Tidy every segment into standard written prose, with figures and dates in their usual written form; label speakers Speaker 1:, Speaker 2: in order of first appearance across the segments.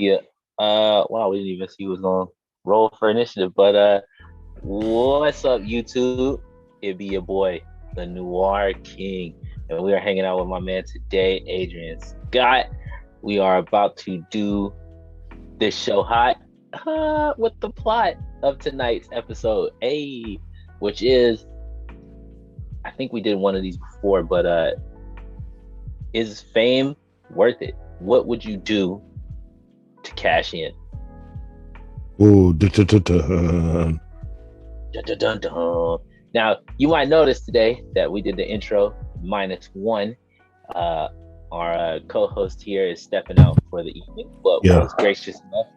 Speaker 1: Yeah. Wow, we didn't even see who was gonna roll for initiative. But what's up, YouTube? It be your boy, the Noir King, and we are hanging out with my man today, Adrian Scott. We are about to do this show hot with the plot of tonight's episode, which is I think we did one of these before, but is fame worth it? What would you do to cash in?
Speaker 2: Ooh, dun.
Speaker 1: Dun, dun, dun, dun. Now, you might notice today that we did the intro -1. Our co-host here is stepping out for the evening, but
Speaker 2: Yeah.
Speaker 1: was gracious enough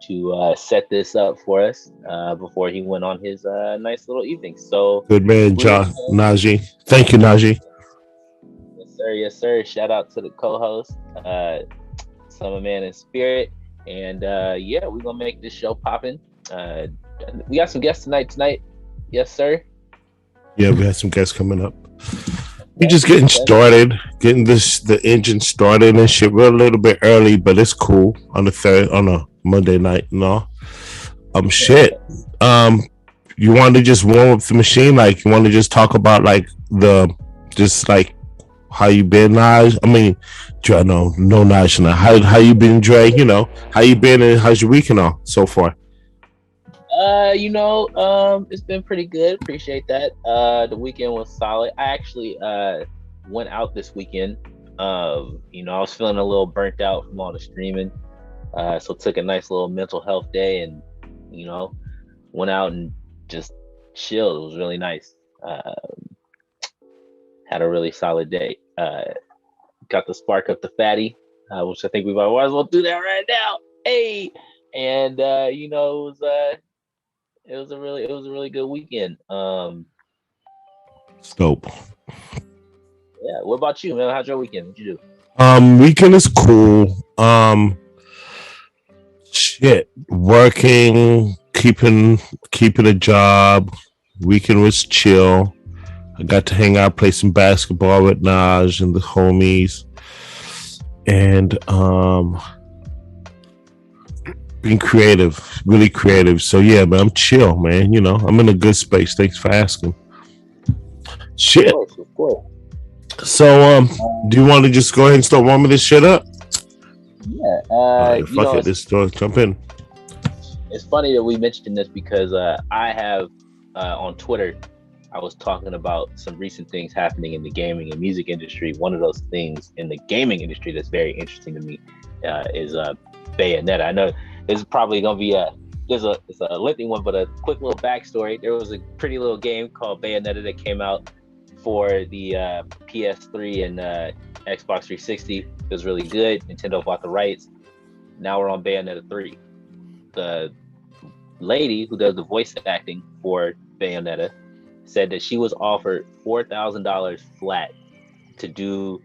Speaker 1: to set this up for us before he went on his nice little evening. So,
Speaker 2: Good man,
Speaker 1: we will
Speaker 2: John Najee. Thank you, Najee.
Speaker 1: yes, sir, yes, sir. Shout out to the co-host, Summer Man in Spirit, and yeah, we're gonna make this show popping. We got some guests tonight. Yes, sir.
Speaker 2: Yeah, we had some guests coming up. We just getting started, getting the engine started and shit. We're a little bit early, but it's cool on a Monday night and all. Shit. You want to just warm up the machine? Like, you want to just talk about like how you been, Naj? I mean, no Naj now. How you been, Dre? You know, how you been and how's your week and all so far?
Speaker 1: It's been pretty good. Appreciate that. The weekend was solid. I actually went out this weekend. I was feeling a little burnt out from all the streaming. So took a nice little mental health day and, went out and just chilled. It was really nice. Had a really solid day. Got to spark up the fatty, which I think we might as well do that right now. Hey, and it was a really good weekend.
Speaker 2: Dope.
Speaker 1: Yeah. What about you, man? How's your weekend? What'd you do?
Speaker 2: Weekend is cool. Shit. Working, keeping a job. Weekend was chill. I got to hang out, play some basketball with Naj and the homies. And being creative, really creative. So yeah, man, I'm chill, man. I'm in a good space. Thanks for asking. Shit.
Speaker 1: Of course.
Speaker 2: So do you want to just go ahead and start warming this shit up?
Speaker 1: Yeah.
Speaker 2: Fuck it, let's jump in.
Speaker 1: It's funny that we mentioned this because I have on Twitter, I was talking about some recent things happening in the gaming and music industry. One of those things in the gaming industry that's very interesting to me is Bayonetta. I know this is probably gonna be it's a lengthy one, but a quick little backstory. There was a pretty little game called Bayonetta that came out for the PS3 and Xbox 360. It was really good. Nintendo bought the rights. Now we're on Bayonetta 3. The lady who does the voice acting for Bayonetta said that she was offered $4,000 flat to do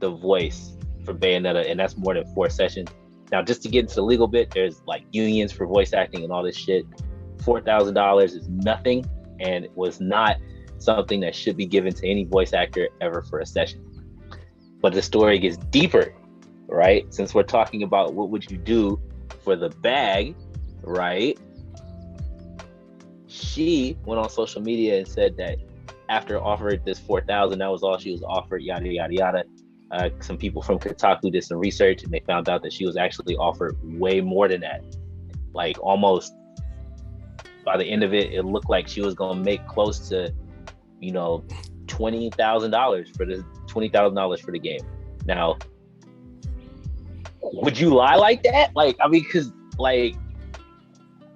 Speaker 1: the voice for Bayonetta, and that's more than 4 sessions. Now, just to get into the legal bit, there's like unions for voice acting and all this shit. $4,000 is nothing, and it was not something that should be given to any voice actor ever for a session. But the story gets deeper, right? Since we're talking about what would you do for the bag, right? She went on social media and said that after offered this $4,000, that was all she was offered, yada, yada, yada. Some people from Kotaku did some research and they found out that she was actually offered way more than that. Like almost by the end of it, it looked like she was going to make close to, $20,000 for the game. Now, would you lie like that? Because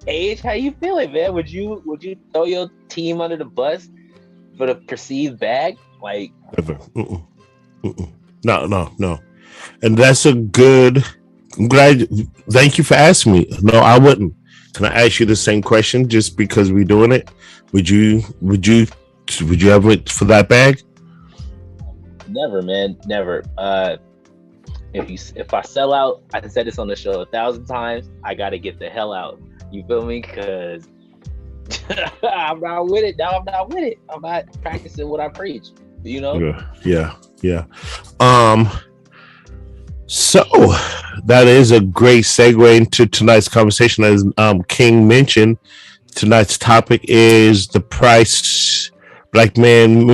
Speaker 1: Age, how you feeling, man? Would you throw your team under the bus for the perceived bag?
Speaker 2: Never. No. And that's a good. I'm glad. Thank you for asking me. No, I wouldn't. Can I ask you the same question? Just because we're doing it, would you ever for that bag?
Speaker 1: Never, man. Never. If I sell out, I said this on the show 1,000 times. I got to get the hell out. You feel me? Because I'm not with it. Now I'm not with it. I'm not practicing what I preach.
Speaker 2: Yeah. So that is a great segue into tonight's conversation. As King mentioned, tonight's topic is the price black man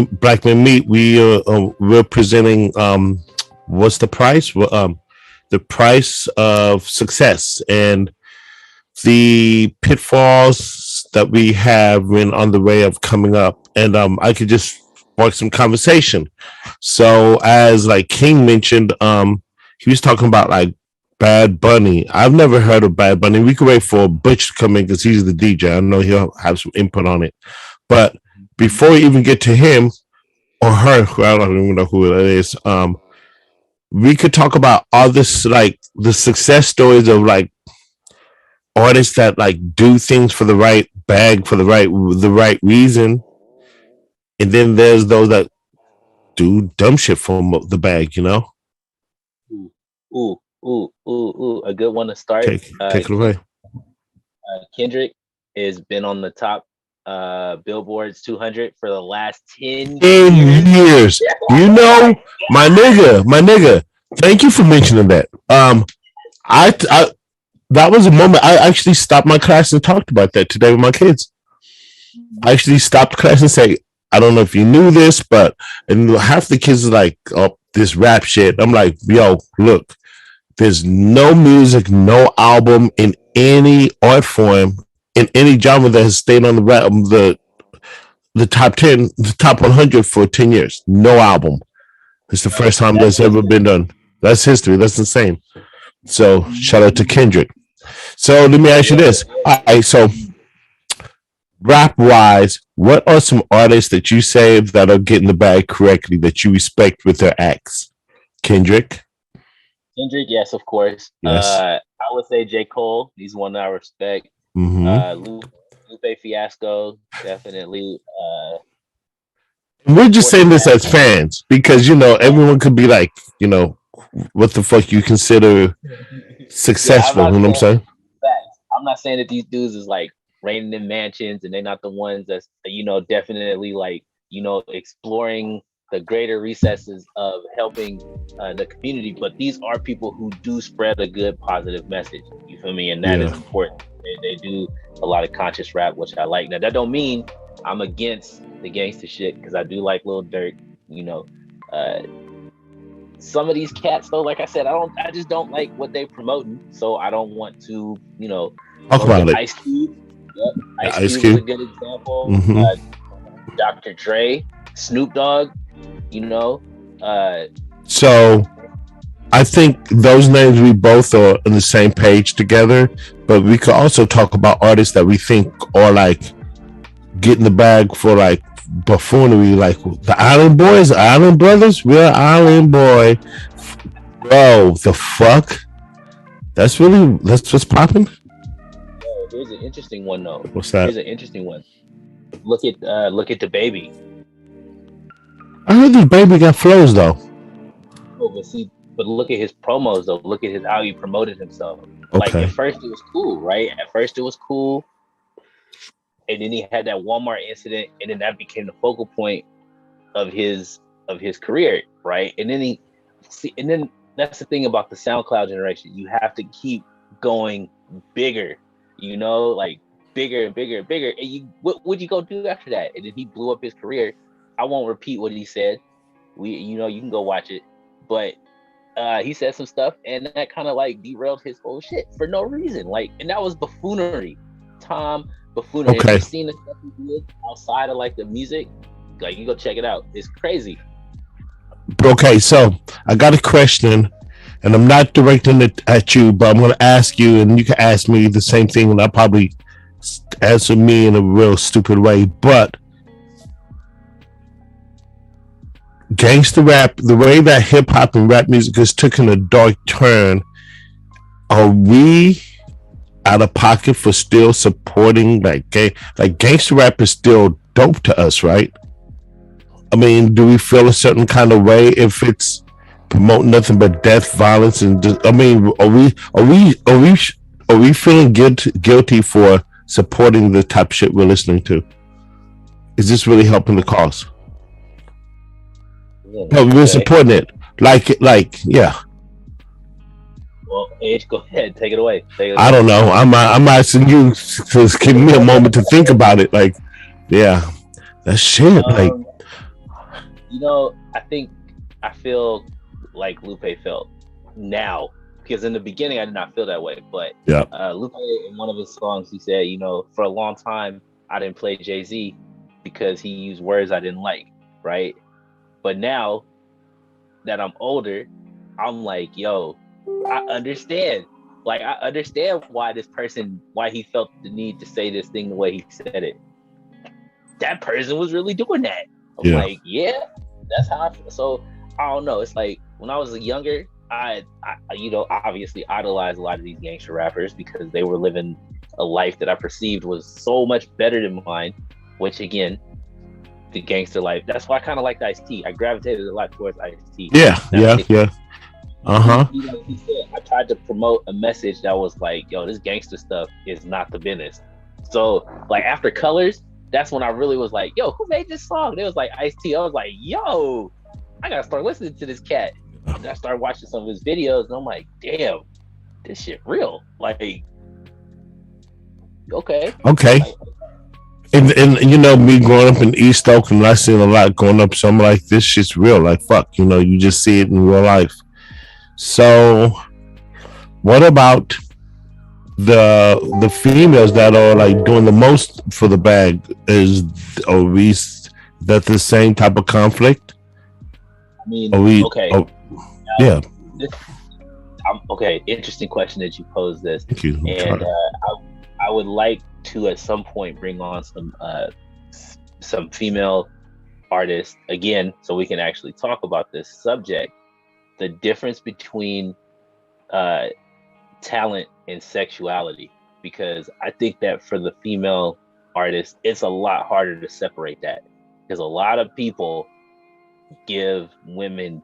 Speaker 2: meat. We're presenting what's the price? The price of success and the pitfalls that we have when on the way of coming up. And I could just spark some conversation. So as like King mentioned, he was talking about like Bad Bunny. I've never heard of Bad Bunny. We could wait for Butch to come in because he's the DJ. I know he'll have some input on it. But before we even get to him or her, I don't even know who it is, we could talk about all this like the success stories of like artists that like do things for the right bag for the right reason, and then there's those that do dumb shit for the bag.
Speaker 1: Ooh, ooh, ooh. A good one to start.
Speaker 2: Take it away.
Speaker 1: Kendrick has been on the top Billboard's 200 for the last 10
Speaker 2: years. My nigga. Thank you for mentioning that. I that was a moment I actually stopped my class and talked about that today with my kids. I actually stopped class and say, I don't know if you knew this, but and half the kids are like, oh, this rap shit. I'm like, yo, look, there's no music, no album in any art form in any genre that has stayed on the top 10, the top 100 for 10 years. No album. It's the first time that's ever been done. That's history. That's insane. So shout out to Kendrick. So let me ask you this. All right, so rap wise, what are some artists that you say that are getting the bag correctly that you respect with their acts? Kendrick,
Speaker 1: yes, of course.
Speaker 2: Yes.
Speaker 1: I would say J. Cole. He's one that I respect. Lupe Fiasco, definitely.
Speaker 2: We're just saying this as fans because everyone could be like, what the fuck you consider successful? You know what I'm saying?
Speaker 1: I'm not saying that these dudes is like reigning in mansions and they're not the ones that's definitely like exploring the greater recesses of helping the community, but these are people who do spread a good positive message. You feel me? And that is important. They do a lot of conscious rap, which I like. Now that don't mean I'm against the gangster shit because I do like Lil Durk. Some of these cats though, like I said, I just don't like what they promoting, so I don't want to
Speaker 2: talk about it.
Speaker 1: Ice Cube. Yep. Ice Cube is a good example. Dr. Dre, Snoop Dogg,
Speaker 2: So I think those names we both are on the same page together, but we could also talk about artists that we think are like getting the bag for like buffoonery, like the Island Boys, Island Brothers. We're Island Boy, bro. The fuck? That's what's popping.
Speaker 1: There's an interesting one though.
Speaker 2: What's that?
Speaker 1: There's an interesting one. Look at the Baby.
Speaker 2: I heard the Baby got flows though.
Speaker 1: Oh, but look at his promos though. Look at how he promoted himself.
Speaker 2: Okay.
Speaker 1: Like at first it was cool, right? At first it was cool, and then he had that Walmart incident, and then that became the focal point of his career, right? And then that's the thing about the SoundCloud generation. You have to keep going bigger, like bigger and bigger and bigger. And what would you go do after that? And then he blew up his career. I won't repeat what he said. You can go watch it, but he said some stuff, and that kind of like derailed his whole shit for no reason. Like, and that was buffoonery, buffoonery.
Speaker 2: Okay.
Speaker 1: Have you seen the stuff he did outside of like the music? Like, you go check it out. It's crazy.
Speaker 2: Okay, so I got a question, and I'm not directing it at you, but I'm going to ask you, and you can ask me the same thing, and I'll probably answer me in a real stupid way. But gangster rap, the way that hip hop and rap music has taken a dark turn, are we out of pocket for still supporting like gangster rap is still dope to us, right? I mean, do we feel a certain kind of way if it's promoting nothing but death, violence, and I mean, are we feeling guilty for supporting the type of shit we're listening to? Is this really helping the cause? No, we're supporting it. Like, yeah.
Speaker 1: Well, Edge, go ahead, take it away.
Speaker 2: I don't know. I'm asking you to give me a moment to think about it. Like, yeah, that shit. Like,
Speaker 1: I feel like Lupe felt now, because in the beginning I did not feel that way. But
Speaker 2: yeah,
Speaker 1: Lupe, in one of his songs, he said, for a long time I didn't play Jay-Z because he used words I didn't like, right? But now that I'm older, I'm like, yo, I understand. Like, I understand why he felt the need to say this thing the way he said it. That person was really doing that. I'm like, yeah, that's how I feel. So I don't know. It's like when I was younger, I obviously idolized a lot of these gangster rappers because they were living a life that I perceived was so much better than mine, which again, the gangster life. That's why I kind of liked Ice-T. I gravitated a lot towards Ice-T.
Speaker 2: Yeah. Uh-huh.
Speaker 1: He said, I tried to promote a message that was like, yo, this gangster stuff is not the business. So like after Colors, that's when I really was like, yo, who made this song? It was like Ice-T. I was like, yo, I gotta start listening to this cat. And I started watching some of his videos, and I'm like, damn, this shit real. Like, okay.
Speaker 2: Like, and me growing up in East Oakland, I seen a lot going up. So I'm like, this shit's real. Like, fuck, you just see it in real life. So, what about the females that are like doing the most for the bag? Are we that the same type of conflict?
Speaker 1: I mean, okay.
Speaker 2: Yeah.
Speaker 1: Okay, interesting question that you posed this.
Speaker 2: Thank you.
Speaker 1: And I would like to at some point bring on some female artists again, so we can actually talk about this subject. The difference between talent and sexuality, because I think that for the female artists, it's a lot harder to separate that, because a lot of people give women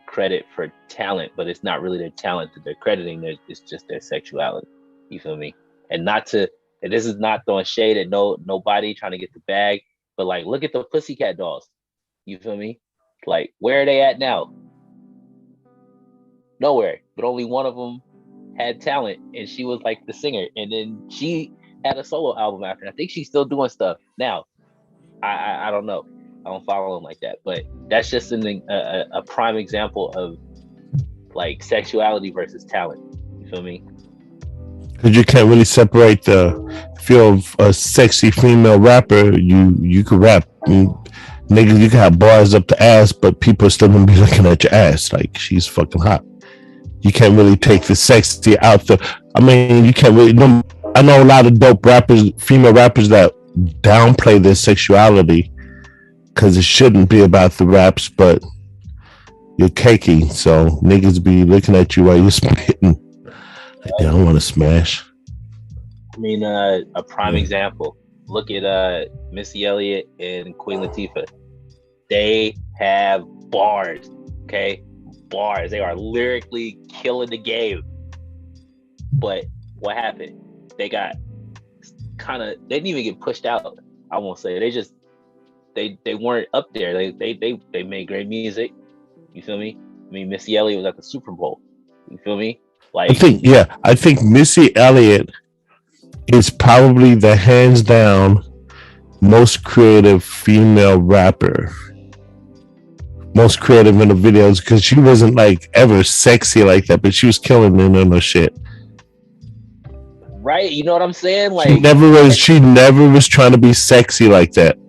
Speaker 1: credit for talent, but it's not really their talent that they're crediting. It's just their sexuality. You feel me? And this is not throwing shade at nobody trying to get the bag, but like, look at the Pussycat Dolls. You feel me? Like, where are they at now? Nowhere. But only one of them had talent, and she was like the singer, and then she had a solo album after. And I think she's still doing stuff now. I don't know. I don't follow them like that, but that's just a prime example of like sexuality versus talent. You feel me?
Speaker 2: Because you can't really separate if you're a sexy female rapper, you could rap. Niggas, you can have bars up the ass, but people are still gonna be looking at your ass like she's fucking hot. You can't really take the sexy out you can't really. I know a lot of dope rappers, female rappers, that downplay their sexuality because it shouldn't be about the raps, but you're cakey, so niggas be looking at you while you're spitting. Like, they don't want to smash.
Speaker 1: I mean, a prime example. Look at Missy Elliott and Queen Latifah. They have bars, okay? Bars. They are lyrically killing the game. But what happened? They got they didn't even get pushed out. I won't say. They weren't up there. They made great music. You feel me? I mean, Missy Elliott was at the Super Bowl. You feel me? Like,
Speaker 2: I think Missy Elliott is probably the hands down most creative female rapper. Most creative in the videos, because she wasn't like ever sexy like that, but she was killing it in her shit.
Speaker 1: Right? You know what I'm saying? Like,
Speaker 2: she never was trying to be sexy like that.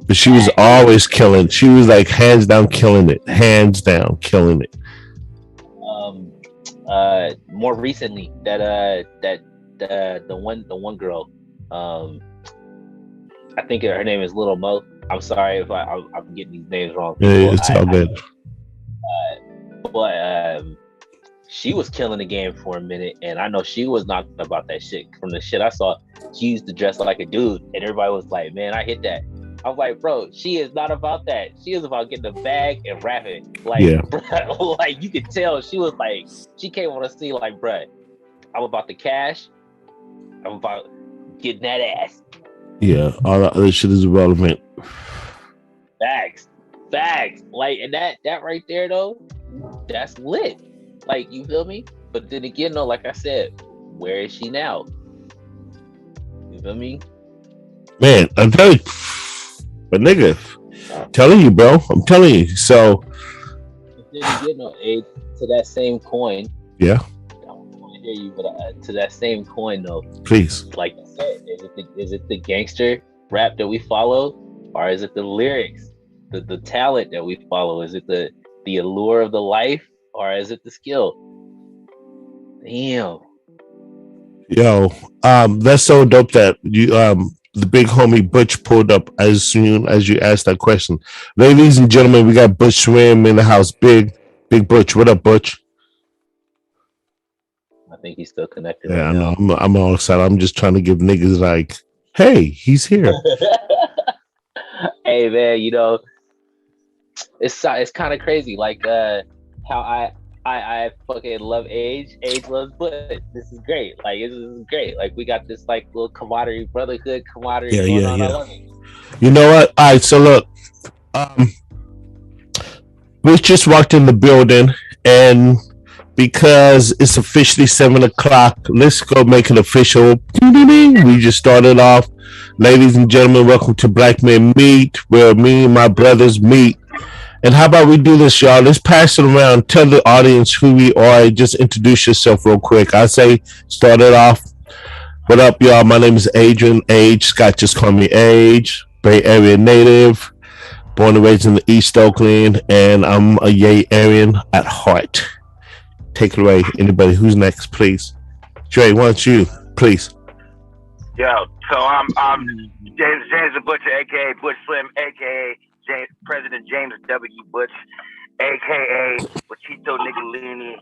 Speaker 2: But she was always killing. She was like hands down killing it. Hands down killing it.
Speaker 1: More recently, the one girl, I think her name is Little Mo. I'm sorry if I'm getting these names wrong.
Speaker 2: Yeah, it's all good.
Speaker 1: But she was killing the game for a minute, and I know she was not about that shit. From the shit I saw, she used to dress like a dude, and everybody was like, "Man, I hit that." I was like, bro, she is not about that. She is about getting the bag and rapping. Like, bro, like, you could tell she was like, she came on the scene like, bro, I'm about the cash. I'm about getting that ass.
Speaker 2: Yeah, all that other shit is irrelevant.
Speaker 1: Facts. Like, and that right there though, that's lit. Like, you feel me? But then again, though, like I said, where is she now? You feel me?
Speaker 2: Man, I'm telling you, but nigga, telling you, bro, I'm telling you. So,
Speaker 1: But then again, though, to that same coin.
Speaker 2: Yeah.
Speaker 1: I don't want to hear you, but to that same coin, though.
Speaker 2: Please.
Speaker 1: Like I said, is it the gangster rap that we follow, or is it the lyrics, the talent that we follow? Is it the allure of the life, or is it the skill? Damn.
Speaker 2: Yo, that's so dope that you the big homie Butch pulled up as soon as you asked that question. Ladies and gentlemen, we got Butch Swim in the house. Big Butch. What up, Butch?
Speaker 1: I think he's still connected.
Speaker 2: Yeah,
Speaker 1: right
Speaker 2: I know. I'm all excited. I'm just trying to give niggas like, hey, he's here.
Speaker 1: Hey man, you know, it's kind of crazy. Like how I fucking love Age. Age loves Butch. This is great. Like this is great. Like we got this like little camaraderie, brotherhood camaraderie going on. I love it.
Speaker 2: You know what? All right. So look, we just walked in the building, and because it's officially 7:00, let's go make it official. We just started off. Ladies and gentlemen, welcome to Black Men Meet, where me and my brothers meet. And how about we do this, y'all? Let's pass it around. Tell the audience who we are. Just introduce yourself real quick. I say, start it off. What up, y'all? My name is Adrian. Age. Scott just call me Age. Bay Area native. Born and raised in the East Oakland. And I'm a Yay Aryan at heart. Take it away. Anybody who's next, please. Dre, why don't you, please?
Speaker 3: Yo, so I'm James the Butcher, aka Butch Slim, aka President James W. Butch, aka Butchito Nicolini,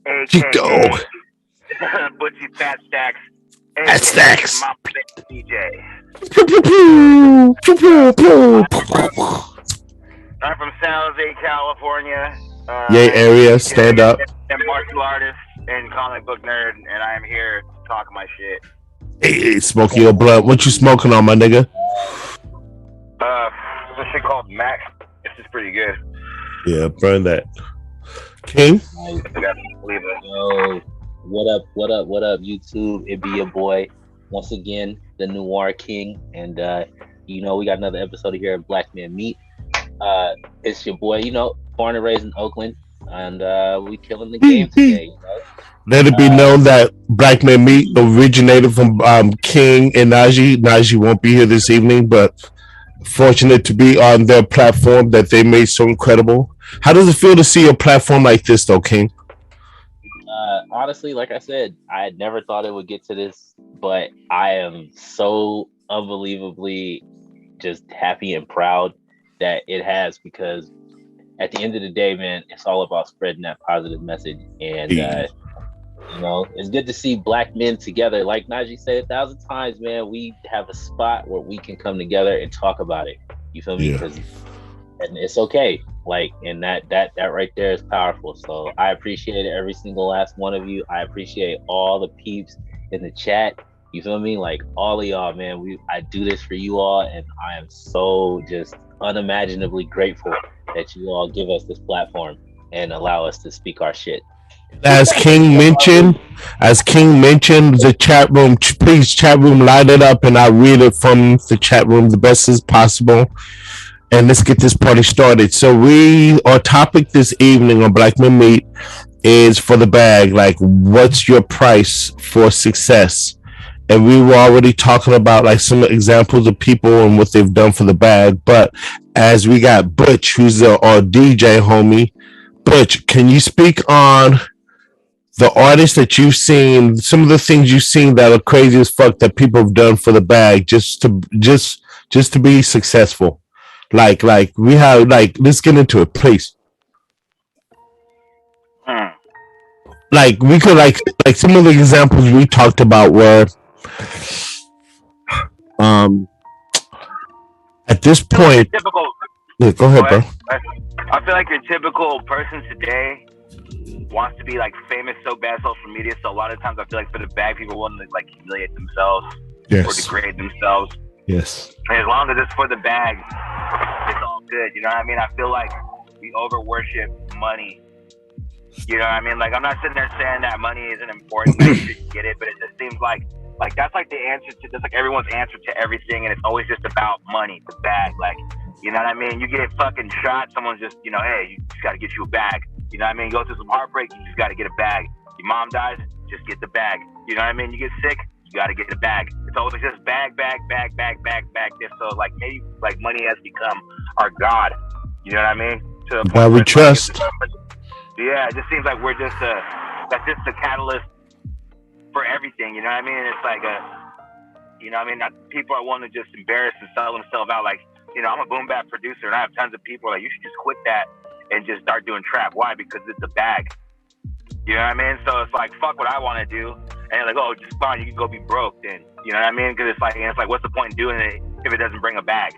Speaker 3: aka Butchie Fat Stacks,
Speaker 2: Fat Stacks,
Speaker 3: my DJ. I'm from San Jose, California.
Speaker 2: Yay area, stand up.
Speaker 3: I'm a martial artist and comic book nerd, and I am here to talk my shit.
Speaker 2: Hey, smoking your blood. What you smoking on, my nigga?
Speaker 3: There's a shit called Max. This is pretty good.
Speaker 2: Yeah, burn that. King?
Speaker 1: Yo, what up, YouTube? It be your boy, once again, the Noir King. And, you know, we got another episode here of Black Men Meet. It's your boy, you know, born and raised in Oakland. And we killing the game today, you know?
Speaker 2: Let it be known that Black Men Meet originated from King and Najee. Najee won't be here this evening, but fortunate to be on their platform that they made so incredible. How does it feel to see a platform like this, though, King?
Speaker 1: Honestly, like I said, I had never thought it would get to this, but I am so unbelievably just happy and proud that it has, because at the end of the day, man, it's all about spreading that positive message. And you know, it's good to see Black men together. Like Najee said 1,000 times, man, we have a spot where we can come together and talk about it. You feel me? Because and it's okay. Like, and that right there is powerful. So I appreciate every single last one of you. I appreciate all the peeps in the chat. You feel me? Like all of y'all, man. I do this for you all, and I am so just unimaginably grateful that you all give us this platform and allow us to speak our shit.
Speaker 2: As King mentioned, the chat room, please chat room, light it up, and I'll read it from the chat room the best as possible. And let's get this party started. So our topic this evening on Black Men Meet is for the bag. Like, what's your price for success? And we were already talking about like some examples of people and what they've done for the bag. But as we got Butch, who's our DJ homie, Butch, can you speak on the artists that you've seen, some of the things you've seen that are crazy as fuck that people have done for the bag just to be successful? Like we have, like, let's get into it, please. Like we could like some of the examples we talked about were at this point. Yeah, go ahead, bro.
Speaker 3: I feel like your typical person today wants to be like famous so bad on social media. So a lot of times I feel like for the bag, people want to like humiliate themselves or degrade themselves.
Speaker 2: Yes.
Speaker 3: And as long as it's for the bag, it's all good. You know what I mean? I feel like we over worship money You know what I mean? Like, I'm not sitting there saying that money isn't important, like, you should get it, but it just seems like that's like the answer to, that's like everyone's answer to everything, and it's always just about money, the bag. Like, you know what I mean? You get fucking shot, someone's just, you know, hey, you just got to get you a bag. You know what I mean? You go through some heartbreak, you just got to get a bag. Your mom dies, just get the bag. You know what I mean? You get sick, you got to get a bag. It's always just bag. This, so like maybe like money has become our god. You know what I mean? To the
Speaker 2: point we trust.
Speaker 3: Like, yeah, it just seems like we're just that's just the catalyst for everything. You know what I mean? It's like you know what I mean? People are wanting to just embarrass and sell themselves out. Like, you know, I'm a boom bap producer, and I have tons of people like, you should just quit that and just start doing trap. Why? Because it's a bag. You know what I mean? So it's like, fuck what I want to do. And you're like, oh, just fine, you can go be broke then. You know what I mean? Because it's like, what's the point in doing it if it doesn't bring a bag?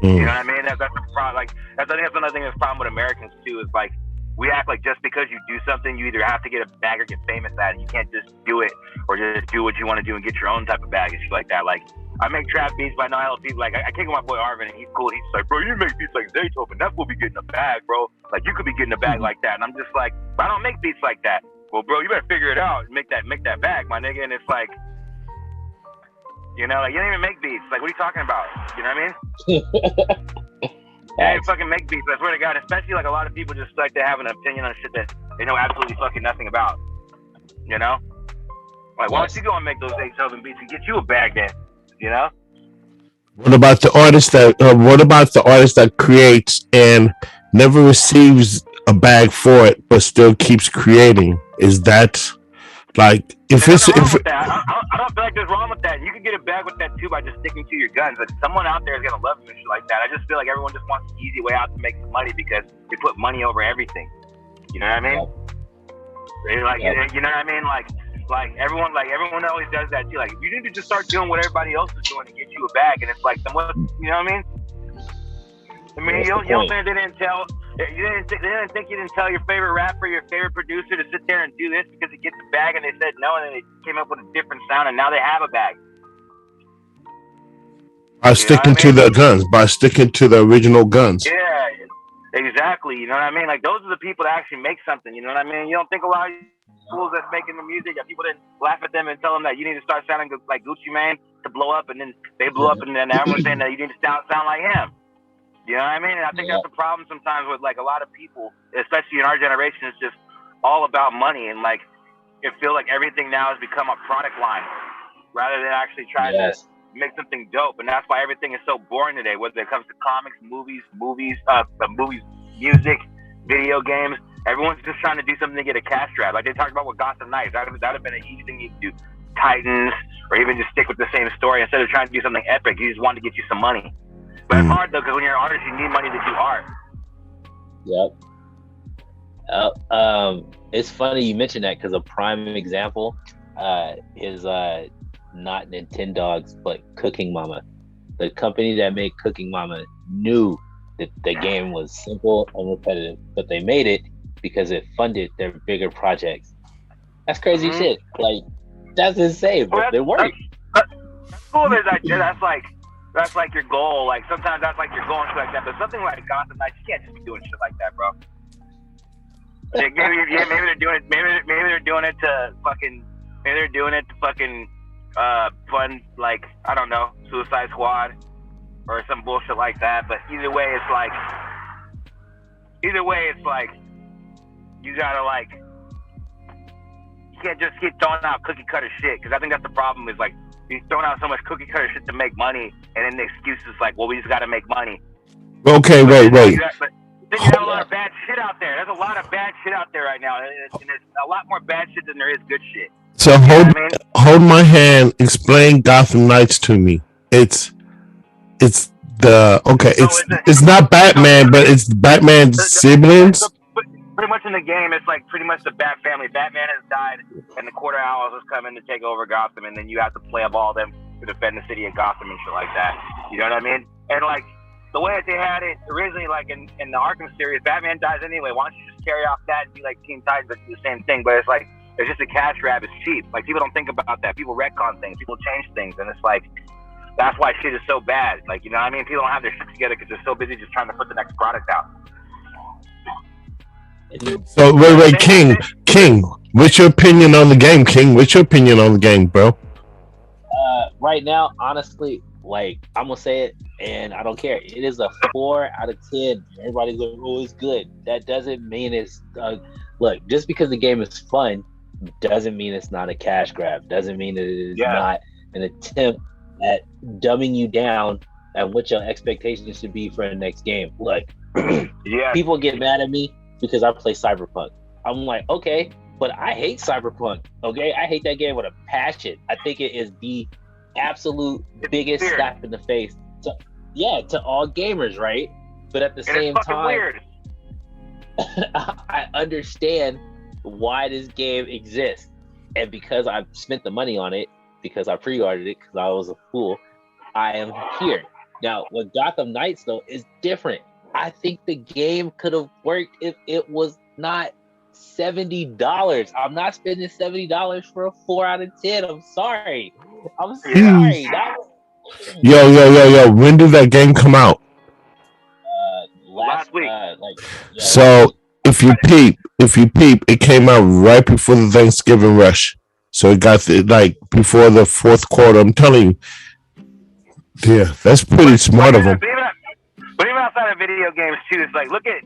Speaker 3: You know what I mean? That's the problem. Like, I think that's another thing that's a problem with Americans too. Is like, we act like just because you do something, you either have to get a bag or get famous at it. You can't just do it or just do what you want to do and get your own type of bag and shit like that. Like, I make trap beats, but I know hella people. Like, I kick with my boy Arvin, and he's cool. He's like, bro, you make beats like Zaytoven. That's what we get in a bag, bro. Like, you could be getting a bag like that. And I'm just like, I don't make beats like that. Well, bro, you better figure it out and make that bag, my nigga. And it's like, you know, like, you don't even make beats. Like, what are you talking about? You know what I mean? You don't even fucking make beats. I swear to God, especially like a lot of people just like to have an opinion on shit that they know absolutely fucking nothing about. You know? Like, why don't you go and make those Zaytoven beats and get you a bag then? You know?
Speaker 2: What about the artist that creates and never receives a bag for it, but still keeps creating? Is that like I don't feel
Speaker 3: like there's wrong with that. You can get a bag with that too by just sticking to your guns. Like, someone out there is gonna love you and shit like that. I just feel like everyone just wants the easy way out to make some money because they put money over everything. You know what I mean? Yeah. Like, you know what I mean? Like everyone always does that too. Like, you need to just start doing what everybody else is doing to get you a bag, and it's like, somewhat, you know what I mean? I mean, you don't think they didn't think you didn't tell your favorite rapper, your favorite producer to sit there and do this because he gets the bag, and they said no, and then they came up with a different sound, and now they have a bag.
Speaker 2: By sticking to the guns, by sticking to the original guns.
Speaker 3: Yeah, exactly. You know what I mean? Like, those are the people that actually make something. You know what I mean? You don't think a lot of fools that's making the music, that people didn't laugh at them and tell them that you need to start sounding like Gucci Mane to blow up, and then they blew up, and then everyone's saying that you need to sound like him. You know what I mean? And I think that's the problem sometimes with like a lot of people, especially in our generation. It's just all about money, and like, it feels like everything now has become a product line rather than actually try to make something dope. And that's why everything is so boring today, whether it comes to comics, movies, music, video games. Everyone's just trying to do something to get a cash grab. Like they talked about with Gotham Knights. That would have been an easy thing you could do. Titans, or even just stick with the same story instead of trying to do something epic. You just want to get you some money. But it's hard though, because when you're an artist, you need money to do art.
Speaker 1: Yep. It's funny you mentioned that, because a prime example is not Nintendogs, but Cooking Mama. The company that made Cooking Mama knew that the game was simple and repetitive, but they made it because it funded their bigger projects. That's crazy shit. Like, that's insane, but it worked.
Speaker 3: That's cool. That's like your goal. Like, sometimes that's like your goal and shit like that. But something like Gotham Knights, you can't just be doing shit like that, bro. Maybe they're doing it. Maybe they're doing it to fucking. Maybe they're doing it to fucking fund, like, I don't know, Suicide Squad or some bullshit like that. But either way, it's like you gotta, like, you can't just keep throwing out cookie cutter shit, because I think that's the problem. Is like, you're throwing out so much cookie cutter shit to make money, and then the excuse is like, well, we just gotta make money.
Speaker 2: Okay, wait.
Speaker 3: Then you have a lot of bad shit out there. There's a lot of bad shit out there right now, and there's a lot more bad shit than there is good shit.
Speaker 2: So hold my hand. Explain Gotham Knights to me. It's not Batman, but it's Batman's siblings.
Speaker 3: Pretty much in the game, it's like pretty much the Bat family. Batman has died, and the Quarter Owls has come in to take over Gotham, and then you have to play up all of them to defend the city of Gotham and shit like that. You know what I mean? And like, the way that they had it originally, like in the Arkham series, Batman dies anyway. Why don't you just carry off that and be like Teen Titans, but do the same thing? But it's like, it's just a cash grab. It's cheap. Like, people don't think about that. People retcon things. People change things, and it's like, that's why shit is so bad. Like, you know what I mean? People don't have their shit together because they're so busy just trying to put the next product out.
Speaker 2: So wait, King. What's your opinion on the game, King? What's your opinion on the game, bro?
Speaker 1: Right now, honestly, like I'm gonna say it, and I don't care. It is a 4 out of 10. Everybody's like, "Oh, it's good." That doesn't mean it's. Look, just because the game is fun, doesn't mean it's not a cash grab. Doesn't mean it is not an attempt at dumbing you down and what your expectations should be for the next game. Look, people get mad at me because I play Cyberpunk. I'm like, okay, but I hate Cyberpunk. Okay, I hate that game with a passion. I think it is the absolute biggest slap in the face to all gamers, right? But at the same time, I understand why this game exists, and because I've spent the money on it, because I pre-ordered it, because I was a fool, I am here now. With Gotham Knights, though, is different. I think the game could have worked if it was not $70. I'm not spending $70 for a 4 out of 10. I'm sorry.
Speaker 2: Yo. When did that game come out?
Speaker 1: Last week.
Speaker 2: So if you peep, it came out right before the Thanksgiving rush. So it got before the fourth quarter. I'm telling you, that's pretty smart of them.
Speaker 3: But even outside of video games too, it's like look at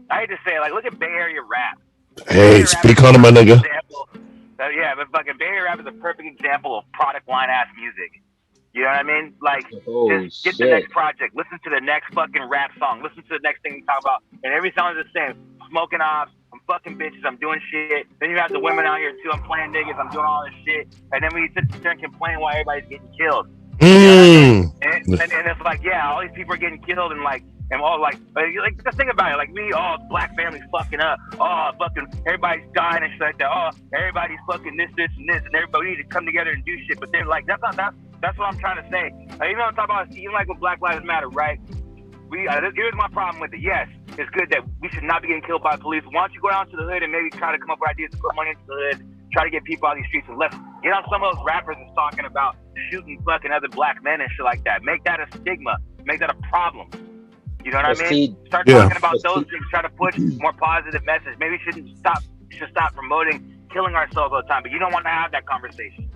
Speaker 3: look at Bay Area rap.
Speaker 2: Hey, speak on it, my nigga.
Speaker 3: But fucking Bay Area rap is a perfect example of product line ass music. You know what I mean? Like, just get the next project. Listen to the next fucking rap song. Listen to the next thing we talk about. And every song is the same. Smoking off. I'm fucking bitches. I'm doing shit. Then you have the women out here, too. I'm playing niggas. I'm doing all this shit. And then we sit there and complain why everybody's getting killed. You know what I mean? And it's like, all these people are getting killed. And, like, just think about it. Like, black families fucking up. Fucking everybody's dying and shit like that. Everybody's fucking this, and this. And everybody need to come together and do shit. But they're like, that's what I'm trying to say. Even though I'm talking about, even like with Black Lives Matter, right? Here's my problem with it. Yes, it's good that we should not be getting killed by the police. Why don't you go down to the hood and maybe try to come up with ideas to put money into the hood, try to get people out of these streets, and let's get on some of those rappers that's talking about shooting fucking other black men and shit like that. Make that a stigma. Make that a problem. You know what I mean? Start talking about those things. Try to push more positive message. Maybe we should stop promoting killing ourselves all the time. But you don't want to have that conversation.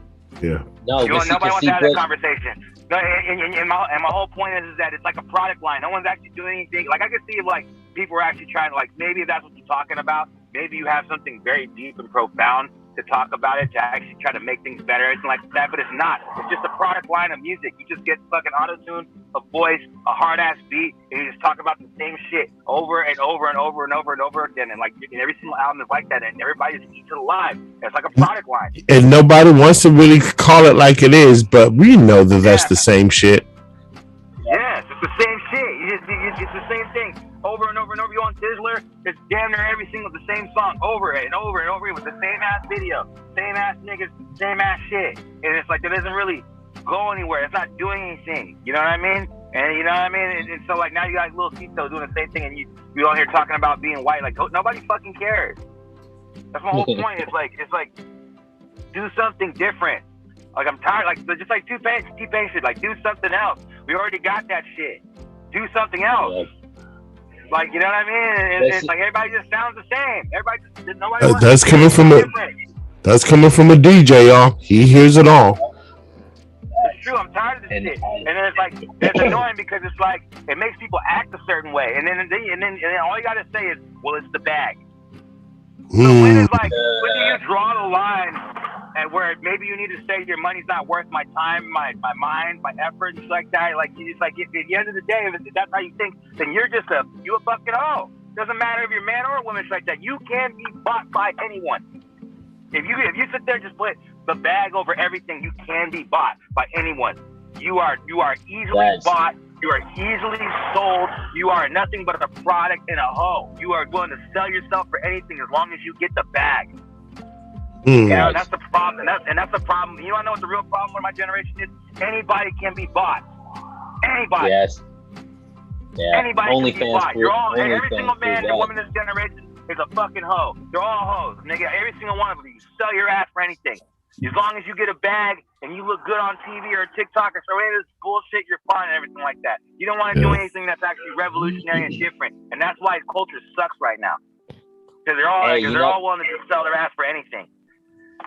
Speaker 2: Yeah.
Speaker 1: No,
Speaker 3: nobody wants to have that conversation. No, and my whole point is that it's like a product line. No one's actually doing anything. Like I can see if like people are actually trying to maybe if that's what you're talking about. Maybe you have something very deep and profound to talk about it, to actually try to make things better. It's like that, but it's not. It's just a product line of music. You just get fucking auto-tune, a voice, a hard-ass beat, and you just talk about the same shit over and over and over and over and over again. And every single album is like that, and everybody just eats it alive. It's like a product line.
Speaker 2: And nobody wants to really call it like it is, but we know that that's the same shit.
Speaker 3: Yes, it's the same shit. It's the same thing over and over and over. You on Dizzler, it's damn near every single the same song over and over and over with the same ass video, same ass niggas, same ass shit. And it's like it doesn't really go anywhere. It's not doing anything. You know what I mean? And you know what I mean? And so like now you got Lil Cito doing the same thing, and you on here talking about being white. Like nobody fucking cares. That's my whole point. It's like do something different. Like I'm tired. Like just like T-Pain shit. Like do something else. We already got that shit. Do something else. Yeah. Like you know what I mean? And it's like everybody just sounds the same. Nobody.
Speaker 2: That's coming from a DJ, y'all. He hears it all.
Speaker 3: It's true. I'm tired of this shit. And then it's like it's annoying because it's like it makes people act a certain way. And then all you gotta say is, well, it's the bag. So when do you draw the line at where maybe you need to say your money's not worth my time, my mind, my effort, and shit like that? Like it's like at the end of the day, if that's how you think, then you're a fucking hoe. Doesn't matter if you're a man or a woman, shit like that. You can be bought by anyone. If you sit there and just put the bag over everything, you can be bought by anyone. You are easily bought. You are easily sold. You are nothing but a product and a hoe. You are going to sell yourself for anything as long as you get the bag. You know, that's the problem. And that's the problem. You know what the real problem with my generation is? Anybody can be bought. Anybody.
Speaker 1: Yes. Yeah.
Speaker 3: Anybody can be bought. Every single man and woman in this generation is a fucking hoe. They're all hoes. Nigga, every single one of them. You sell your ass for anything. As long as you get a bag and you look good on TV or TikTok or so any of this bullshit, you're fine and everything like that. You don't want to do anything that's actually revolutionary and different. And that's why culture sucks right now. Because they're all
Speaker 1: Hey,
Speaker 3: because they're all willing to just sell their ass for anything.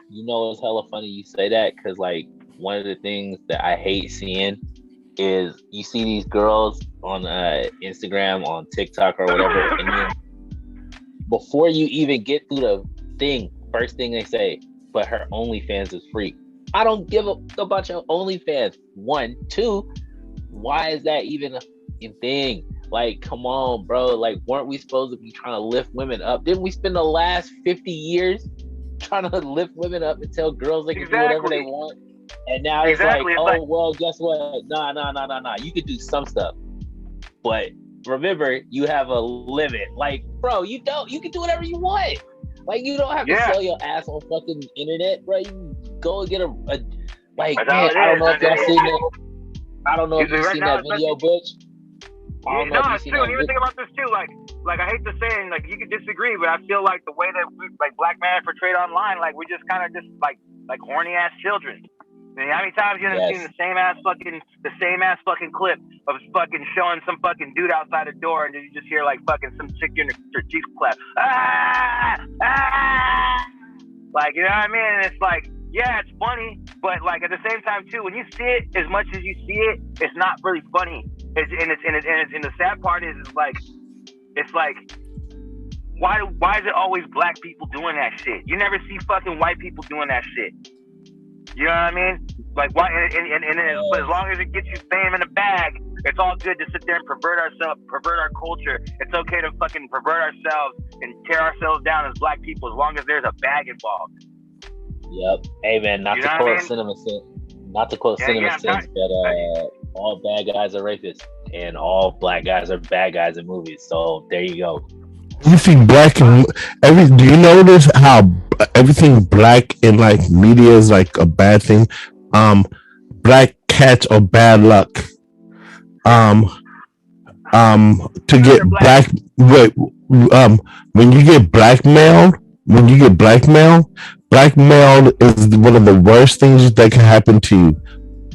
Speaker 1: You know, it's hella funny you say that because, like, one of the things that I hate seeing is you see these girls on Instagram, on TikTok, or whatever, and then before you even get through the thing, first thing they say, but her OnlyFans is free. I don't give a about your OnlyFans. 1, 2, why is that even a thing? Like, come on, bro. Like, weren't we supposed to be trying to lift women up? Didn't we spend the last 50 years trying to lift women up and tell girls they can do whatever they want? And now it's like, oh, well, guess what? Nah. You could do some stuff. But remember, you have a limit. Like, bro, you can do whatever you want. Like, you don't have to sell your ass on fucking internet, bro. You can go and get like, man, I don't know if y'all seen that. I don't know if you've seen that video, Butch.
Speaker 3: No, it's true. And even think about this too. Like I hate to say it, like you could disagree, but I feel like the way that we, like, black men are portrayed online, like we just kind of just like horny ass children. I mean, how many times you seen the same ass fucking clip of fucking showing some fucking dude outside the door, and then you just hear like fucking some chick in her cheeks clap, like, you know what I mean? And it's like, yeah, it's funny, but like at the same time too, when you see it as much as you see it, it's not really funny. And the sad part is it's like why is it always black people doing that shit? You never see fucking white people doing that shit. You know what I mean? Like, why? But as long as it gets you fame in the bag, it's all good to sit there and pervert our culture. It's okay to fucking pervert ourselves and tear ourselves down as black people, as long as there's a bag involved.
Speaker 1: Yep. Hey, man, not to quote Cinema Sense, but all bad guys are rapists and all black guys are bad guys in movies. So there you go.
Speaker 2: Everything black and do you notice how everything black in like media is like a bad thing? Black cats are bad luck. To get when you get blackmailed, blackmailed is one of the worst things that can happen to you.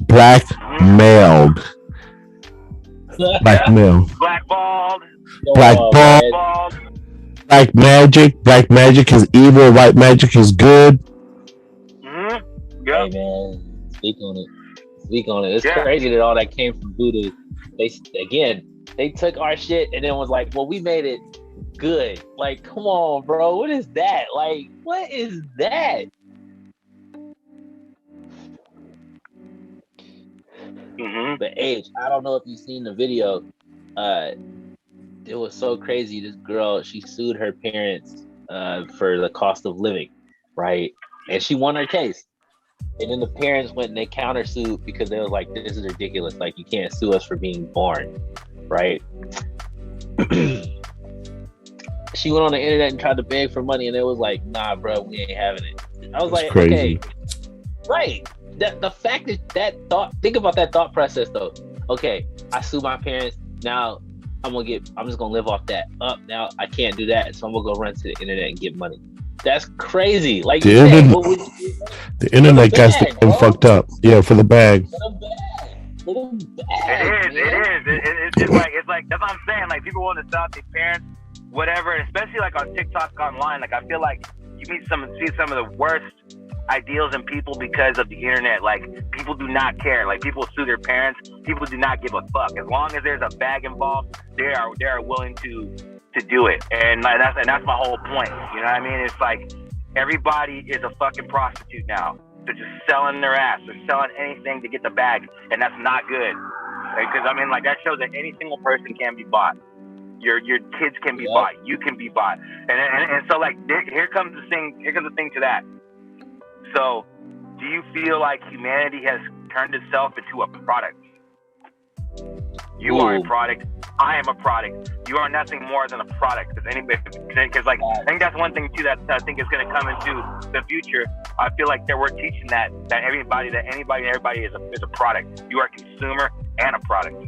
Speaker 2: Blackmailed. Blackballed. Black magic is evil. White magic is good.
Speaker 1: Mm-hmm. Yep. Hey, man, speak on it. It's crazy that all that came from voodoo. They took our shit and then was like, well, we made it good. Like, come on, bro. What is that? Like, what is that? Mm-hmm. But Age, I don't know if you've seen the video. It was so crazy. This girl, she sued her parents for the cost of living, right? And she won her case. And then the parents went and they countersued because they was like, this is ridiculous. Like, you can't sue us for being born, right? She went on the internet and tried to beg for money, and it was like, nah, bro, we ain't having it. I was like, crazy. Okay, right. The fact that thought, think about that thought process though. Okay, I sue my parents. Now I'm just gonna live off that. Now I can't do that, so I'm gonna go run to the internet and get money. That's crazy. Like the
Speaker 2: internet got them fucked up. Yeah, for the bag.
Speaker 3: It's like that's what I'm saying. Like, people want to stop their parents, whatever, and especially like on TikTok online. Like, I feel like you see some of the worst ideals in people because of the internet. Like, people do not care. Like, people sue their parents. People do not give a fuck. As long as there's a bag involved, they are willing to do it. And like, that's my whole point. You know what I mean? It's like everybody is a fucking prostitute now. They're just selling their ass. They're selling anything to get the bag, and that's not good. Because I mean, like, that shows that any single person can be bought. Your kids can be bought. You can be bought. And so like here comes the thing to that. So, do you feel like humanity has turned itself into a product? You are a product. I am a product. You are nothing more than a product. Because like, I think that's one thing too that I think is going to come into the future. I feel like we're teaching that anybody and everybody is a product. You are a consumer and a product.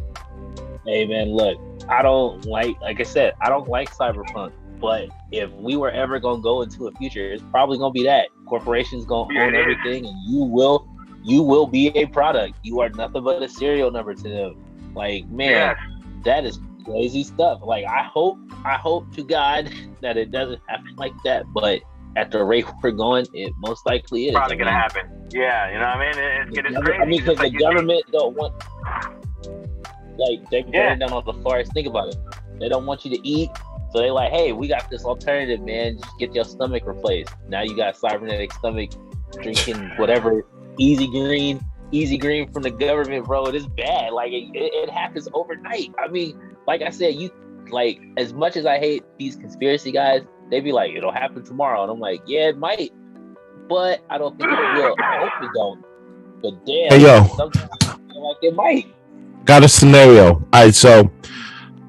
Speaker 1: Hey man, look, I don't like I said, I don't like cyberpunk. But if we were ever gonna go into a future, it's probably gonna be that corporations gonna own everything, and you will be a product. You are nothing but a serial number to them. Like, man, that is crazy stuff. Like I hope to God that it doesn't happen like that. But at the rate we're going, it most likely is.
Speaker 3: Probably gonna happen. Yeah, you know what I mean? It's crazy.
Speaker 1: I mean, because
Speaker 3: like
Speaker 1: the government don't want, like, they're burning down all the forests. Think about it. They don't want you to eat, so they're like, hey, we got this alternative, man. Just get your stomach replaced. Now you got cybernetic stomach, drinking whatever easy green from the government, bro. It is bad. Like it happens overnight. I mean, like I said, you like, as much as I hate these conspiracy guys, they be like, it'll happen tomorrow, and I'm like, yeah, it might, but I don't think it will. I hope it don't. But damn,
Speaker 2: hey yo,
Speaker 1: sometimes I feel like it might.
Speaker 2: got a scenario. All right, so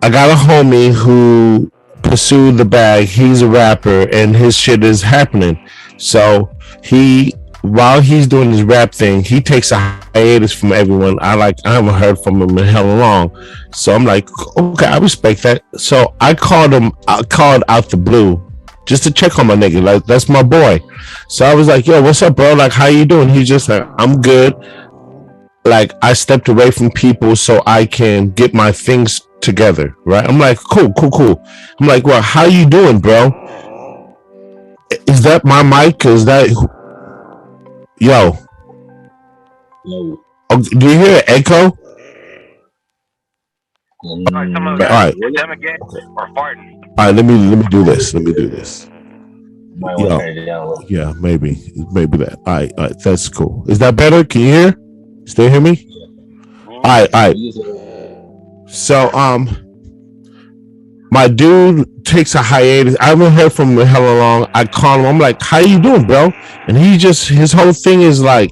Speaker 2: I got a homie who pursued the bag. He's a rapper, and his shit is happening. So while he's doing his rap thing, he takes a hiatus from everyone. I haven't heard from him in hell long. So I'm like, okay, I respect that. So I called out the blue just to check on my nigga. Like, that's my boy. So I was like, yo, what's up, bro? Like, how you doing? He's just like, I'm good. Like, I stepped away from people so I can get my things together, right? I'm like, cool. I'm like, well, how you doing, bro? Is that my mic? Is that... Yo.
Speaker 1: No.
Speaker 2: Oh, do you hear an echo?
Speaker 3: All right. Them again, or farting. All
Speaker 2: right, let me do this.
Speaker 1: Might want to turn it down.
Speaker 2: Yeah, maybe that. All right, that's cool. Is that better? Can you hear? Still hear me? Yeah. All right. So, my dude takes a hiatus. I haven't heard from him hella long. I call him. I'm like, how you doing, bro? And his whole thing is like,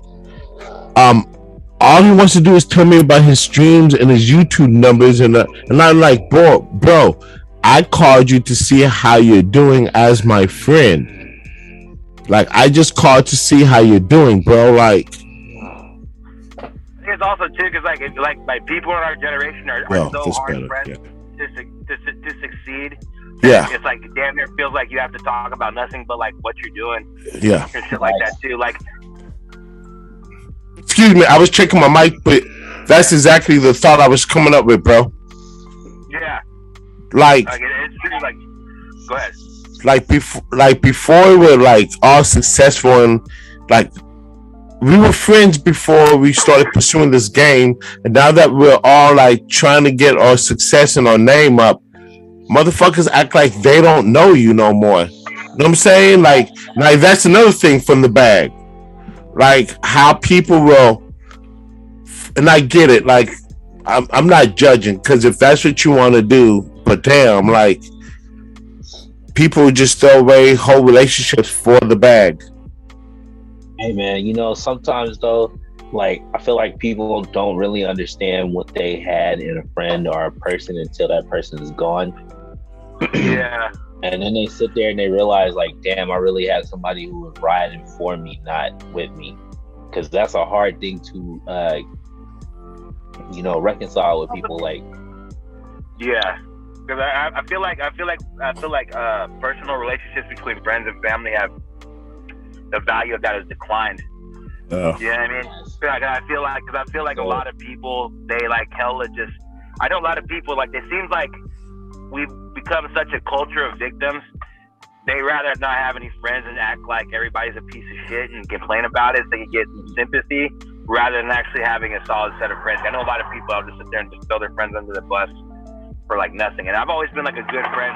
Speaker 2: all he wants to do is tell me about his streams and his YouTube numbers, and I'm like, bro, I called you to see how you're doing as my friend. Like, I just called to see how you're doing, bro. Like,
Speaker 3: it's also too because like people in our generation are so hard pressed to succeed.
Speaker 2: Yeah,
Speaker 3: it's like damn near feels like you have to talk about nothing but like what you're doing.
Speaker 2: Yeah,
Speaker 3: and shit like that too. Like,
Speaker 2: excuse me, I was checking my mic, but that's exactly the thought I was coming up with, bro.
Speaker 3: Yeah,
Speaker 2: like
Speaker 3: it's true. Like, go ahead.
Speaker 2: Like before we were like all successful, and like we were friends before we started pursuing this game, and now that we're all like trying to get our success and our name up, motherfuckers act like they don't know you no more. You know what I'm saying? Like that's another thing from the bag. Like how people will, and I get it. Like I'm not judging, because if that's what you want to do, but damn, like people just throw away whole relationships for the bag.
Speaker 1: Hey man, sometimes though, like I feel like people don't really understand what they had in a friend or a person until that person is gone.
Speaker 3: Yeah.
Speaker 1: And then they sit there and they realize, like, damn, I really had somebody who was riding for me, not with me. Because that's a hard thing to, reconcile with people. Like,
Speaker 3: yeah, because I feel like personal relationships between friends and family have the value of that has declined.
Speaker 2: Oh.
Speaker 3: You know what I mean? I feel like a lot of people, they like hella just. I know a lot of people, like, it seems like we've become such a culture of victims. They rather not have any friends and act like everybody's a piece of shit and complain about it so they can get sympathy, rather than actually having a solid set of friends. I know a lot of people will just sit there and just throw their friends under the bus for like nothing. And I've always been like a good friend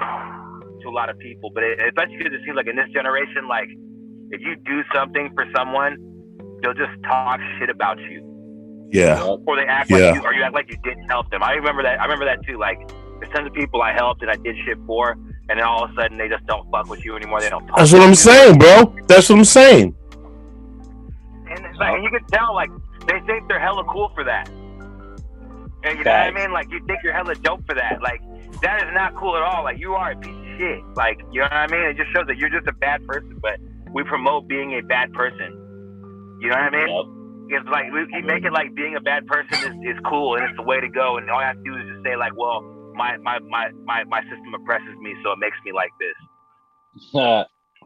Speaker 3: to a lot of people, but especially because it seems like in this generation, like if you do something for someone, they'll just talk shit about you.
Speaker 2: Yeah.
Speaker 3: Or they act like you, or you act like you didn't help them. I remember that too. Like, there's tons of people I helped and I did shit for, and then all of a sudden they just don't fuck with you anymore. They don't talk.
Speaker 2: That's what I'm saying, bro. That's what I'm saying.
Speaker 3: And it's like, and you can tell, like, they think they're hella cool for that. And you know what I mean? Like, you think you're hella dope for that. Like, that is not cool at all. Like, you are a piece of shit. Like, you know what I mean? It just shows that you're just a bad person, but we promote being a bad person. You know what I mean?
Speaker 1: Yep.
Speaker 3: It's like, we make it like being a bad person is cool and it's the way to go, and all I have to do is just say like, well, my system oppresses me, so it makes me like this. You know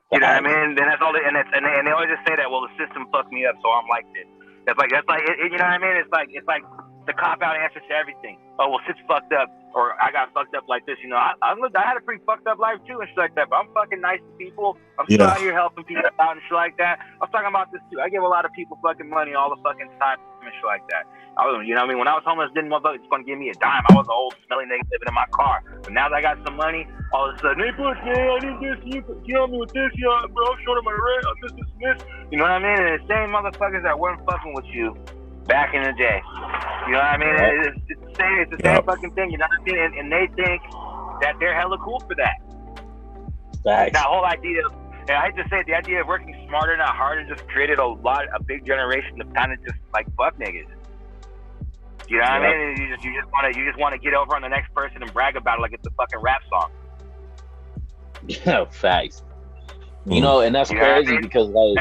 Speaker 3: what I mean? Then that's all. And they always just say that. Well, the system fucked me up, so I'm like this. That's like it, you know what I mean? It's like the cop-out answer to everything. Oh, well, shit's fucked up, or I got fucked up like this. You know, I had a pretty fucked up life too and shit like that, but I'm fucking nice to people. I'm still out here helping people out and shit like that. I was talking about this too. I give a lot of people fucking money all the fucking time and shit like that. You know what I mean? When I was homeless, didn't motherfucker just gonna give me a dime. I was an old smelly nigga living in my car. But now that I got some money, all of a sudden, hey, push, man, I need this. You can help me with this, bro. I'm short of my rent. I'm this and this. You know what I mean? And the same motherfuckers that weren't fucking with you back in the day. You know what I mean? It's the same fucking thing. You know what I mean? And they think that they're hella cool for that.
Speaker 1: Facts.
Speaker 3: That whole idea of, and I hate to say it, the idea of working smarter, not harder, just created a big generation of kind of just like fuck niggas. You know what I mean? You just want to get over on the next person and brag about it like it's a fucking rap song.
Speaker 1: Yeah, facts. You know, and that's crazy because like,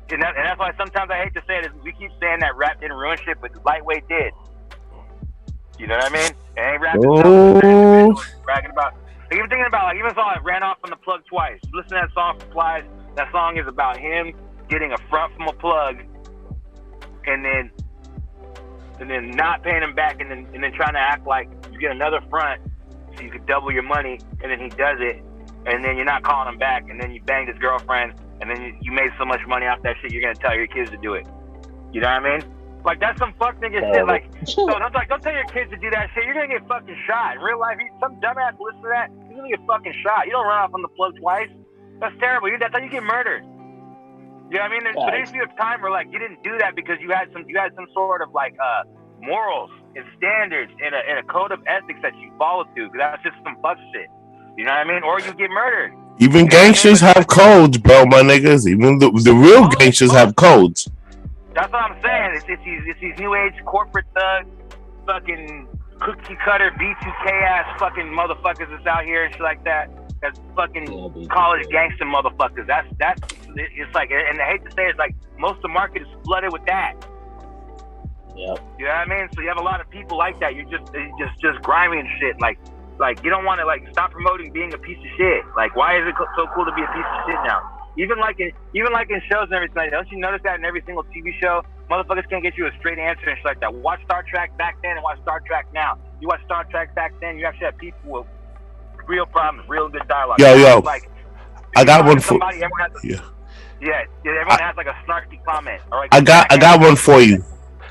Speaker 3: and that's why sometimes I hate to say it. Is we keep saying that rap didn't ruin shit, but Lightweight did. You know what I mean? It ain't rap itself. Bragging about. Even thinking about even a song like "Ran Off from the Plug" twice. Listen to that song for Plies. That song is about him getting a front from a plug, and then not paying him back, and then trying to act like you get another front so you could double your money, and then he does it, and then you're not calling him back, and then you banged his girlfriend, and then you made so much money off that shit you're gonna tell your kids to do it. You know what I mean? Like that's some fuck nigga shit. Like don't tell your kids to do that shit. You're gonna get fucking shot. In real life, some dumbass listen to that, you're gonna get fucking shot. You don't run off on the plug twice. That's terrible. That's how you get murdered. You know what I mean? But there used to be a time where like you didn't do that because you had some sort of like morals and standards and a code of ethics that you follow to. Because that's just some fuck shit. You know what I mean? Or you get murdered.
Speaker 2: Even gangsters have codes, bro, my niggas. Even the real gangsters have codes.
Speaker 3: That's what I'm saying. It's these new age corporate thugs, fucking cookie cutter B2K ass fucking motherfuckers that's out here and shit like that. That's fucking college gangster motherfuckers. That's it's like, and I hate to say it, it's like most of the market is flooded with that.
Speaker 1: Yep.
Speaker 3: You know what I mean? So you have a lot of people like that. You're just grimy and shit. Like you don't want to like stop promoting being a piece of shit. Like why is it so cool to be a piece of shit now? Even like in shows and everything. Don't you notice that in every single TV show, motherfuckers can't get you a straight answer and shit like that. Watch Star Trek back then and watch Star Trek now. You watch Star Trek back then, you actually have people with real problems, real good dialogue.
Speaker 2: Yo,
Speaker 3: like,
Speaker 2: I got one for
Speaker 3: everyone has like a snarky comment. Or like
Speaker 2: I got one for you.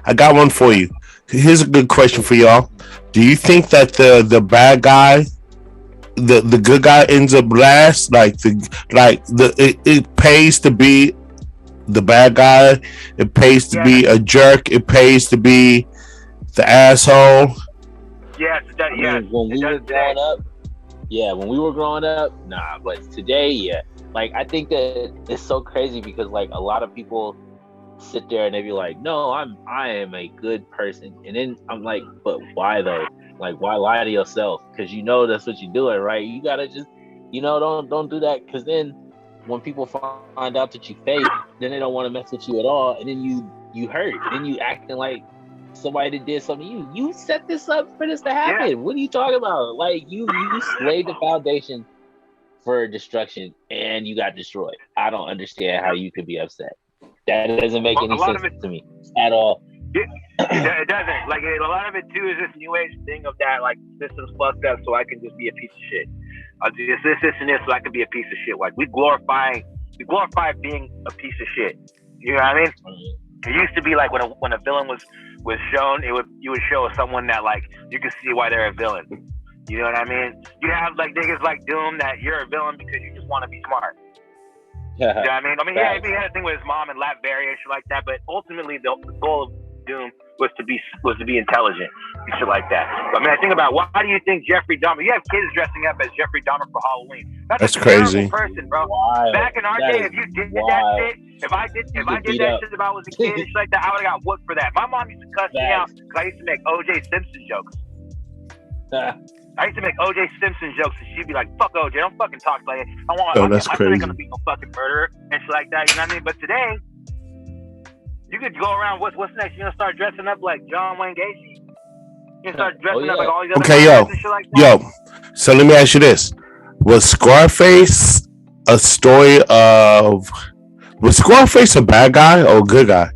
Speaker 2: I got one for you. Here's a good question for y'all. Do you think that the bad guy, the good guy ends up last? It pays to be the bad guy. It pays to be a jerk. It pays to be the asshole.
Speaker 3: Yes,
Speaker 1: when we were growing up, nah. But today, yeah. Like I think that it's so crazy because like a lot of people sit there and they be like, no, I am a good person, and then I'm like, but why though? Like why lie to yourself? Because you know that's what you're doing, right? You gotta just, don't do that, because then when people find out that you fake, then they don't want to mess with you at all, and then you hurt, then you acting like somebody that did something to you. You set this up for this to happen. Yeah. What are you talking about? Like you laid the foundation for destruction and you got destroyed. I don't understand how you could be upset. That doesn't make any sense to me at all.
Speaker 3: It doesn't. Like a lot of it too is this new age thing of that like system's fucked up, so I can just be a piece of shit. I'll do this, and this, so I can be a piece of shit. Like we glorify being a piece of shit. You know what I mean? It used to be like when a villain was shown, you would show someone that like you could see why they're a villain. You know what I mean? You have like niggas like Doom that you're a villain because you just want to be smart. You know what I mean? He had a thing with his mom and Latveria and shit like that, but ultimately the goal of Doom was to be intelligent and shit like that. But, I think about why do you think Jeffrey Dahmer? You have kids dressing up as Jeffrey Dahmer for Halloween. That's
Speaker 2: crazy.
Speaker 3: Person, bro.
Speaker 1: Wild.
Speaker 3: Back in our day, if you did that shit, if I did that shit if I was a kid and shit like that, I would have got whooped for that. My mom used to cuss me out because I used to make O.J. Simpson jokes. I used to make O.J. Simpson jokes, and she'd be like, "Fuck O.J. Don't fucking talk like it.
Speaker 2: That's crazy.
Speaker 3: I'm not gonna be no fucking murderer and shit like that." You know what I mean? But today, you could go around. What's next? You're gonna start dressing up like John Wayne Gacy. You're gonna start dressing up like all these other guys and shit like that.
Speaker 2: So let me ask you this: Was Scarface a story of? Was Scarface a bad guy or a good guy?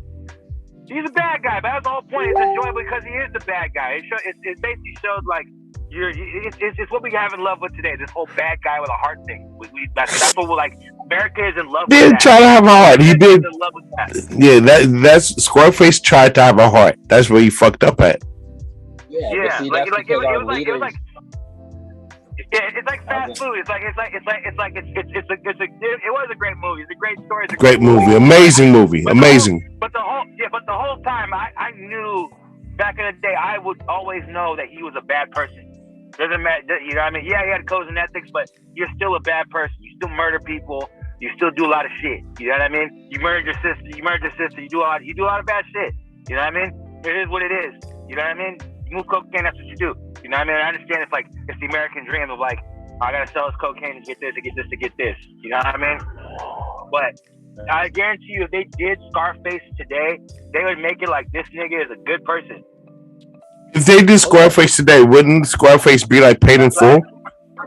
Speaker 3: He's a bad bad guy, but that's the whole point. It's enjoyable because he is the bad guy. It basically showed like it's what we have in love with today. This whole bad guy with a heart thing. That's what we're like. America is in love with
Speaker 2: Didn't
Speaker 3: that.
Speaker 2: try to have a heart. He did.
Speaker 3: In love with that.
Speaker 2: Yeah, that's Scarface tried to have a heart. That's where he fucked up at.
Speaker 1: Yeah, see,
Speaker 3: like
Speaker 1: that's
Speaker 3: it was
Speaker 1: our
Speaker 3: like
Speaker 1: leaders.
Speaker 3: It's like fast food. It was a great movie. It's a great story. It's a
Speaker 2: Great movie. Amazing movie. Amazing.
Speaker 3: But the whole time I knew back in the day I would always know that he was a bad person. Doesn't matter, you know what I mean? Yeah, he had codes and ethics, but you're still a bad person. You still murder people. You still do a lot of shit. You know what I mean? You murdered your sister. You do a lot of bad shit. You know what I mean? It is what it is. You know what I mean? You move cocaine, that's what you do. You know what I mean? I understand it's like it's the American dream of like, I gotta sell this cocaine to get this, to get this, to get this. You know what I mean? But I guarantee you, if they did Scarface today, they would make it like this nigga is a good person.
Speaker 2: If they did Scarface today, wouldn't Scarface be like Paid in Full?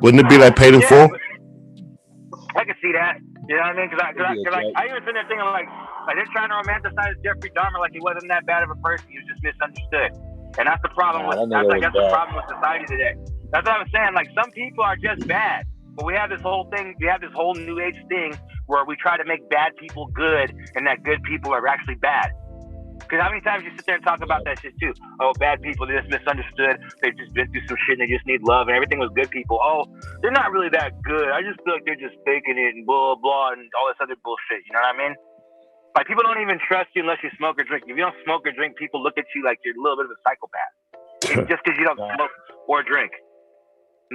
Speaker 2: Wouldn't it be like Paid in Full?
Speaker 3: I can see that. You know what I mean? Because I even sit there thinking like they're trying to romanticize Jeffrey Dahmer like he wasn't that bad of a person. He was just misunderstood, and that's the problem with the problem with society today. That's what I'm saying. Like some people are just bad, but we have this whole thing. We have this whole new age thing where we try to make bad people good, and that good people are actually bad. Because how many times you sit there and talk about that shit too? Oh, bad people, they're just misunderstood. They've just been through some shit and they just need love and everything was good people. Oh, they're not really that good. I just feel like they're just faking it and blah, blah, and all this other bullshit. You know what I mean? Like, people don't even trust you unless you smoke or drink. If you don't smoke or drink, people look at you like you're a little bit of a psychopath. Just because you don't smoke or drink.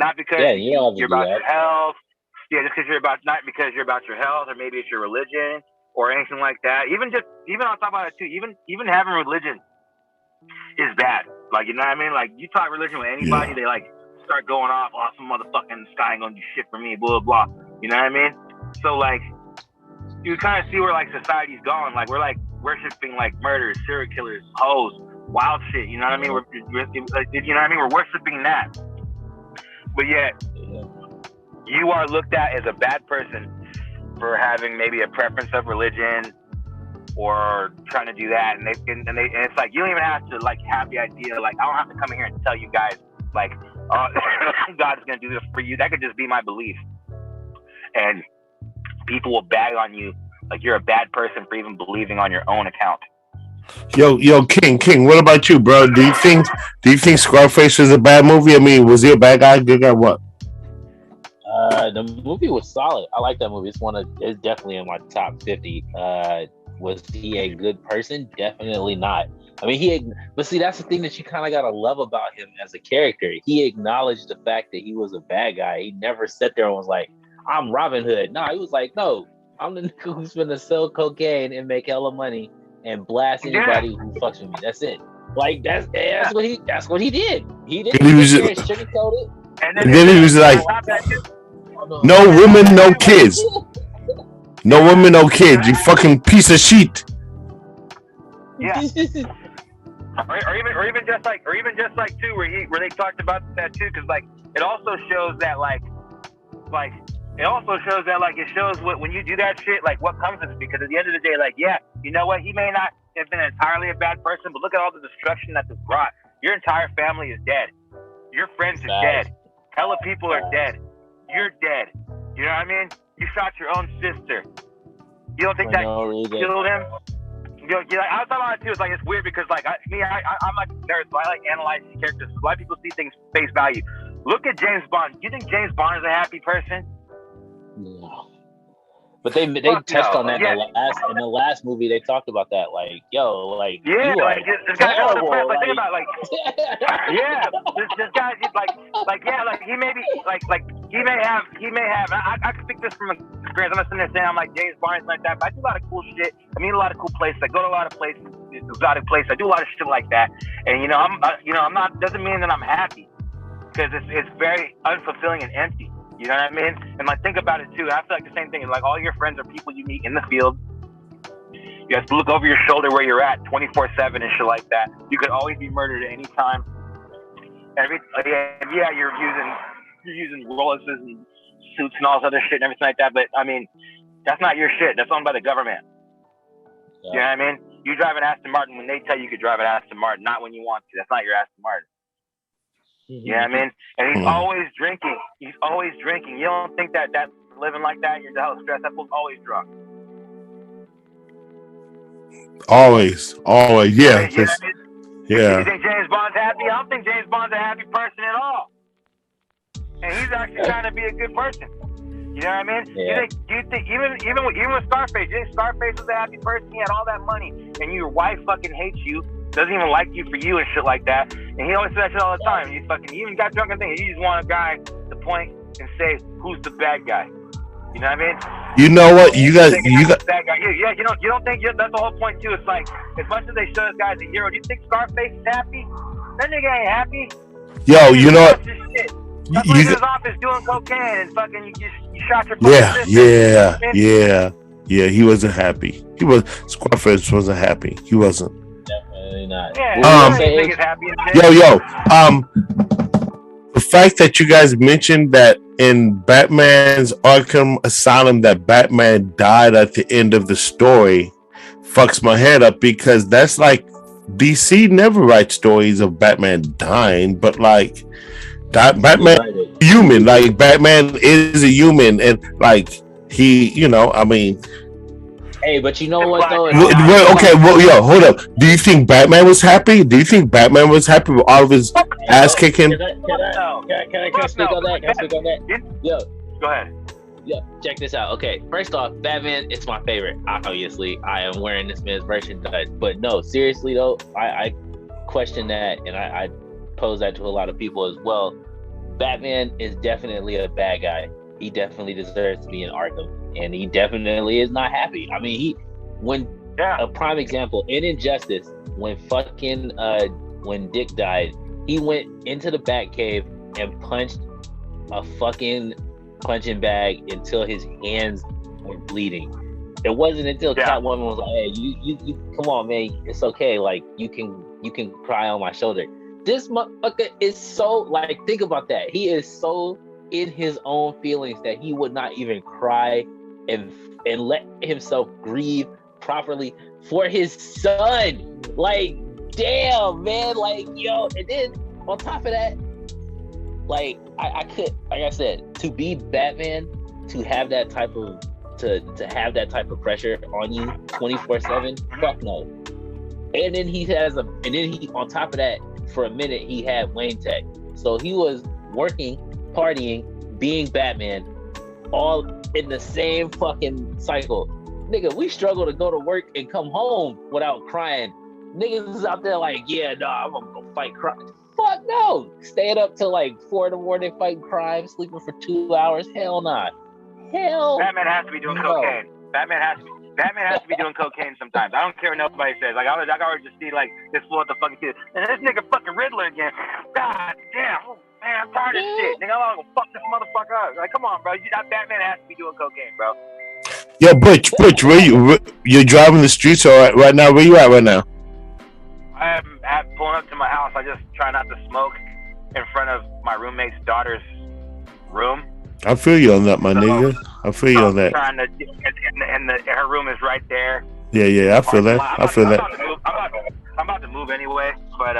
Speaker 3: Not because you're about your health. Yeah, just because not because you're about your health or maybe it's your religion. Or anything like that. Even on top of it too, even having religion is bad. Like, you know what I mean? Like, you talk religion with anybody, they like start going off, oh, some motherfucking guy ain't gonna do shit for me, blah blah. You know what I mean? So like, you kind of see where like society's going. Like, we're like worshiping like murderers, serial killers, hoes, wild shit. You know what I mean? We're you know what I mean? We're worshiping that. But yet, you are looked at as a bad person for having maybe a preference of religion or trying to do that, and it's like you don't even have to like have the idea. Like, I don't have to come here and tell you guys like, oh, God is gonna do this for you. That could just be my belief, and people will bag on you like you're a bad person for even believing on your own account.
Speaker 2: Yo, King, what about you, bro? Do you think Scarface was a bad movie? I mean, was he a bad guy? Good guy? What?
Speaker 1: The movie was solid. I like that movie. It's definitely in my top 50. Was he a good person? Definitely not. I mean, but see, that's the thing that you kind of gotta love about him as a character. He acknowledged the fact that he was a bad guy. He never sat there and was like, "I'm Robin Hood." No, he was like, "No, I'm the nigga who's gonna sell cocaine and make hella money and blast anybody who fucks with me." That's it. Like that's what he did. He didn't sugarcoat it.
Speaker 2: And then he was like, "No women, no kids. No women, no kids. You fucking piece of shit."
Speaker 3: Yeah. or even just like too, where they talked about that too, because like it also shows that it shows when you do that shit, like what comes of it. Because at the end of the day, like, yeah, you know what, he may not have been entirely a bad person, but look at all the destruction that this brought. Your entire family is dead. Your friends are dead. Hella people are dead. You're dead. You know what I mean? You shot your own sister. You don't think that killed him? You know, I was talking about it too. It's like, it's weird because like I'm like a nerd, so I like analyzing characters. A lot of people see things face value. Look at James Bond. Do you think James Bond is a happy person?
Speaker 1: No. But they touched on that in the last movie. They talked about that, like, yo, like,
Speaker 3: yeah,
Speaker 1: you
Speaker 3: like this guy got the press. Like, think about it, like, yeah, this guy, like he may be, like he may have. I can speak this from experience. I'm not sitting there saying I'm like James Bond like that, but I do a lot of cool shit. I meet a lot of cool places. I go to a lot of places, exotic places. I do a lot of shit like that, and I'm not. Doesn't mean that I'm happy, because it's very unfulfilling and empty. You know what I mean? And like, think about it too. I feel like the same thing. Like, all your friends are people you meet in the field. You have to look over your shoulder where you're at 24/7 and shit like that. You could always be murdered at any time. You're using RoleXes and suits and all this other shit and everything like that. But I mean, that's not your shit. That's owned by the government. Yeah. You know what I mean? You drive an Aston Martin when they tell you could drive an Aston Martin, not when you want to. That's not your Aston Martin. You know what I mean? And he's always drinking. He's always drinking. You don't think that living like that, you're the hell stressed. That fool's always drunk.
Speaker 2: Always, yeah.
Speaker 3: You
Speaker 2: Yeah.
Speaker 3: think James Bond's happy? I don't think James Bond's a happy person at all. And he's actually trying to be a good person. You know what I mean?
Speaker 1: Yeah.
Speaker 3: You think even with Scarface, you think Scarface was a happy person? He had all that money, and your wife fucking hates you, doesn't even like you for you and shit like that. And he always says that shit all the time. He even got drunk and things. He just want a guy to point and say who's the bad guy. You know what I mean?
Speaker 2: You know what? You got
Speaker 3: that guy. Yeah. You don't think that's the whole point too. It's like as much as they show this guy as a hero, do you think Scarface is happy? That nigga ain't happy.
Speaker 2: Yo, you know what?
Speaker 3: That's why he was off his doing cocaine and fucking you shot your fucking
Speaker 2: sister. Yeah. He wasn't happy. Scarface wasn't happy. He wasn't.
Speaker 1: Definitely not.
Speaker 3: Yeah, happy.
Speaker 2: Yo. The fact that you guys mentioned that in Batman's Arkham Asylum that Batman died at the end of the story fucks my head up, because that's like DC never writes stories of Batman dying, but like Batman human, like Batman is a human, and like he, I mean.
Speaker 1: Hey, but you know what though?
Speaker 2: Hold up. Do you think Batman was happy? Do you think Batman was happy with all of his ass kicking?
Speaker 1: Can I speak on that? Can I speak on that? Yo,
Speaker 3: go ahead.
Speaker 1: Yeah, check this out. Okay, first off, Batman is my favorite. Obviously, I am wearing this man's merchandise. But no, seriously though, I question that, and I pose that to a lot of people as well. Batman is definitely a bad guy. He definitely deserves to be in Arkham, and he definitely is not happy. I mean, a prime example in Injustice, when Dick died, he went into the Batcave and punched a fucking punching bag until his hands were bleeding. It wasn't until Catwoman was like, "Hey, you come on, man, it's okay. Like you can cry on my shoulder." This motherfucker is so like, think about that. He is so in his own feelings that he would not even cry and let himself grieve properly for his son. Like, damn, man. Like, yo, and then on top of that, like I could, like I said, to be Batman, to have that type of have that type of pressure on you 24/7, fuck no. And then he on top of that, for a minute he had Wayne Tech. So he was working, partying, being Batman, all in the same fucking cycle. Nigga, we struggle to go to work and come home without crying. Niggas is out there like, yeah, no, I'm gonna go fight crime. Fuck no. Staying up till like 4 a.m. fighting crime, sleeping for 2 hours. Hell nah. Hell.
Speaker 3: Batman has to be doing cocaine. Batman has to be doing cocaine sometimes. I don't care what nobody says. Like I always just see like this fool at the fucking kid. And this nigga fucking Riddler again. God damn. Oh, man, I'm tired of this shit. Nigga, I'm gonna fuck this motherfucker up. Like, come on, bro. Batman has to be doing cocaine, bro.
Speaker 2: Yo, Butch, you're driving the streets right now? Where you at right now?
Speaker 3: I'm pulling up to my house. I just try not to smoke in front of my roommate's daughter's room.
Speaker 2: I feel you on that, my nigga. I feel you on that.
Speaker 3: And her room is right there.
Speaker 2: Yeah, I feel that.
Speaker 3: I'm about to move anyway, but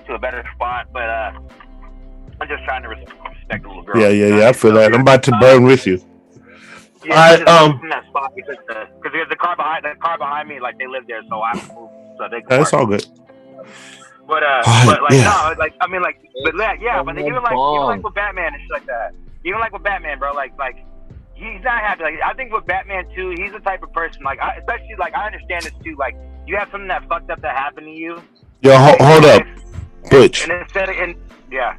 Speaker 3: to a better spot. But I'm just trying to respect the little girl.
Speaker 2: Yeah. I feel that. I'm about to burn with you.
Speaker 3: Yeah, in that spot because the car behind me, like they live there, so I have to move. So they.
Speaker 2: That's all good.
Speaker 3: But even like with Batman and shit like that. Even like with Batman, bro, like he's not happy. Like I think with Batman too, he's the type of person especially like I understand this too. Like you have something that fucked up that happened to you.
Speaker 2: Yo, hold up, Butch.
Speaker 3: Yeah.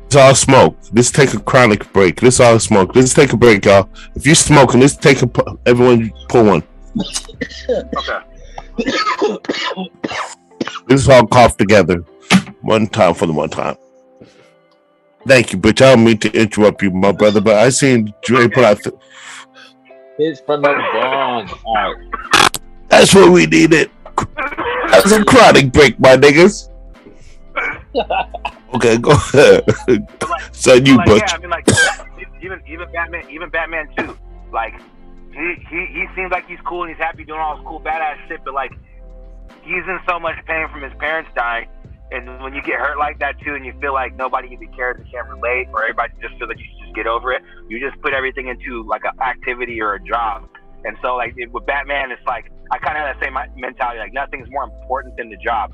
Speaker 2: It's all smoke. Let's take a chronic break. Let's all smoke. Let's take a break, y'all. If you're smoking, let's take everyone pull one.
Speaker 3: Okay.
Speaker 2: Let's all cough together. One time for the one time. Thank you, Butch. I don't mean to interrupt you, my brother, but I seen Dre put out
Speaker 1: it's from the bong.
Speaker 2: That's what we needed. That's a chronic break, my niggas. Okay, go ahead. So you, Butch.
Speaker 3: Yeah, I mean, like even Batman too. Like he seems like he's cool and he's happy doing all this cool badass shit, but like he's in so much pain from his parents dying. And when you get hurt like that too, and you feel like nobody even cares, and can't relate, or everybody just feel that you should just get over it, you just put everything into like an activity or a job. And so like with Batman, it's like I kind of have that same mentality, like nothing's more important than the job.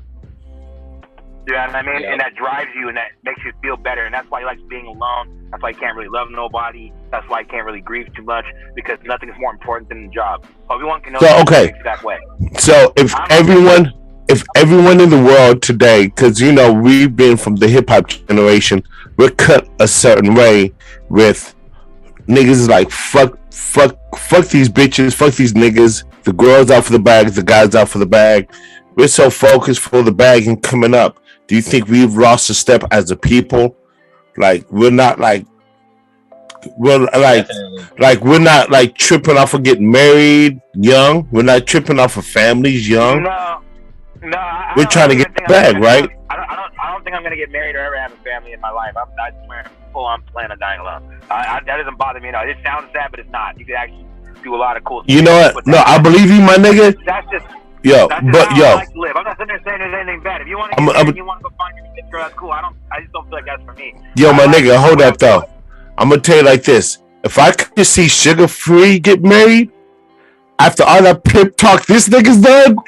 Speaker 3: You know what I mean? Yeah. And that drives you, and that makes you feel better. And that's why he likes being alone. That's why he can't really love nobody. That's why he can't really grieve too much, because nothing's more important than the job. Everyone can know that way.
Speaker 2: So if everyone in the world today, because you know we've been from the hip hop generation, we're cut a certain way with niggas like fuck these bitches, fuck these niggas. The girls out for the bag, the guys out for the bag. We're so focused for the bag and coming up. Do you think we've lost a step as a people? Like we're not like we're not like tripping off of getting married young. We're not tripping off of families young.
Speaker 3: No,
Speaker 2: we're trying to get the bag, right?
Speaker 3: I don't think I'm gonna get married or ever have a family in my life. I swear, full on plan on dying alone. That doesn't bother me. No, it sounds sad, but it's not. You can actually do a lot of cool stuff.
Speaker 2: You know what? No, I believe you, my nigga.
Speaker 3: That's just.
Speaker 2: Yo,
Speaker 3: that's
Speaker 2: but
Speaker 3: how
Speaker 2: yo,
Speaker 3: I like to live. I'm not sitting there saying there's anything bad. If you want to get married, you want to go find your girl, that's cool. I just don't feel like that's for me.
Speaker 2: Yo, my nigga, hold up though. I'm gonna tell you like this: if I could just see Sugar Free get married after all that pimp talk this nigga's done,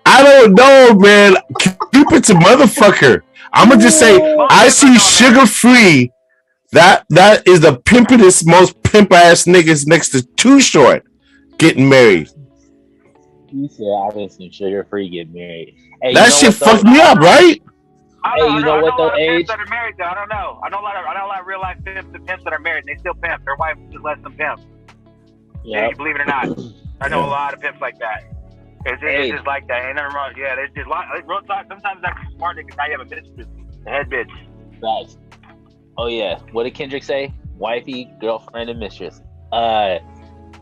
Speaker 2: I don't know, man. Keep it to motherfucker. I'm gonna just say I see Sugar Free. That is the pimpinest, most pimp ass niggas next to Too Short getting married.
Speaker 1: You said I didn't see Sugar Free get married. Hey,
Speaker 2: that shit fucked me up, right?
Speaker 1: You know what though, age?
Speaker 3: That are married though. I don't know. I know a lot of real life pimps and pimps that are married. And they still pimp. Their wife just lets them pimp. Yeah, believe it or not. I know a lot of pimps like that. It's just like that. Ain't nothing wrong. Yeah, there's just a lot. Real talk. Sometimes that's smart niggas. Now you have a mistress, a head bitch.
Speaker 1: Right. Oh yeah. What did Kendrick say? Wifey, girlfriend, and mistress.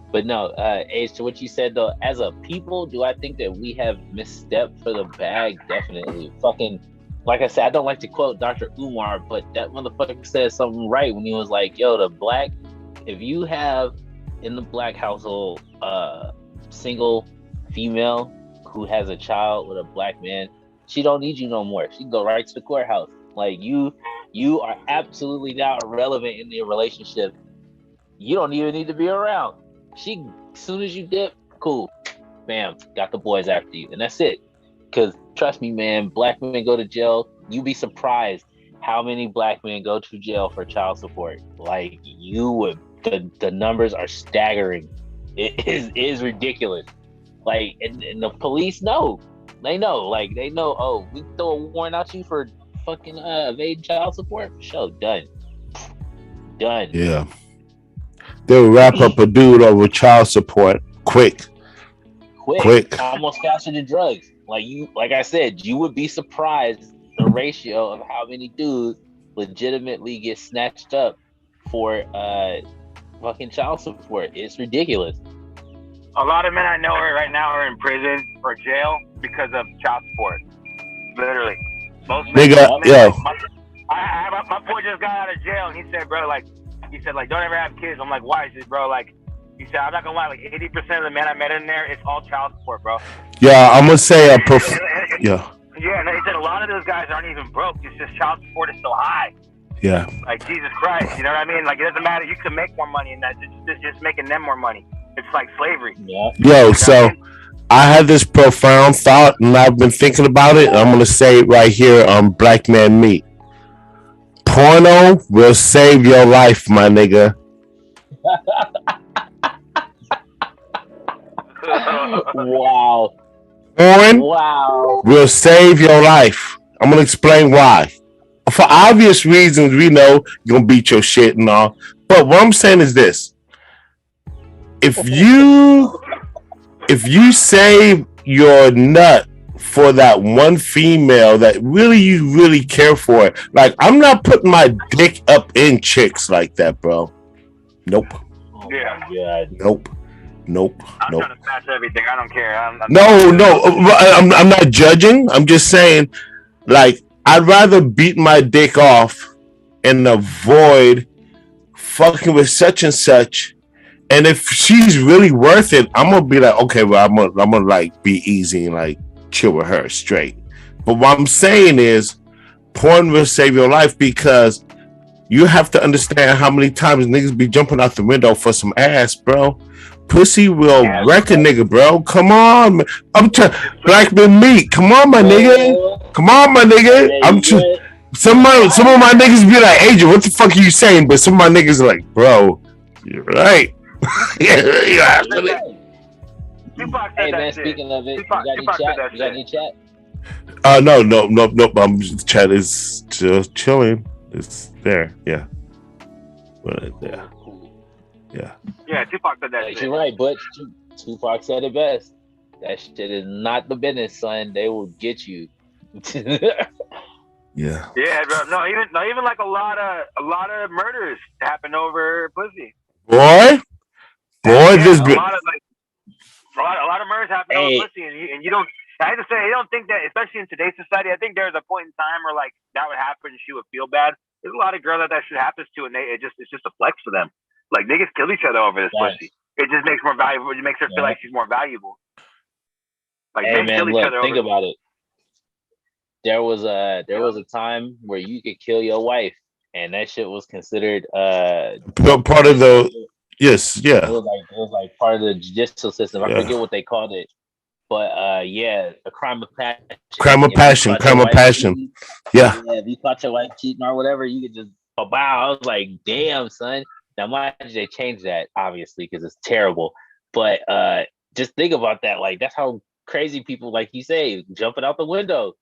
Speaker 1: But no, Age, to what you said though, as a people, do I think that we have misstepped for the bag? Definitely. Fucking, like I said, I don't like to quote Dr. Umar, but that motherfucker said something right when he was like, yo, if you have in the black household single female who has a child with a black man, she don't need you no more. She can go right to the courthouse. Like you are absolutely now irrelevant in your relationship. You don't even need to be around. As soon as you dip, cool, bam, got the boys after you, and that's it. Because trust me, man, black men go to jail. You'd be surprised how many black men go to jail for child support. Like the numbers are staggering. It is ridiculous. Like, and the police know. They know. Like, they know. Oh, we throw a warrant out you for fucking evading child support. Sure, done.
Speaker 2: Yeah. They'll wrap up a dude over child support quick.
Speaker 1: Almost faster than drugs. Like I said, you would be surprised the ratio of how many dudes legitimately get snatched up for fucking child support. It's ridiculous.
Speaker 3: A lot of men I know right now are in prison or jail because of child support. Literally. Most men. My boy just got out of jail and he said, bro, don't ever have kids. I'm like, why? He said, bro, he said, I'm not gonna lie, 80% of the men I met in there, it's all child support, bro.
Speaker 2: Yeah, I'm gonna say
Speaker 3: Yeah, and he said a lot of those guys aren't even broke. It's just child support is so high.
Speaker 2: Yeah.
Speaker 3: Like, Jesus Christ, you know what I mean? Like, it doesn't matter. You can make more money in that. It's just making them more money. It's like slavery.
Speaker 1: Yeah.
Speaker 2: Yo, so I had this profound thought, and I've been thinking about it. I'm gonna say it right here on Black Man Meat. Porno will save your life, my nigga.
Speaker 1: Wow.
Speaker 2: Porn will save your life. I'm gonna explain why. For obvious reasons, we know you're gonna beat your shit and all. But what I'm saying is this: if you save your nut for that one female that you really care for, like, I'm not putting my dick up in chicks like that, bro. Nope.
Speaker 3: Yeah.
Speaker 2: Nope.
Speaker 3: I'm trying to smash everything. I don't care. I'm
Speaker 2: not judging. I'm just saying, like, I'd rather beat my dick off and avoid fucking with such and such. And if she's really worth it, I'm gonna be like, okay, well, I'm gonna like be easy and like chill with her straight. But what I'm saying is, porn will save your life because you have to understand how many times niggas be jumping out the window for some ass, bro. Pussy will wreck a nigga, bro. Come on, man. I'm trying. Black men meat. Come on, my nigga. Come on, my nigga. I'm trying. Some of my niggas be like, Agent, what the fuck are you saying? But some of my niggas are like, bro, you're right. Yeah.
Speaker 1: Hey man, speaking of it, you got any chat?
Speaker 2: No. Chat is just chilling. It's there, yeah. But yeah.
Speaker 3: Yeah, Tupac said that shit.
Speaker 1: You're right, but Tupac said it best. That shit is not the business, son. They will get you.
Speaker 2: Yeah.
Speaker 3: Yeah, bro. No, even like a lot of murders happen over pussy.
Speaker 2: Boy, this
Speaker 3: a lot of murders happen over pussy, and you don't. I have to say, I don't think that, especially in today's society, I think there's a point in time where like that would happen and she would feel bad. There's a lot of girls that shit happens to, and it's just a flex for them. Like niggas kill each other over this pussy. It just makes more valuable. It makes her feel like she's more valuable. Like
Speaker 1: hey man, look, think about it. There was a time where you could kill your wife, and that shit was considered
Speaker 2: part of the yes, yeah.
Speaker 1: It was like part of the judicial system. I forget what they called it, but a crime of passion.
Speaker 2: Crime of passion.
Speaker 1: Cheating,
Speaker 2: yeah.
Speaker 1: If you caught your wife cheating or whatever, you could just bow. I was like, damn, son. Now, mind you, they changed that obviously because it's terrible. But just think about that. Like that's how crazy people, like you say, jumping out the window.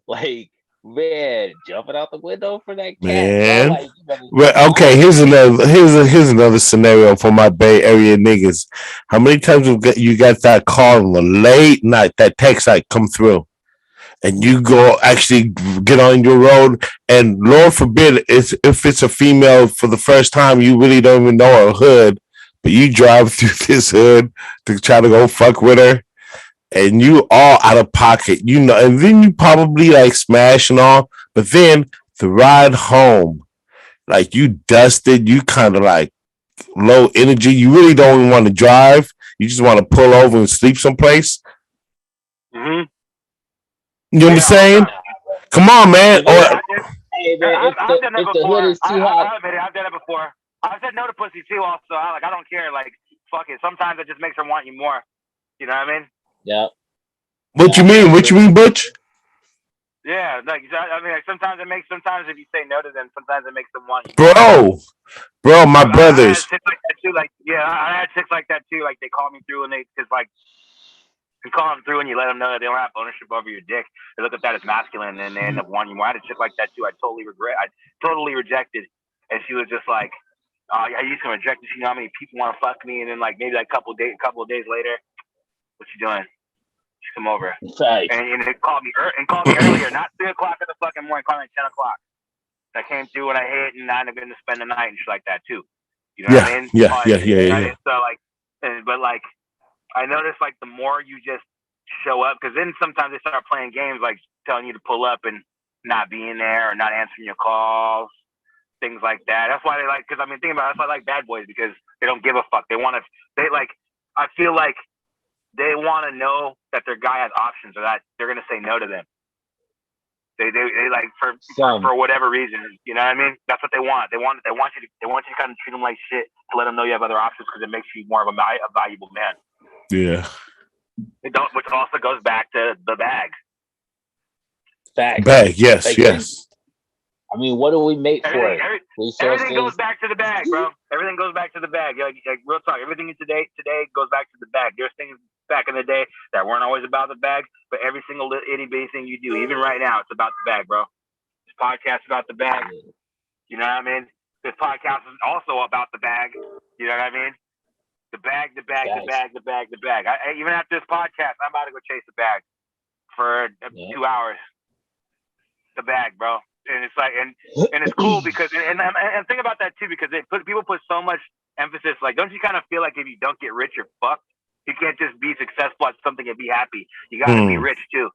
Speaker 1: Like, man, jumping out the window for that cat.
Speaker 2: Man.
Speaker 1: Like,
Speaker 2: well, okay, here's another scenario for my Bay Area niggas. How many times you got that call in the late night, that text like come through, and you go actually get on your road, and Lord forbid if it's a female for the first time, you really don't even know her hood, but you drive through this hood to try to go fuck with her. And you all out of pocket, you know, and then you probably like smash and all, but then the ride home, like you dusted, you kind of like low energy. You really don't even want to drive. You just want to pull over and sleep someplace.
Speaker 3: Mm-hmm.
Speaker 2: You know what I'm saying? Come on, man.
Speaker 1: Hey, man, if the hood is too hot.
Speaker 3: I've done it before. I've said no to pussy too. Also, I don't care. Like, fuck it. Sometimes it just makes her want you more. You know what I mean?
Speaker 1: Yeah.
Speaker 2: What you mean, Butch?
Speaker 3: Yeah, like sometimes if you say no to them, sometimes it makes them want you.
Speaker 2: Bro, my brothers.
Speaker 3: I had chicks like that too. Like they call me through and you call them through and you let them know that they don't have ownership over your dick. They look at that as masculine and they end up wanting you more. I had a chick like that too. I totally rejected, and she was just like, "Oh, yeah, you just gonna reject this? You know how many people want to fuck me?" And then like maybe like a couple of days later, what you doing? Just come over.
Speaker 1: Right.
Speaker 3: And it called me earlier, not 3 o'clock in the fucking morning, called me at 10 o'clock. I came through and I hit and I ended up going to spend the night and shit like that too. You know what I mean?
Speaker 2: Yeah.
Speaker 3: So like, but like, I noticed like the more you just show up, because then sometimes they start playing games like telling you to pull up and not being there or not answering your calls, things like that. That's why they like, because I mean, think about it, that's why I like bad boys, because they don't give a fuck. I feel like they want to know that their guy has options or that they're going to say no to them. They like for whatever reason, you know what I mean? That's what they want. They want you to kind of treat them like shit to let them know you have other options because it makes you more of a valuable man.
Speaker 2: Yeah.
Speaker 3: Which also goes back to the bag.
Speaker 2: Bag, yes.
Speaker 1: I mean, what do we make for it?
Speaker 3: Everything goes back to the bag, bro. Everything goes back to the bag. Like real talk. Everything today goes back to the bag. There's things back in the day that weren't always about the bag, but every single itty bitty thing you do, even right now, it's about the bag, bro. This podcast is about the bag. You know what I mean? This podcast is also about the bag. You know what I mean? The bag. Even after this podcast, I'm about to go chase the bag for 2 hours. The bag, bro. And it's like, and it's cool because, and think about that too, because people put so much emphasis. Like, don't you kind of feel like if you don't get rich, you're fucked? You can't just be successful at something and be happy. You gotta be rich too.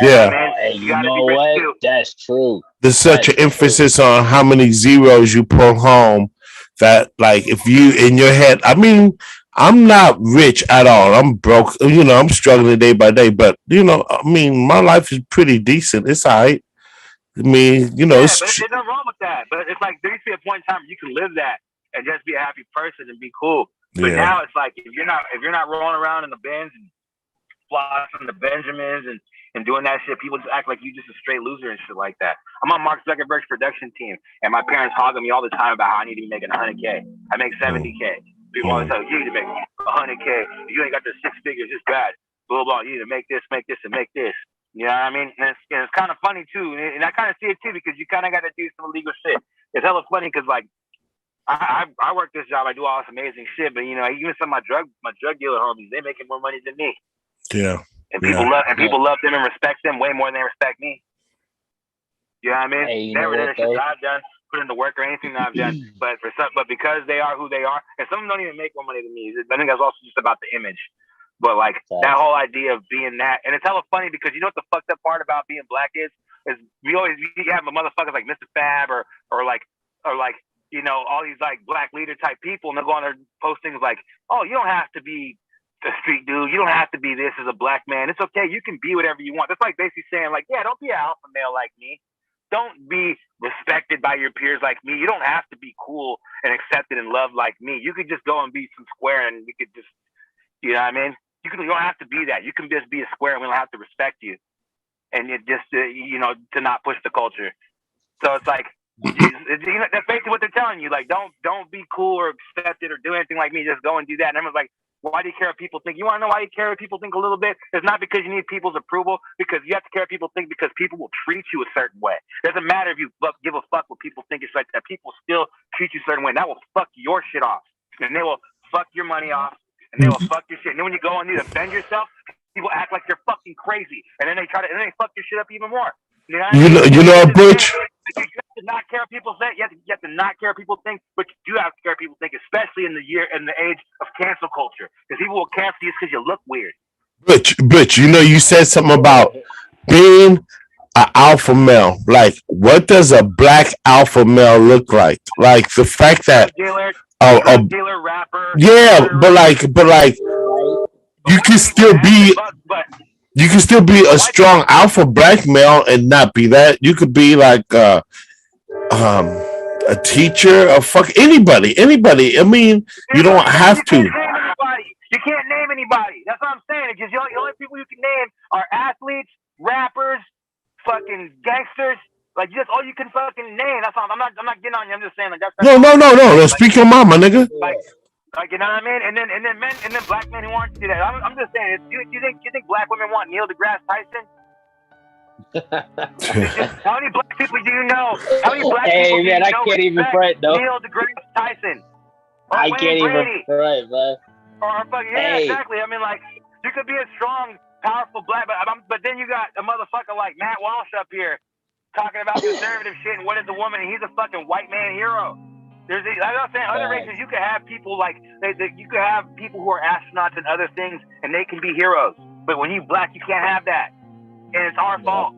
Speaker 2: Yeah,
Speaker 1: you gotta be rich too. That's true.
Speaker 2: There's such an emphasis on how many zeros you pull home that, like, if you in your head, I mean, I'm not rich at all. I'm broke. You know, I'm struggling day by day. But you know, I mean, my life is pretty decent. It's all right. I mean, you know,
Speaker 3: Yeah, but there's nothing wrong with that. But it's like there used to be a point in time where you can live that and just be a happy person and be cool. But now it's like if you're not rolling around in the Benz and flossing the Benjamins and doing that shit, people just act like you just a straight loser and shit like that. I'm on Mark Zuckerberg's production team, and my parents hogging me all the time about how I need to be making 100K. I make 70K. People always tell you need to make 100K. If you ain't got the six figures, it's bad. Blah blah. You need to make this, and make this. You know what I mean? And it's kind of funny too, and I kind of see it too because you kind of got to do some illegal shit. It's hella funny because like I work this job, I do all this amazing shit, but you know even some of my drug dealer homies, they making more money than me.
Speaker 2: Yeah.
Speaker 3: And people love them and respect them way more than they respect me. You know what I mean?
Speaker 1: Hey,
Speaker 3: never done the shit that I've done, put in the work or anything that I've done, but because they are who they are, and some of them don't even make more money than me. I think that's also just about the image. But like that whole idea of being that, and it's hella funny because you know what the fucked up part about being black is we have a motherfuckers like Mr. Fab or like you know all these like black leader type people, and they'll go on there post things like, oh, you don't have to be a street dude, you don't have to be this as a black man. It's okay, you can be whatever you want. That's like basically saying like, yeah, don't be an alpha male like me. Don't be respected by your peers like me. You don't have to be cool and accepted and loved like me. You could just go and be some square, and we could just, you know what I mean? You don't have to be that. You can just be a square and we don't have to respect you. And it just, you know, to not push the culture. So it's like, you know, that's basically what they're telling you. Like, don't be cool or accepted or do anything like me. Just go and do that. And everyone's like, why do you care what people think? You want to know why you care what people think a little bit? It's not because you need people's approval, because you have to care what people think because people will treat you a certain way. It doesn't matter if you give a fuck what people think. It's like that people still treat you a certain way. And that will fuck your shit off. And they will fuck your money off. And they will fuck your shit. And then when you go and you defend yourself, people act like you're fucking crazy. And then they fuck your shit up even more. You know,
Speaker 2: Butch.
Speaker 3: You have to not care what people say. You have to not care what people think, but you do have to care what people think, especially in the age of cancel culture. Because people will cancel you because you look weird.
Speaker 2: Butch, you know, you said something about being an alpha male. Like, what does a black alpha male look like? Like the fact that
Speaker 3: dealer, rapper.
Speaker 2: Yeah, but like you can still be a strong alpha black male and not be that. You could be like a teacher, or fuck anybody. I mean, you don't have to.
Speaker 3: You can't name anybody. That's what I'm saying. Because the only people you can name are athletes, rappers, fucking gangsters. Like that's all you can fucking name. That's all. I'm not getting on you. I'm just saying like that's.
Speaker 2: No. Speak your mind, my nigga.
Speaker 3: Like you know what I mean? And then black men who aren't do that. I'm just saying. Do you think black women want Neil deGrasse Tyson? How many black people do you know? How many black people do you know?
Speaker 1: I can't even front though.
Speaker 3: Neil deGrasse Tyson.
Speaker 1: I can't even front, man.
Speaker 3: Or fucking exactly. I mean, like you could be a strong, powerful black, but then you got a motherfucker like Matt Walsh up here talking about conservative shit and what is a woman, and he's a fucking white man hero. Like I was saying, other races you could have people like you could have people who are astronauts and other things, and they can be heroes. But when you black, you can't have that, and it's our fault.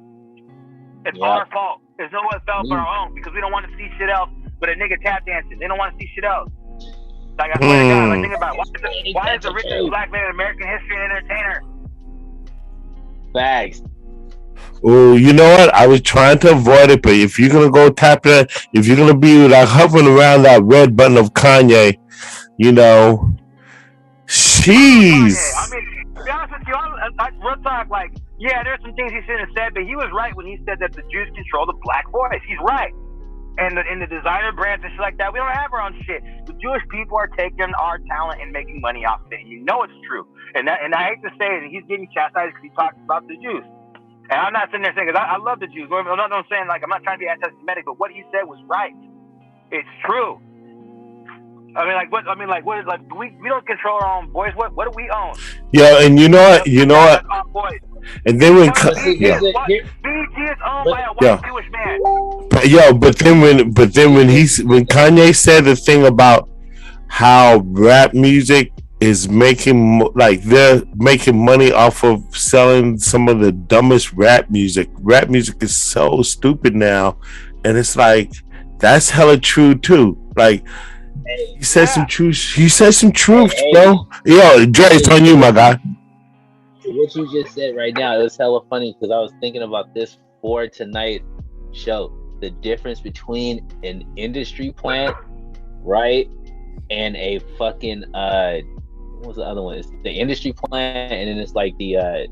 Speaker 3: It's our fault. There's no one's fault but our own because we don't want to see shit else but a nigga tap dancing. They don't want to see shit else. Like I swear to God, like think about it. Why is the richest black man in American history an entertainer?
Speaker 1: Facts.
Speaker 2: Oh, you know what? I was trying to avoid it, but if you're gonna go tap that, if you're gonna be like hovering around that red button of Kanye, you know, jeez.
Speaker 3: I mean, to be honest with you, real talk, like, yeah, there's some things he shouldn't have said, but he was right when he said that the Jews control the black voice. He's right. And in the designer brands and shit like that, we don't have our own shit. The Jewish people are taking our talent and making money off of it. And you know it's true. And I hate to say it, he's getting chastised because he talks about the Jews. And I'm not sitting there saying, because I love the Jews. I'm not saying, like, I'm not trying to be anti-Semitic, but what he said was right. It's true. I mean, what is, like, we don't control our own voice. What do we own?
Speaker 2: Yeah, and you know what? And then when
Speaker 3: BT is owned by a white Jewish man.
Speaker 2: But then when Kanye said the thing about how rap music is making, like, they're making money off of selling some of the dumbest rap music. Rap music is so stupid now, and it's like that's hella true too. Like
Speaker 1: Hey,
Speaker 2: He said some
Speaker 3: Yeah.
Speaker 2: truth. He said some
Speaker 1: hey,
Speaker 2: truths,
Speaker 1: hey,
Speaker 2: bro. Yo, Dre, it's
Speaker 1: hey,
Speaker 2: on you, my guy.
Speaker 1: what you just said right now, it was hella funny because I was thinking about this for tonight's show. The difference between an industry plant, right, and a fucking what was the other one? It's the industry plant, and then it's like the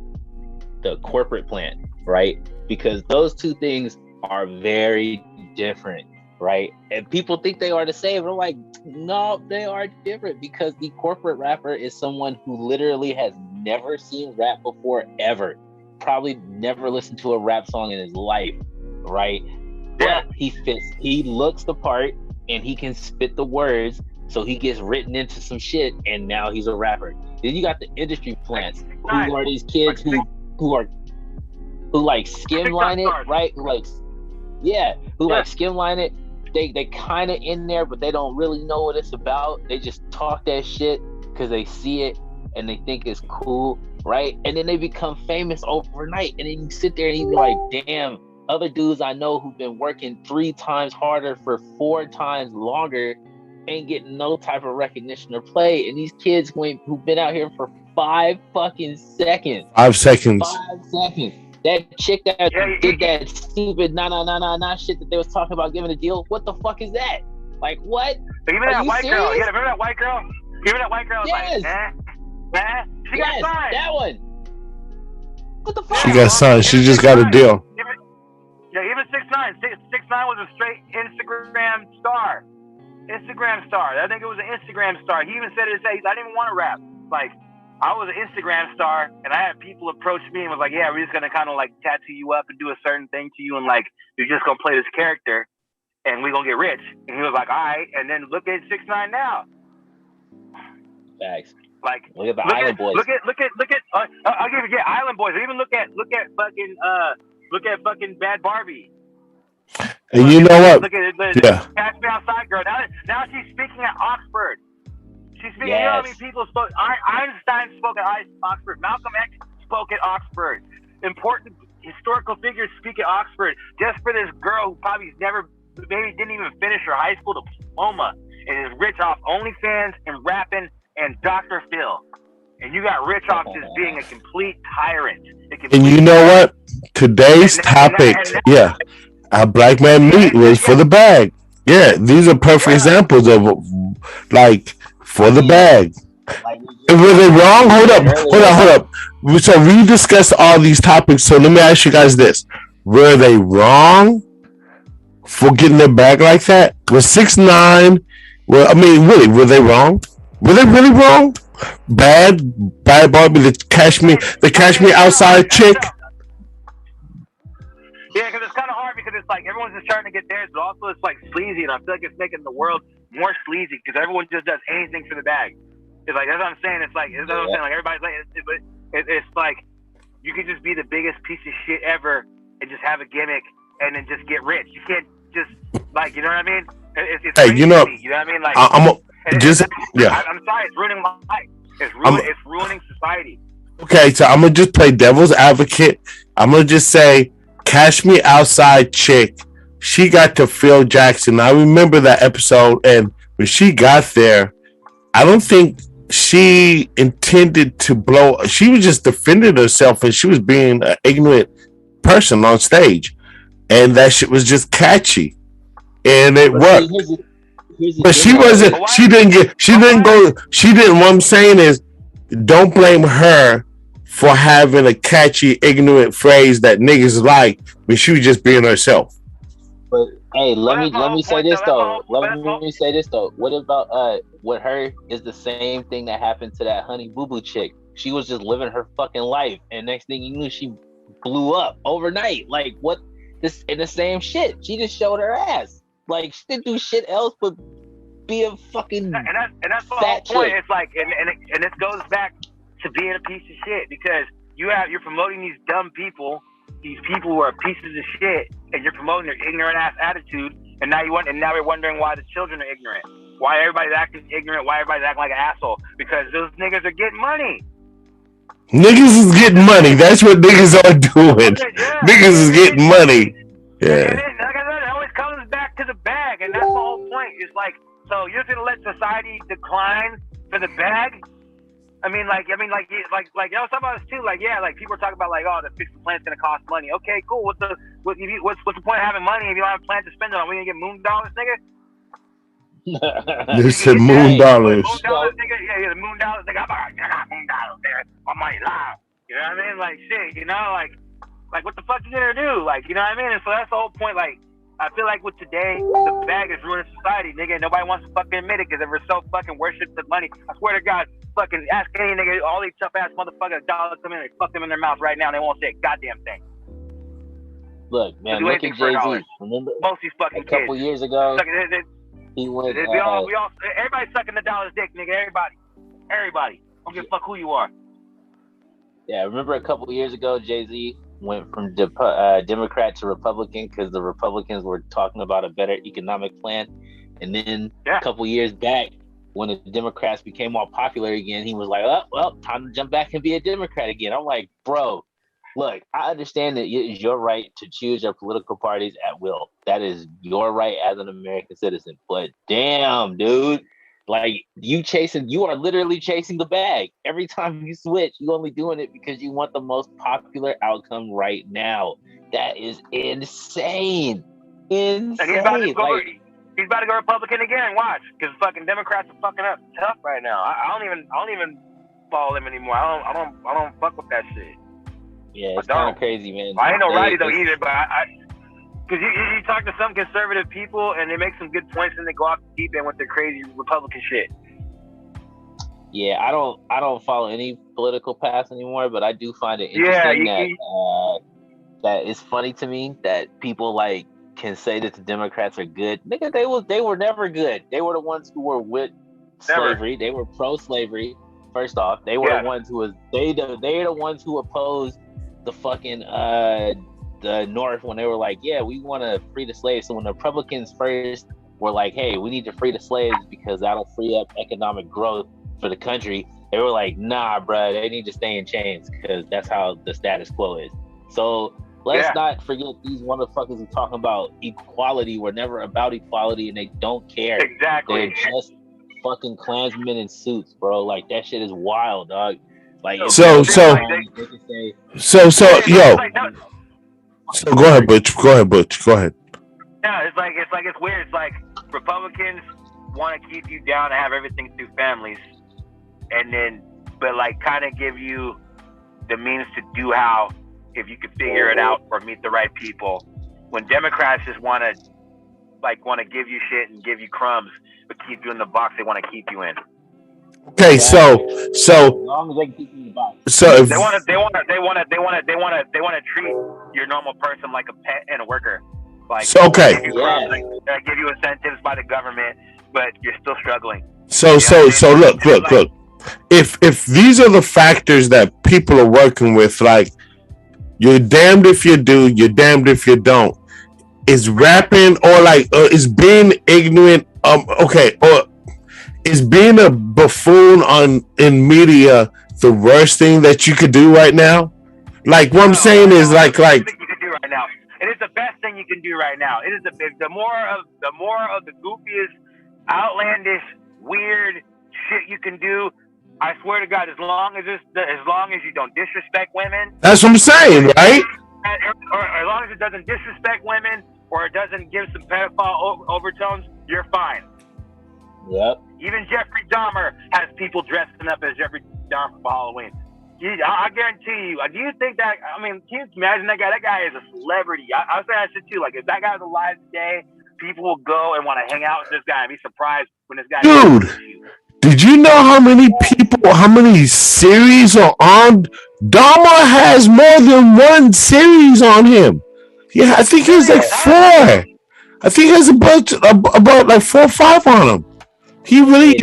Speaker 1: corporate plant, right? Because those two things are very different, right? And people think they are the same. I'm like, no, they are different because the corporate rapper is someone who literally has never seen rap before ever. Probably never listened to a rap song in his life, right?
Speaker 3: Yeah.
Speaker 1: But he looks the part and he can spit the words, so he gets written into some shit and now he's a rapper. Then you got the industry plants, who are these kids who are who like skimline it, right? Who like like skimline it. They kind of in there, but they don't really know what it's about. They just talk that shit because they see it and they think it's cool, right? And then they become famous overnight. And then you sit there and you be like, damn, other dudes I know who've been working 3 times harder for 4 times longer ain't getting no type of recognition or play. And these kids who've been out here for 5 fucking seconds.
Speaker 2: 5 seconds.
Speaker 1: 5 seconds. That chick that did that stupid nah shit that they was talking about giving a deal. What the fuck is that? Like what?
Speaker 3: Even that white girl. Yeah, remember that white girl? Even that white girl was
Speaker 1: yes.
Speaker 3: like, she got signed.
Speaker 1: That one. What the fuck?
Speaker 2: She got signed. She just got a deal.
Speaker 3: Even 6ix9ine. 6ix9ine was a straight Instagram star. I think it was an Instagram star. He even said it. I didn't even want to rap. Like, I was an Instagram star, and I had people approach me and was like, yeah, we're just going to kind of like tattoo you up and do a certain thing to you, and like, you're just going to play this character, and we're going to get rich. And he was like, all right. And then look at 6ix9ine now.
Speaker 1: Facts.
Speaker 3: Like,
Speaker 1: look at the Island Boys.
Speaker 3: Look at. I'll give you Island Boys. Even look at fucking Bad Barbie.
Speaker 2: And you know what?
Speaker 3: Look at Catch Me Outside girl. Now she's speaking at Oxford. She's speaking. You know how many people spoke? Einstein spoke at Oxford. Malcolm X spoke at Oxford. Important historical figures speak at Oxford. Just for this girl who probably maybe didn't even finish her high school diploma and is rich off OnlyFans and rapping and Dr. Phil. And you got rich off just being a complete tyrant.
Speaker 2: And you know what? Today's topic, a black man meat was for the bag. Yeah, these are perfect examples of like for the bag. Were they wrong? Hold up. So we discussed all these topics. So let me ask you guys this: were they wrong for getting their bag like that? Was 6ix9ine? Well, I mean, really, were they wrong? Were they really wrong? Bad Barbie, the Cash Me Outside chick.
Speaker 3: Yeah, because it's kind of hard because it's like everyone's just trying to get theirs, but also it's like sleazy, and I feel like it's making the world more sleazy because everyone just does anything for the bag. It's like that's what I'm saying. It's like like everybody's like, it's like you could just be the biggest piece of shit ever and just have a gimmick and then just get rich. You can't just like, you know what I mean? It's
Speaker 2: hey, you know
Speaker 3: what I mean? Like
Speaker 2: I'm
Speaker 3: sorry, it's ruining my life. It's ruining society.
Speaker 2: Okay, so I'm gonna just play devil's advocate. I'm gonna just say, Cash Me Outside chick, she got to Phil Jackson. I remember that episode, and when she got there, I don't think she intended to blow. She was just defending herself, and she was being an ignorant person on stage, and that shit was just catchy, and it worked. But she wasn't. She didn't go. What I'm saying is, don't blame her for having a catchy, ignorant phrase that niggas like, but she was just being herself.
Speaker 1: But hey, let me say this though. Let me say this though. What about with her is the same thing that happened to that Honey Boo Boo chick. She was just living her fucking life, and next thing you knew, she blew up overnight. Like what? This in the same shit. She just showed her ass. Like she didn't do shit else but be a fucking
Speaker 3: and that's the whole point. It's like and this goes back to being a piece of shit because you're promoting these dumb people, these people who are pieces of shit, and you're promoting their ignorant ass attitude, and now we're wondering why the children are ignorant, why everybody's acting ignorant, why everybody's acting like an asshole, because those niggas are getting money.
Speaker 2: Niggas is getting money. That's what niggas are doing. Yeah, niggas is getting money. Yeah.
Speaker 3: And like I said, it always comes back to the bag, and that's the whole point. It's like, so you're gonna let society decline for the bag? I mean, you know, some of us too. Like, yeah, like people are talking about like, oh, the fixed plant's gonna cost money. Okay, cool. What's the point of having money if you don't have a plan to spend it on? We gonna get moon dollars, nigga?
Speaker 2: They said moon dollars.
Speaker 3: Moon dollars, nigga. Yeah, the moon dollars, nigga. I got moon dollars there on my live. You know what I mean? Like, shit. You know, like what the fuck you gonna do? Like, you know what I mean? And so that's the whole point. Like, I feel like with today, the bag is ruining society, nigga. Nobody wants to fucking admit it because we're so fucking worship the money. I swear to God, fucking ask any nigga, all these tough ass motherfuckers, dollars come in and fuck them in their mouth right now, and they won't say a goddamn thing.
Speaker 1: Look, man, look at Jay-Z. Remember,
Speaker 3: most of these fucking
Speaker 1: a couple
Speaker 3: kids.
Speaker 1: years ago,
Speaker 3: he went. Everybody's sucking the dollar's dick, nigga. Everybody. Don't give a fuck who you are.
Speaker 1: Yeah, remember a couple years ago, Jay-Z went from Democrat to Republican because the Republicans were talking about a better economic plan. And then a couple years back, when the Democrats became more popular again, he was like, oh, well, time to jump back and be a Democrat again. I'm like, bro, look, I understand that it is your right to choose your political parties at will. That is your right as an American citizen. But damn, dude, like you are literally chasing the bag. Every time you switch, you're only doing it because you want the most popular outcome right now. That is insane.
Speaker 3: And he's about to go Republican again. Watch, because fucking Democrats are fucking up tough right now. I don't even follow them anymore. I don't fuck with that shit.
Speaker 1: Yeah, it's kind of crazy, man.
Speaker 3: I ain't no righty though either, but because you talk to some conservative people and they make some good points and they go off the deep end with their crazy Republican shit.
Speaker 1: Yeah, I don't follow any political paths anymore, but I do find it interesting that it's funny to me that people like can say that the Democrats are good. Nigga, they were never good. They were the ones who were with slavery. They were pro-slavery. First off, they were the ones who was they're the ones who opposed the fucking the North when they were like, yeah, we want to free the slaves. So when the Republicans first were like, hey, we need to free the slaves because that'll free up economic growth for the country, they were like, nah, bruh, they need to stay in chains because that's how the status quo is. So let's not forget these motherfuckers who talking about equality were never about equality and they don't care.
Speaker 3: Exactly.
Speaker 1: They're just fucking Klansmen in suits, bro. Like that shit is wild, dog. Like
Speaker 2: So go ahead, Butch. Go ahead.
Speaker 3: Yeah, it's weird. It's like Republicans want to keep you down and have everything through families, and then but like kind of give you the means to do how if you could figure it out or meet the right people. When Democrats just want to give you shit and give you crumbs, but keep you in the box they want to keep you in.
Speaker 2: Okay, so
Speaker 1: as long as they can keep you in the box.
Speaker 2: So if
Speaker 3: they want to treat your normal person like a pet and a worker. Like give you crumbs, like give you incentives by the government, but you're still struggling.
Speaker 2: So look. If these are the factors that people are working with, like you're damned if you do, you're damned if you don't. Is rapping or is being ignorant? Or is being a buffoon in media the worst thing that you could do right now? Like what I'm saying is like
Speaker 3: you can do right now. It is the best thing you can do right now. It is the more of the goofiest, outlandish, weird shit you can do. I swear to God, as long as you don't disrespect women.
Speaker 2: That's what I'm saying, right?
Speaker 3: Or as long as it doesn't disrespect women or it doesn't give some pedophile overtones, you're fine.
Speaker 1: Yep.
Speaker 3: Even Jeffrey Dahmer has people dressing up as Jeffrey Dahmer for Halloween. I guarantee you. Do you think that? I mean, can you imagine that guy? That guy is a celebrity. I was saying that shit too. Like, if that guy's alive today, people will go and want to hang out with this guy and be surprised when this guy.
Speaker 2: Dude, did you know how many series are on? Dahmer has more than one series on him. Yeah, I think he has like 4. I think he has about like 4 or 5 on him. He really.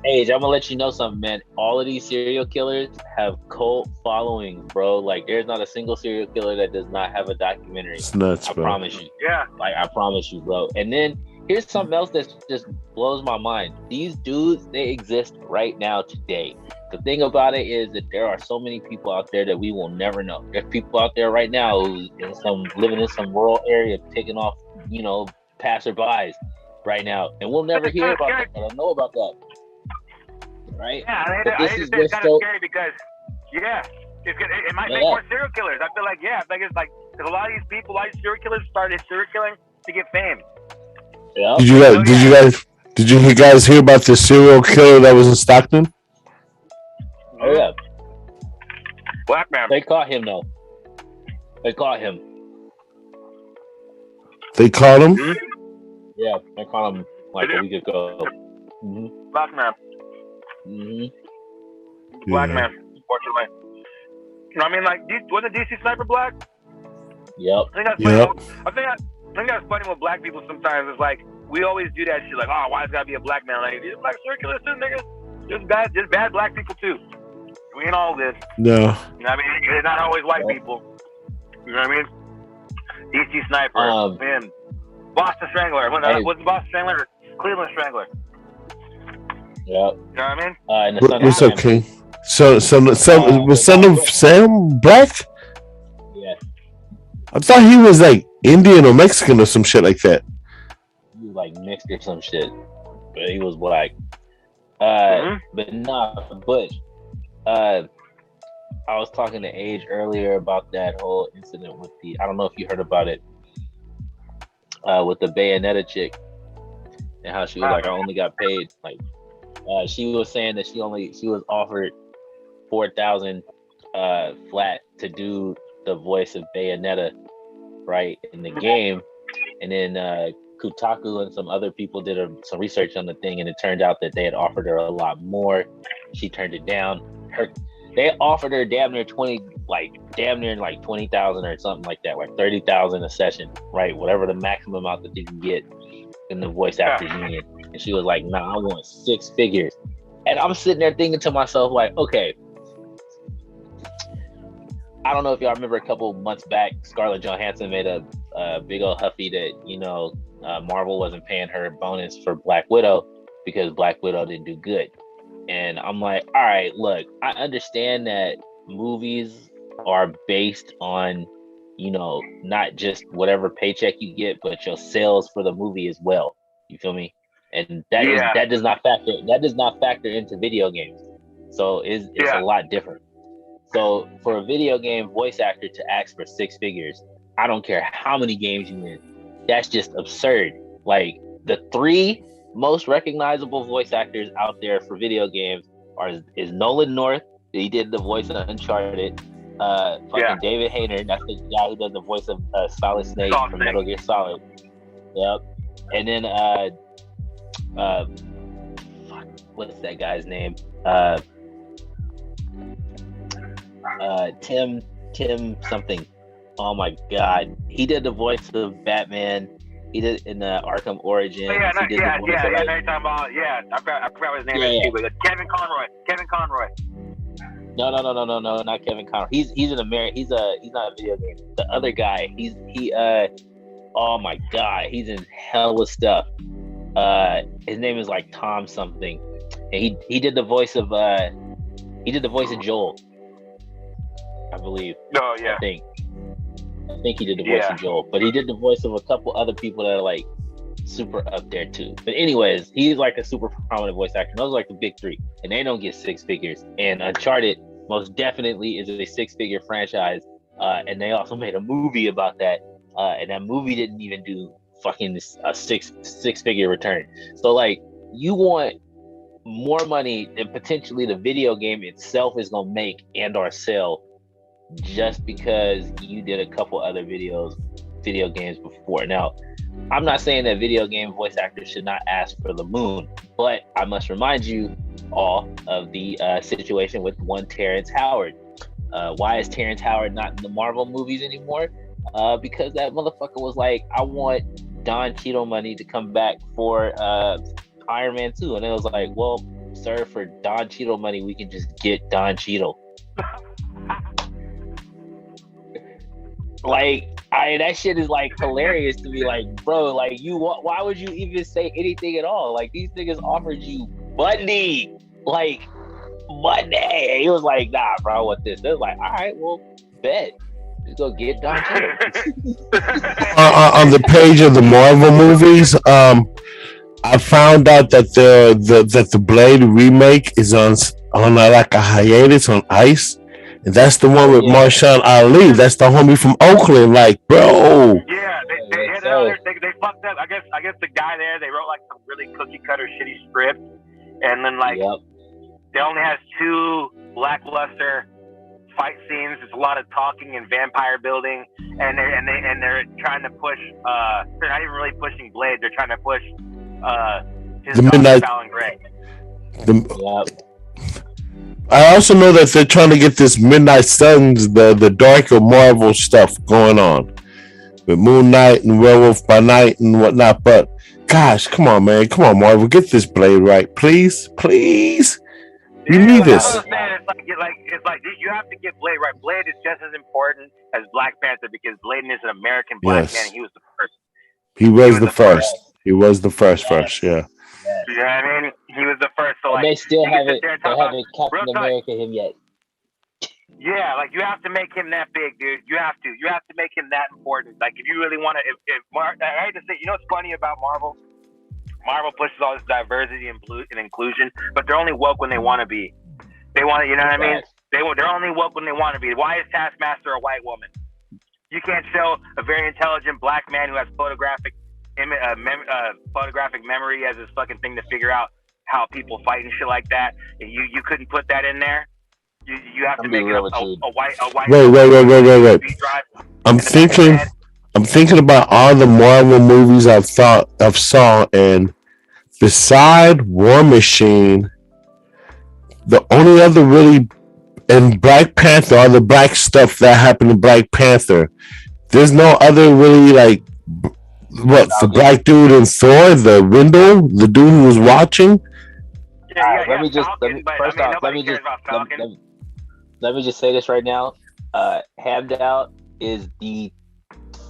Speaker 1: Age, I'm gonna let you know something, man. All of these serial killers have cult followings, bro. Like, there's not a single serial killer that does not have a documentary.
Speaker 2: It's nuts, bro.
Speaker 1: I promise you.
Speaker 3: Yeah.
Speaker 1: Like, I promise you, bro. And then here's something else that just blows my mind. These dudes, they exist right now today. The thing about it is that there are so many people out there that we will never know. There's people out there right now who living in some rural area, picking off, passerbys. right now, and we'll never hear about that. I don't know about that, right?
Speaker 3: Yeah,
Speaker 1: but
Speaker 3: I
Speaker 1: this
Speaker 3: hate
Speaker 1: is
Speaker 3: to say it's
Speaker 1: what's
Speaker 3: kind of
Speaker 1: so
Speaker 3: scary because, it might make more serial killers. I feel like, I think it's like, because a lot of these people, a lot of serial killers started serial killing to get fame.
Speaker 1: Yeah.
Speaker 2: Did you guys hear about the serial killer that was in Stockton?
Speaker 1: Oh yeah,
Speaker 3: Black man.
Speaker 1: they caught him though. They caught him.
Speaker 2: They caught him?
Speaker 1: Yeah, they caught him like a week ago. Mm-hmm.
Speaker 3: Black man.
Speaker 1: Mm-hmm.
Speaker 3: Black man, unfortunately. You know what I mean? Like, wasn't DC Sniper black?
Speaker 1: Yep.
Speaker 3: I think that's funny. I think that's funny with black people sometimes. It's like, we always do that shit. Like, oh, why it's gotta be a black man? Like, these black serial killers too, niggas. Just bad black people too. We ain't all this.
Speaker 2: No.
Speaker 3: You know what I mean? It's not always white people. You know what I mean? DC Sniper, man, Boston Strangler. What's the Boston Strangler? Cleveland Strangler.
Speaker 1: Yep.
Speaker 3: You know what I mean?
Speaker 1: And the
Speaker 2: What's up, King? So was Son of Sam black?
Speaker 1: Yeah.
Speaker 2: I thought he was like Indian or Mexican or some shit like that.
Speaker 1: He was like mixed or some shit, but he was black. But nah, Butch. I was talking to Age earlier about that whole incident with I don't know if you heard about it, with the Bayonetta chick and how she was like, I only got paid like, she was saying that she was offered $4,000 flat to do the voice of Bayonetta, right, in the game, and then Kotaku and some other people did some research on the thing, and it turned out that they had offered her a lot more. She turned it down. They offered her damn near 20,000 or something like that, like 30,000 a session, right? Whatever the maximum amount that you can get in the voice actors union. And she was like, "Nah, I want 6 figures." And I'm sitting there thinking to myself, like, okay, I don't know if y'all remember a couple months back, Scarlett Johansson made a big old huffy that Marvel wasn't paying her a bonus for Black Widow because Black Widow didn't do good. And I'm like, all right, look, I understand that movies are based on, not just whatever paycheck you get, but your sales for the movie as well. You feel me? And that does not factor into video games. So it's a lot different. So for a video game voice actor to ask for 6 figures, I don't care how many games you win. That's just absurd. Like, the 3 most recognizable voice actors out there for video games is Nolan North. He did the voice of Uncharted. David Hayter, that's the guy who does the voice of Solid Snake from Metal Gear Solid. Yep. And then what's that guy's name? Tim something. Oh my god, he did the voice of Batman. He did in the Arkham Origins.
Speaker 3: I know you're talking about. I forgot his name.
Speaker 1: Yeah.
Speaker 3: But Kevin Conroy.
Speaker 1: No, not Kevin Conroy. He's an American. He's not a video game. The other guy, oh my god, he's in hella stuff. His name is like Tom something, and he did the voice of Joel, I believe.
Speaker 3: Oh yeah.
Speaker 1: I think he did the voice of Joel, but he did the voice of a couple other people that are like super up there too. But anyways, he's like a super prominent voice actor. Those are like the big 3, and they don't get 6 figures. And Uncharted most definitely is a 6-figure franchise, and they also made a movie about that, and that movie didn't even do fucking a six-figure return. So like, you want more money than potentially the video game itself is gonna make and or sell, just because you did a couple other video games before. Now, I'm not saying that video game voice actors should not ask for the moon, but I must remind you all of the situation with one Terrence Howard. Why is Terrence Howard not in the Marvel movies anymore? Because that motherfucker was like, I want Don Cheadle money to come back for Iron Man 2. And it was like, well, sir, for Don Cheadle money, we can just get Don Cheadle. Like, that shit is like hilarious to me. Like, bro, like, why would you even say anything at all? Like, these niggas offered you money. Like, money. He was like, nah, bro, I want this. They're like, all right, well, bet. Just go get Don Cheadle.
Speaker 2: On the page of the Marvel movies, I found out that the Blade remake is on like a hiatus on ice, and that's the one
Speaker 1: Oh
Speaker 2: with
Speaker 1: yeah,
Speaker 2: Marshawn Ali. That's the homie from Oakland. Like, bro,
Speaker 3: Yeah,
Speaker 1: yes, sir.
Speaker 3: they fucked up. I guess the guy there, they wrote like some really cookie cutter shitty script, and then like
Speaker 1: Yep.
Speaker 3: they only has 2 lackluster fight scenes. There's a lot of talking and vampire building, and they're trying to push. They're not even really pushing Blade. They're trying to push his
Speaker 2: the
Speaker 3: daughter
Speaker 2: Midnight.
Speaker 3: Fallon Gray.
Speaker 1: Yep.
Speaker 2: I also know that they're trying to get this Midnight Suns, the darker Marvel stuff going on with Moon Knight and Werewolf by Night and whatnot. But gosh, come on, man, come on, Marvel, get this Blade right, please, please. You
Speaker 3: Yeah,
Speaker 2: need
Speaker 3: like,
Speaker 2: this.
Speaker 3: I understand. It's like you have to get Blade right. Blade is just as important as Black Panther because Blade is an American black man. And he was the first.
Speaker 2: He was the
Speaker 3: first.
Speaker 2: first. He was the first. Yeah.
Speaker 3: You know what I mean? He was the first. So
Speaker 1: And
Speaker 3: like,
Speaker 1: they still
Speaker 3: you can
Speaker 1: haven't
Speaker 3: sit there and
Speaker 1: they
Speaker 3: talk about
Speaker 1: haven't
Speaker 3: real
Speaker 1: Captain
Speaker 3: talk.
Speaker 1: America him yet.
Speaker 3: Yeah, like you have to make him that big, dude. You have to make him that important. Like if you really want to, I hate to say, you know what's funny about Marvel? Marvel pushes all this diversity and inclusion, but they're only woke when they want to be. They want to, you know what I mean? They're only woke when they want to be. Why is Taskmaster a white woman? You can't show a very intelligent black man who has photographic memory as his fucking thing to figure out how people fight and shit like that. You couldn't put that in there. You have to make it a white.
Speaker 2: Wait. I'm thinking about all the Marvel movies I've saw, and beside War Machine, the only other really and Black Panther, all the black stuff that happened in Black Panther. There's no other really like what the black dude in Thor, the window, the dude who was watching.
Speaker 1: Let me just say this right now. Hamdall is the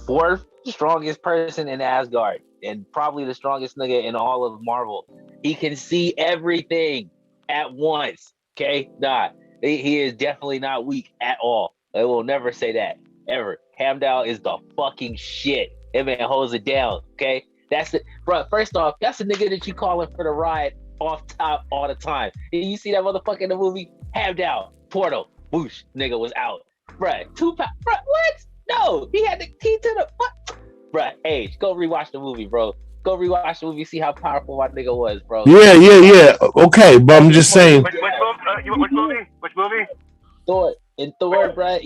Speaker 1: 4th strongest person in Asgard and probably the strongest nigga in all of Marvel. He can see everything at once. Okay, he is definitely not weak at all. I will never say that ever. Hamdall is the fucking shit. That man holds it down. Okay, that's it, bro. First off, that's the nigga that you calling for the ride off top all the time. And you see that motherfucker in the movie? Hamdall, Portal, whoosh, nigga was out. Bruh, Tupac, bruh, what? No, he had the key to the what? Bruh, hey, go rewatch the movie, bro. Go rewatch the movie, see how powerful my nigga was, bro.
Speaker 2: Yeah. Okay, but I'm just saying.
Speaker 3: Which movie?
Speaker 1: Thor, bruh,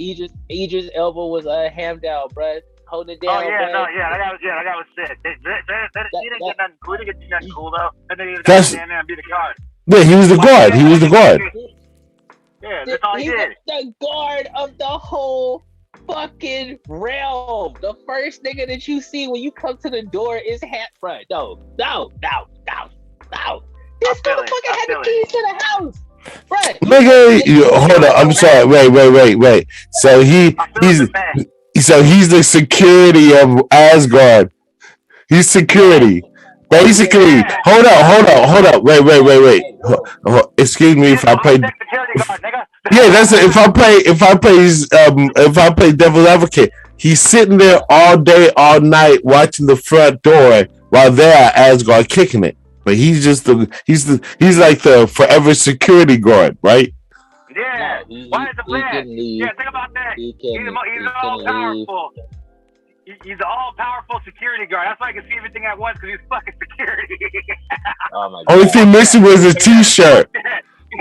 Speaker 1: Idris Elba was Hamdall, bruh, holding it down.
Speaker 3: Oh yeah,
Speaker 1: bruh.
Speaker 3: that was sick. He didn't get nothing cool. He didn't get nothing cool though. And then he was stand there and be the guard.
Speaker 2: Yeah, he was the guard. He was the guard.
Speaker 3: Yeah, that's all he did.
Speaker 1: Was the guard of the whole fucking realm. The first nigga that you see when you come to the door is bruh. No. This motherfucker had the keys to the house. Right.
Speaker 2: Nigga, hold on. I'm sorry. Wait. So he's the security of Asgard. He's security. Basically, hold up. Wait. Excuse me if I play. Yeah, that's it. If I play devil's advocate, he's sitting there all day, all night, watching the front door while they're at Asgard kicking it. But he's like the forever security guard, right?
Speaker 3: Yeah. Why is the plan? Yeah, think about that. He's all powerful. He's an all-powerful security guard. That's why I can see everything at once because he's fucking security.
Speaker 1: Oh my God.
Speaker 2: Only thing missing was a T-shirt.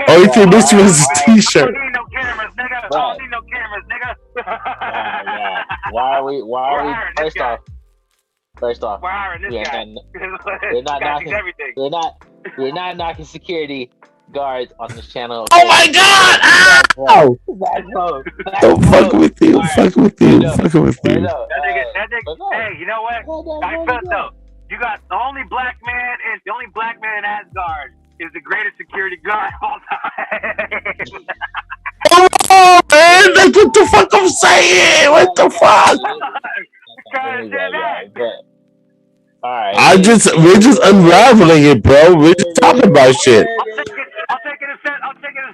Speaker 2: Only thing missing was a T-shirt.
Speaker 3: I don't need no cameras, nigga. I don't need no cameras, nigga.
Speaker 1: Yeah. Why are we? First off,
Speaker 3: we're hiring this guy.
Speaker 1: We're not knocking everything. We're not knocking security guards on this channel.
Speaker 2: Oh my God! Ow! Don't fuck with you. Fucking with you.
Speaker 3: Hey, you know what? I felt though. You got the only black man in Asgard is the greatest security guard of all time.
Speaker 2: Oh man, that's what the fuck I'm saying. What the fuck?
Speaker 1: Alright.
Speaker 2: We're just unraveling it, bro. We're just talking about shit.
Speaker 3: I'll take it a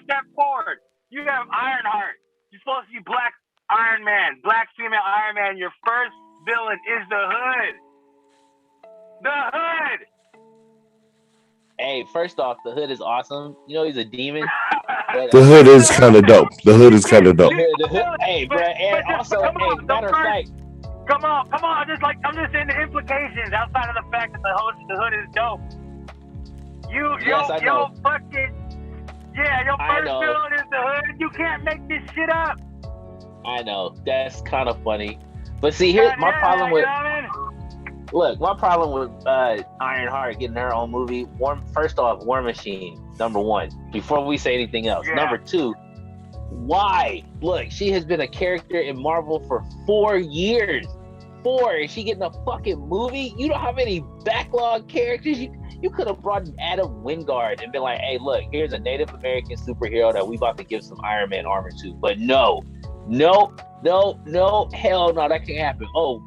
Speaker 3: step forward. You have Ironheart. You're supposed to be Black Iron Man, Black female Iron Man. Your first villain is the Hood. The Hood.
Speaker 1: Hey, first off, the hood is awesome. You know he's a demon. But
Speaker 2: The hood is kind of dope. The hood is kind of dope.
Speaker 1: Hey, bro, and also, hey, matter of fact,
Speaker 3: come on. I'm just saying the implications outside of the fact that the hood is dope. Your fucking your first villain is the hood. You can't make this shit up.
Speaker 1: I know that's kind of funny, but see, here's my problem with. Look, my problem with Ironheart getting her own movie. First off, War Machine, number one. Before we say anything else, number two, why? Look, she has been a character in Marvel for 4 years. 4, and she getting a fucking movie. You know how many backlog characters you could have brought in Adam Wingard and been like, hey, look, here's a Native American superhero that we about to give some Iron Man armor to. But no, hell no, that can't happen. Oh,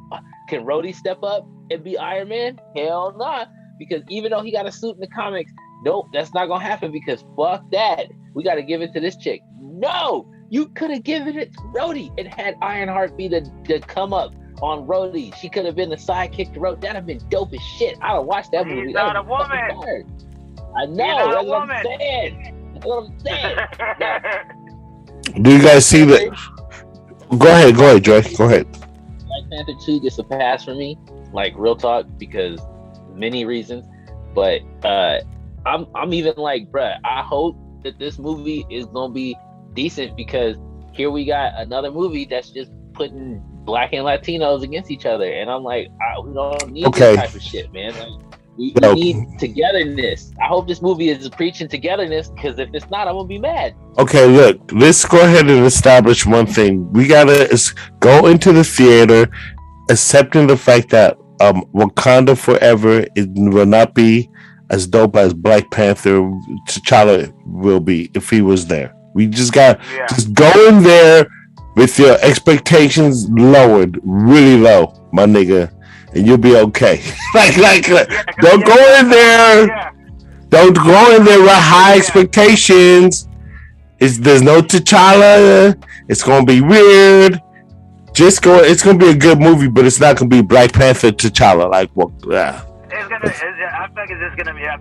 Speaker 1: can Rhodey step up and be Iron Man? Hell nah. Because even though he got a suit in the comics, nope, that's not gonna happen because fuck that. We gotta give it to this chick. No, you could have given it to Rhodey and had Ironheart be the come up on Rhodey. She could have been the sidekick to Rhodey. That'd have been dope as shit. I'd have watched that movie.
Speaker 3: She's not a woman.
Speaker 1: I know. That's what I'm saying. That's what I'm saying. Now,
Speaker 2: do you guys see that? Go ahead, Joy. Go ahead.
Speaker 1: Black Panther 2 gets a pass for me, like real talk, because many reasons. But I'm even like, bruh, I hope that this movie is gonna be decent because here we got another movie that's just putting Black and Latinos against each other, and I'm like, we don't need this type of shit, man. Like, we need togetherness. I hope this movie is preaching togetherness, because if it's not, I'm gonna be mad.
Speaker 2: Okay, look, let's go ahead and establish one thing. We gotta go into the theater accepting the fact that Wakanda Forever will not be as dope as Black Panther T'Challa will be if he was there. We just got just go in there with your expectations lowered, really low, my nigga, and you'll be okay. Don't go in there. Don't go in there with high expectations. There's no T'Challa. It's gonna be weird. Just go. It's gonna be a good movie, but it's not gonna be Black Panther T'Challa. Like, well, yeah.
Speaker 3: I feel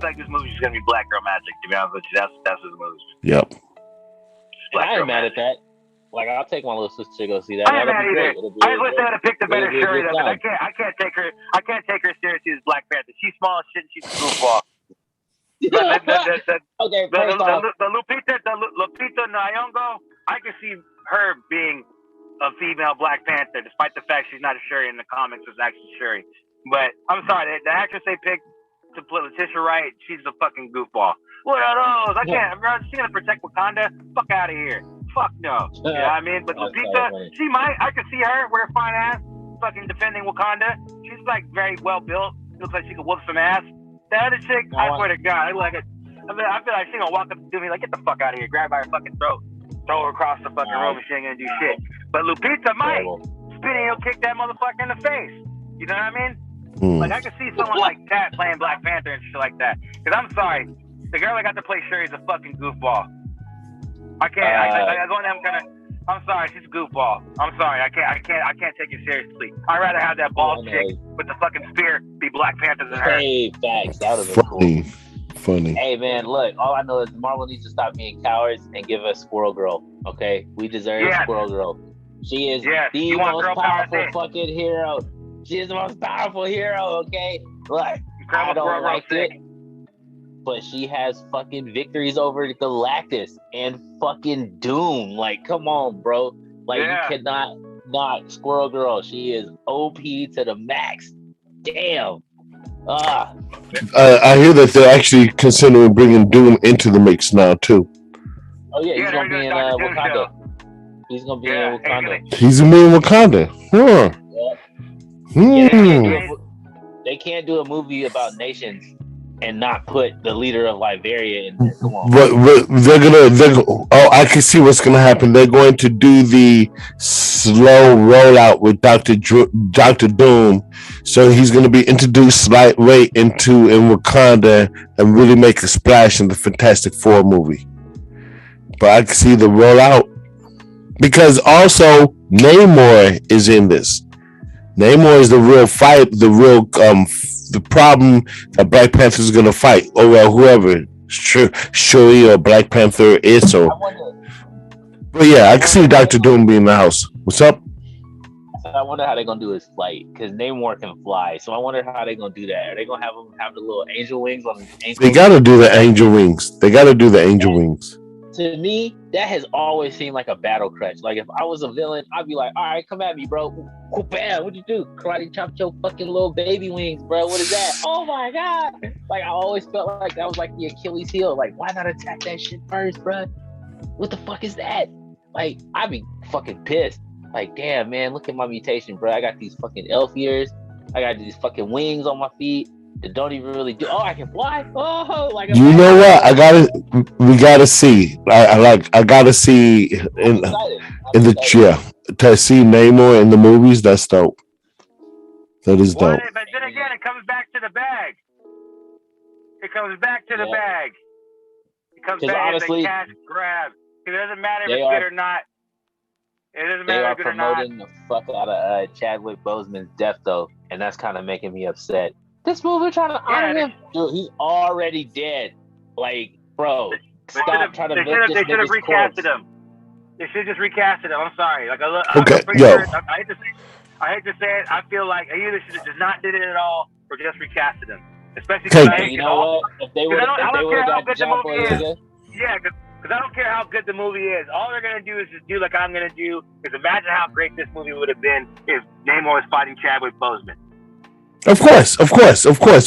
Speaker 3: like this movie's just gonna be Black Girl Magic. To be honest with you, that's this movie.
Speaker 2: Yep.
Speaker 1: I ain't mad at that. Like, I'll take my little sister to go see that.
Speaker 3: I ain't mad either. I just wish they would have picked a better Shuri though. I can't take her seriously as Black Panther. She's small as shit and she's a goofball.
Speaker 1: Okay, first off,
Speaker 3: the Lupita Nyong'o, I can see her being a female Black Panther, despite the fact she's not a Shuri in the comics. Was actually Shuri. But I'm sorry, the actress they picked to play Letitia Wright, she's a fucking goofball. What are those? I can't. She's gonna protect Wakanda. Fuck out of here. Fuck no. You know what I mean? But Lupita, she might. I could see her with her fine ass fucking defending Wakanda. She's like very well built. Looks like she could whoop some ass. The other chick, I swear to God, I feel like she gonna walk up to me like, get the fuck out of here, grab by her fucking throat, throw her across the fucking room, and she ain't gonna do shit. But Lupita might. Spinning, he'll kick that motherfucker in the face. You know what I mean? Like, I could see someone like that playing Black Panther and shit like that. Because I'm sorry, the girl that got to play Shuri is a fucking goofball. I can't. I'm sorry, she's a goofball. I'm sorry, I can't take it seriously. I'd rather have that bald chick with the fucking spear be Black Panther than her.
Speaker 1: Hey, facts. That would have been cool.
Speaker 2: Funny.
Speaker 1: Hey man, look, all I know is Marvel needs to stop being cowards and give us Squirrel Girl. Okay, we deserve Squirrel Girl. She is the most powerful fucking hero. She is the most powerful hero. Okay, look, I don't like it, but she has fucking victories over Galactus and fucking Doom. Like, come on, bro. Like, you cannot not Squirrel Girl. She is OP to the max. Damn.
Speaker 2: I hear that they're actually considering bringing Doom into the mix now too.
Speaker 1: Oh yeah, he's gonna be in Wakanda. He's gonna be in Wakanda.
Speaker 2: He's gonna be in Wakanda. Huh.
Speaker 1: Yeah, they can't do a movie about nations and not put the leader of Liberia in there. Come on.
Speaker 2: I can see what's gonna happen. They're going to do the slow rollout with Dr. Doom. So he's gonna be introduced lightweight in Wakanda and really make a splash in the Fantastic Four movie. But I can see the rollout. Because also Namor is in this. Namor is the real the problem that Black Panther is gonna fight, or well, whoever Shuri or Black Panther is. Or, but yeah, I can see Doctor Doom being in the house. What's up?
Speaker 1: I wonder how they're gonna do his flight because Namor can fly. So I wonder how they're gonna do that. Are they gonna have him have the little angel wings on his ankles?
Speaker 2: They gotta do the angel wings. They gotta do the angel wings.
Speaker 1: To me, that has always seemed like a battle crutch. Like if I was a villain, I'd be like, all right, come at me, bro. Bam, what'd you do? Karate chopped your fucking little baby wings, bro. What is that? Oh my god. Like I always felt like that was like the Achilles heel. Like, why not attack that shit first, bro? What the fuck is that? Like, I'd be fucking pissed. Like, damn, man, look at my mutation, bro. I got these fucking elf ears. I got these fucking wings on my feet that don't even really do. Oh, I can fly. Oh, like
Speaker 2: you know what? We gotta see. I gotta see in the to see Namor in the movies. That's dope. That is dope.
Speaker 3: But then again, it comes back to the bag. It comes back to the bag. It comes back as a cash grab. It doesn't matter if it's good or not. It doesn't matter. They are promoting the
Speaker 1: fuck out of Chadwick Boseman's death, though, and that's kind of making me upset. This movie trying to honor him, dude. He's already dead. Like, bro, stop trying to make this.
Speaker 3: They should have recasted him. They should just recasted him. I'm sorry. Like,
Speaker 2: okay,
Speaker 3: sure, I hate to say it. I feel like I either should have just not did it at all or just recasted him. Especially because
Speaker 1: you know what? If they would have got John Boyega.
Speaker 3: Yeah, because I don't care how good the movie is. All they're going to do is just do like I'm going to do. Because imagine how great this movie would have been if Namor was fighting Chadwick Boseman.
Speaker 2: Of course.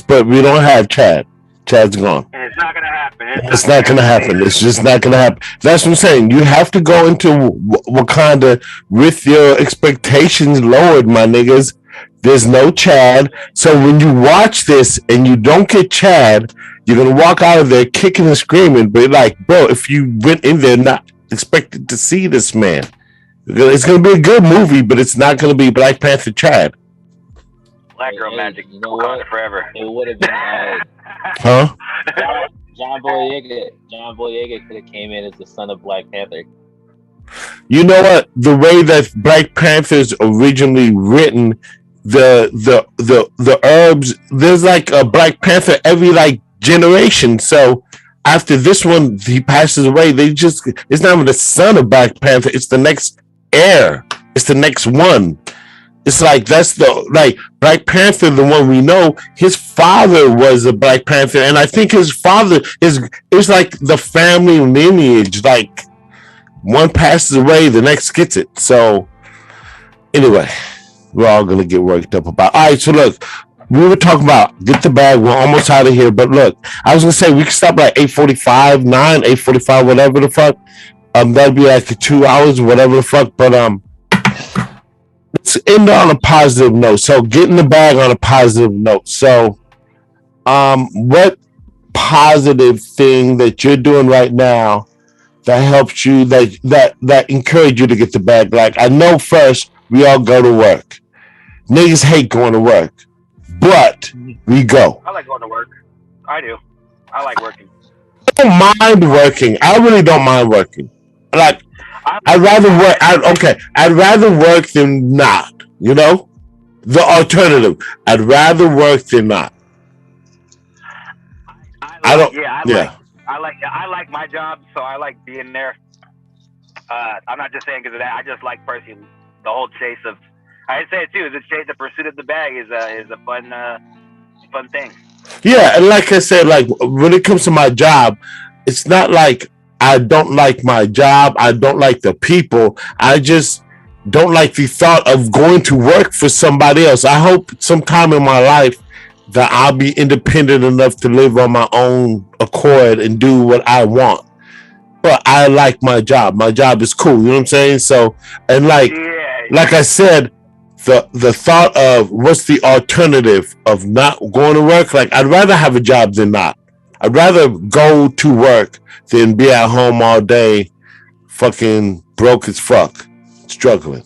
Speaker 2: But we don't have Chad. Chad's gone.
Speaker 3: And it's not going to happen.
Speaker 2: It's not going to happen. It's just not going to happen. That's what I'm saying. You have to go into Wakanda with your expectations lowered, my niggas. There's no Chad. So when you watch this and you don't get Chad, you're going to walk out of there kicking and screaming. But like, bro, if you went in there not expected to see this man, it's going to be a good movie, but it's not going to be Black Panther Chad.
Speaker 3: Black Girl Magic, you know what? Forever.
Speaker 1: It would have been
Speaker 2: huh?
Speaker 1: John Boyega could have came in as the son of Black Panther.
Speaker 2: You know what? The way that Black Panther's originally written, the herbs, there's like a Black Panther every like generation. So after this one, he passes away. It's not even the son of Black Panther. It's the next heir. It's the next one. It's like that's Black Panther, the one we know. His father was a Black Panther, and I think his father is like the family lineage. Like one passes away, the next gets it. So anyway, we're all gonna get worked up about. All right, so look, we were talking about get the bag. We're almost out of here, but look, I was gonna say we can stop like 8:45, 8:45, whatever the fuck. That'd be like 2 hours, whatever the fuck. But let's end on a positive note. So get in the bag on a positive note. So what positive thing that you're doing right now that helps you, that encourage you to get the bag? Like, I know first we all go to work. Niggas hate going to work, but we go.
Speaker 3: I like going to work. I do. I like working.
Speaker 2: I don't mind working. I really don't mind working. Like, I'd rather work. I'd rather work than not. You know, the alternative. I'd rather work than not.
Speaker 3: I like my job, so I like being there. I'm not just saying because of that. I just like personally the whole chase of. I say it too. The pursuit of the bag is a fun thing.
Speaker 2: Yeah, and like I said, like when it comes to my job, it's not like I don't like my job. I don't like the people. I just don't like the thought of going to work for somebody else. I hope sometime in my life that I'll be independent enough to live on my own accord and do what I want. But I like my job. My job is cool. You know what I'm saying? So, and like I said, the thought of what's the alternative of not going to work? Like, I'd rather have a job than not. I'd rather go to work than be at home all day, fucking broke as fuck, struggling.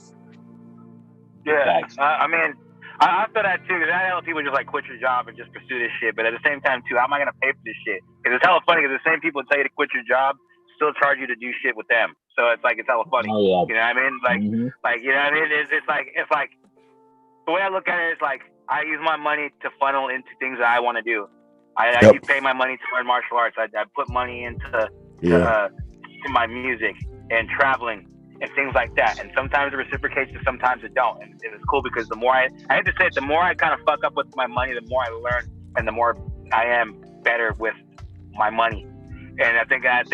Speaker 3: Yeah, I mean, I feel that too. Because I know people just like quit your job and just pursue this shit. But at the same time too, how am I gonna pay for this shit? Because it's hella funny. Because the same people tell you to quit your job still charge you to do shit with them. So it's like it's hella funny.
Speaker 1: Oh, yeah.
Speaker 3: You know what I mean? Like, like you know what I mean? It's like the way I look at it is like I use my money to funnel into things that I want to do. I
Speaker 2: Yep.
Speaker 3: do pay my money to learn martial arts. I put money into
Speaker 2: Yeah.
Speaker 3: to my music and traveling and things like that. And sometimes it reciprocates and sometimes it don't. And it's cool because the more I hate to say it, the more I kind of fuck up with my money, the more I learn and the more I am better with my money. And I think that's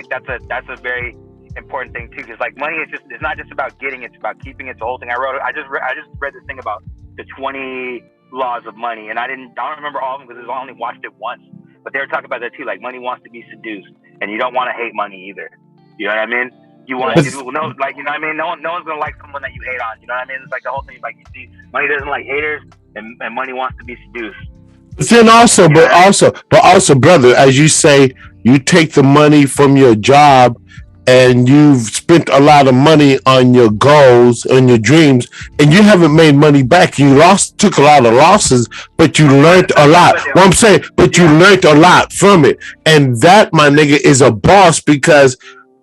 Speaker 3: a very important thing too, because like money is it's not just about getting, it's about keeping. It's the whole thing. I just read this thing about the 20 laws of money, and I don't remember all of them because I only watched it once, but they were talking about that too. Like money wants to be seduced, and you don't want to hate money either. You know what I mean? You want to know, like, you know what I mean? No one's gonna like someone that you hate on. You know what I mean? It's like the whole thing. Like, you see, money doesn't like haters, and money wants to be seduced.
Speaker 2: But then also, brother, as you say, you take the money from your job and you've spent a lot of money on your goals and your dreams, and you haven't made money back. You took a lot of losses, but you learned a lot. What I'm saying, but you learned a lot from it. And that, my nigga, is a boss, because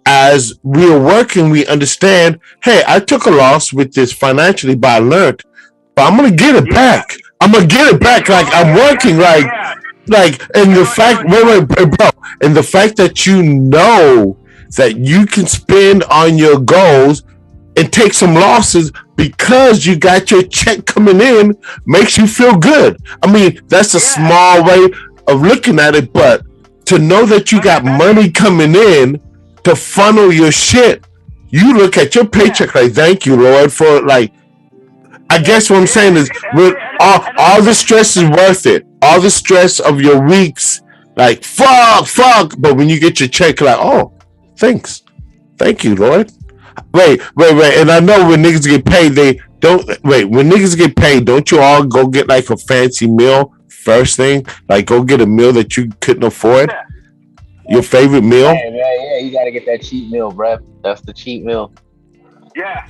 Speaker 2: as we're working, we understand, hey, I took a loss with this financially, but I learned. But I'm gonna get it back. I'm gonna get it back. Like, I'm working, and the fact, wait, bro, and the fact that you know that you can spend on your goals and take some losses because you got your check coming in makes you feel good. I mean, that's a small way of looking at it, but to know that you got money coming in to funnel your shit, you look at your paycheck like, thank you, Lord, for like, I guess what I'm saying is, with all the stress is worth it. All the stress of your weeks, like, fuck. But when you get your check, like, oh, thanks. Thank you, Lord. Wait. And I know when niggas get paid, when niggas get paid, don't you all go get like a fancy meal first thing? Like, go get a meal that you couldn't afford? Your favorite meal?
Speaker 1: Yeah, you gotta get that cheap meal, bruh. That's the cheap meal.
Speaker 3: Yeah.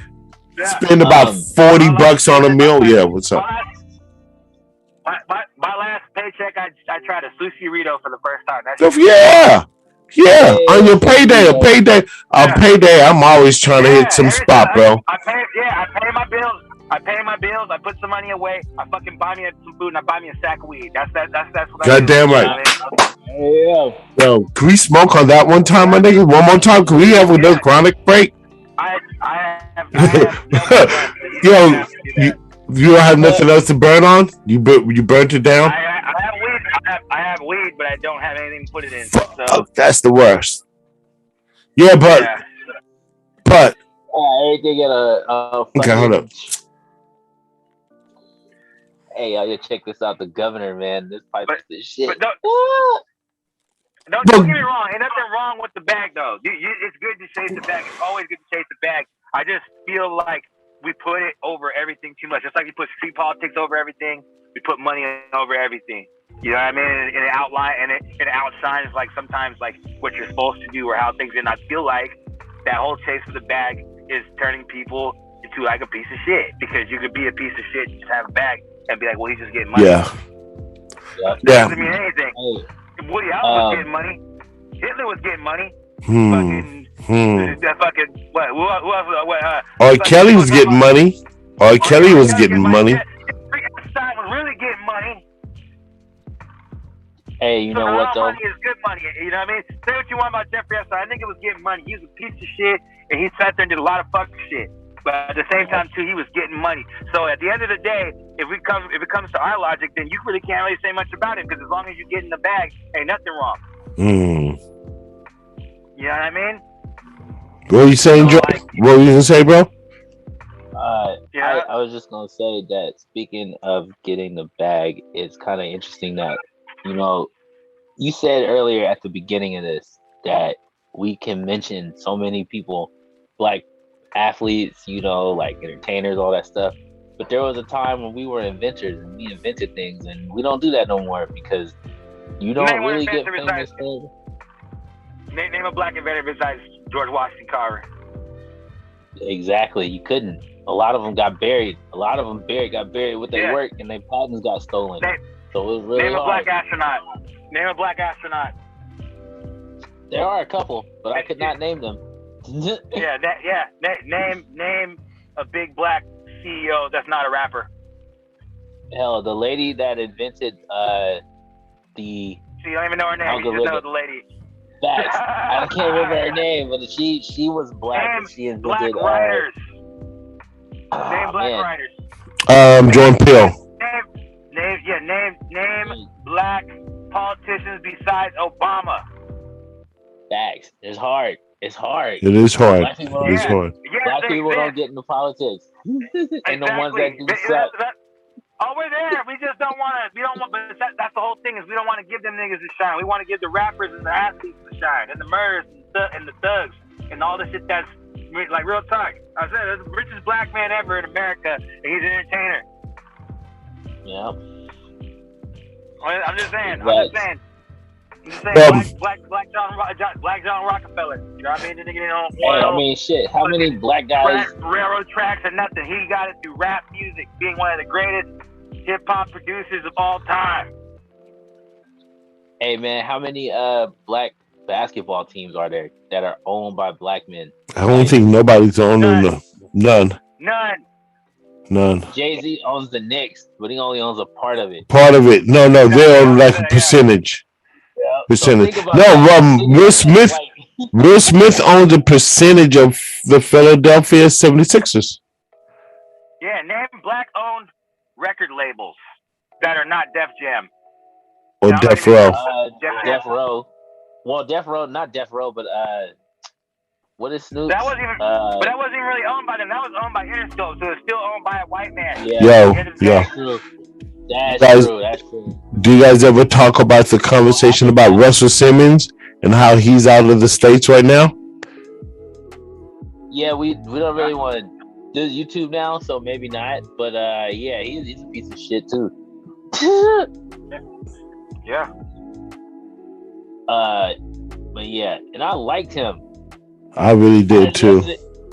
Speaker 2: Spend about $40 on a meal. Yeah, what's up?
Speaker 3: My last paycheck, I tried a sushi-rito for the first time.
Speaker 2: Yeah. On your payday, I'm always trying to hit some spot, bro.
Speaker 3: I pay my bills. I put some money away. I fucking buy me some food and I buy me a sack of weed. That's what
Speaker 2: Goddamn right.
Speaker 1: Yeah.
Speaker 2: Yo, can we smoke on that one time, my nigga? One more time? Can we have another chronic break?
Speaker 3: I have
Speaker 2: Yo, you don't have nothing else to burn on? You burnt it down?
Speaker 3: I have weed. I have weed, but I don't have anything to put it in. So
Speaker 2: that's the worst. Yeah, but
Speaker 1: everything in a
Speaker 2: okay, hold up.
Speaker 1: Hey, y'all, check this out. The governor, man, this pipe is this shit.
Speaker 3: But don't get me wrong. Ain't nothing wrong with the bag, though. It's good to chase the bag. It's always good to chase the bag. I just feel like we put it over everything too much. Just like we put street politics over everything, we put money over everything. You know what I mean? And it outline and it outshines like sometimes like what you're supposed to do or how things. And I feel like that whole chase for the bag is turning people into like a piece of shit, because you could be a piece of shit and just have a bag and be like, well, he's just getting money.
Speaker 2: Yeah.
Speaker 3: That doesn't mean anything. Woody Allen was getting money. Hitler was getting money.
Speaker 2: Kelly was getting money. Kelly was getting money.
Speaker 3: Epstein was really getting money.
Speaker 1: Hey, you know what though?
Speaker 3: Money is good money. You know what I mean? Say what you want about Jeffrey Epstein. I think it was getting money. He was a piece of shit, and he sat there and did a lot of fuck shit. But at the same time, too, he was getting money. So at the end of the day, if it comes to our logic, then you really can't really say much about it, because as long as you get in the bag, ain't nothing wrong. You know what I mean?
Speaker 2: What are you saying, Joe? What were you gonna say, bro?
Speaker 1: I was just gonna say that, speaking of getting the bag, it's kind of interesting that, you know, you said earlier at the beginning of this that we can mention so many people, like athletes, you know, like entertainers, all that stuff. But there was a time when we were inventors and we invented things, and we don't do that no more, because you don't really get famous for.
Speaker 3: Name a black inventor besides George Washington Carver.
Speaker 1: Exactly, you couldn't. A lot of them got buried. Got buried with their work, and their patents got stolen. So it was really
Speaker 3: Name a
Speaker 1: hard.
Speaker 3: Name a black astronaut.
Speaker 1: There are a couple, but I could not name them.
Speaker 3: Name a big black CEO that's not a rapper.
Speaker 1: Hell, the lady that invented the
Speaker 3: So you don't even know her name. You just know
Speaker 1: algorithm.
Speaker 3: the lady.
Speaker 1: Facts. I can't remember her name, but she was black and
Speaker 3: Name
Speaker 1: she
Speaker 3: black
Speaker 1: invented
Speaker 3: writers. Name
Speaker 1: oh,
Speaker 3: black
Speaker 1: man.
Speaker 3: writers.
Speaker 2: Jordan Peele.
Speaker 3: Name black politicians besides Obama.
Speaker 1: Facts. It's hard. It's hard.
Speaker 2: It is hard.
Speaker 1: Black people
Speaker 2: It is
Speaker 3: Yeah,
Speaker 2: hard.
Speaker 3: yes,
Speaker 1: black
Speaker 3: they
Speaker 1: people don't
Speaker 3: exist.
Speaker 1: get into politics. And the ones that
Speaker 3: Exactly.
Speaker 1: do suck.
Speaker 3: Oh, we're there. We just don't want to. We don't want. But that's the whole thing is we don't want to give them niggas a shine. We want to give the rappers and the athletes a shine, and the murders and the thugs and all the shit that's like real talk. I said there's the richest black man ever in America, and he's an entertainer.
Speaker 1: Yeah.
Speaker 3: I'm just saying. Black John Rockefeller. You know what I mean? The nigga didn't own oil.
Speaker 1: Hey, I mean, shit. How many black guys?
Speaker 3: Railroad tracks and nothing. He got it through rap music, being one of the greatest hip hop producers of all time.
Speaker 1: Hey, man, how many black basketball teams are there that are owned by black men?
Speaker 2: I don't think nobody's owning them. None.
Speaker 1: Jay-Z owns the Knicks, but he only owns a part of it.
Speaker 2: Part of it. No, they own like a percentage.
Speaker 1: Yeah.
Speaker 2: Percentage.
Speaker 1: So
Speaker 2: Will Smith owns a percentage of the Philadelphia 76ers.
Speaker 3: Yeah, name black-owned record labels that are not Def Jam.
Speaker 2: Or Death Row.
Speaker 1: Death Row. Well, Death Row, not Death Row, but what is Snoop?
Speaker 3: But that wasn't even really owned by them. That was owned by Interscope, so it's still owned by a white man.
Speaker 2: Yeah.
Speaker 1: That's true. That's true.
Speaker 2: Do you guys ever talk about the conversation about Russell Simmons and how he's out of the States right now?
Speaker 1: Yeah, we don't really want to do YouTube now, so maybe not. But yeah, he's a piece of shit too.
Speaker 3: Yeah.
Speaker 1: But yeah, and I liked him.
Speaker 2: I really did too.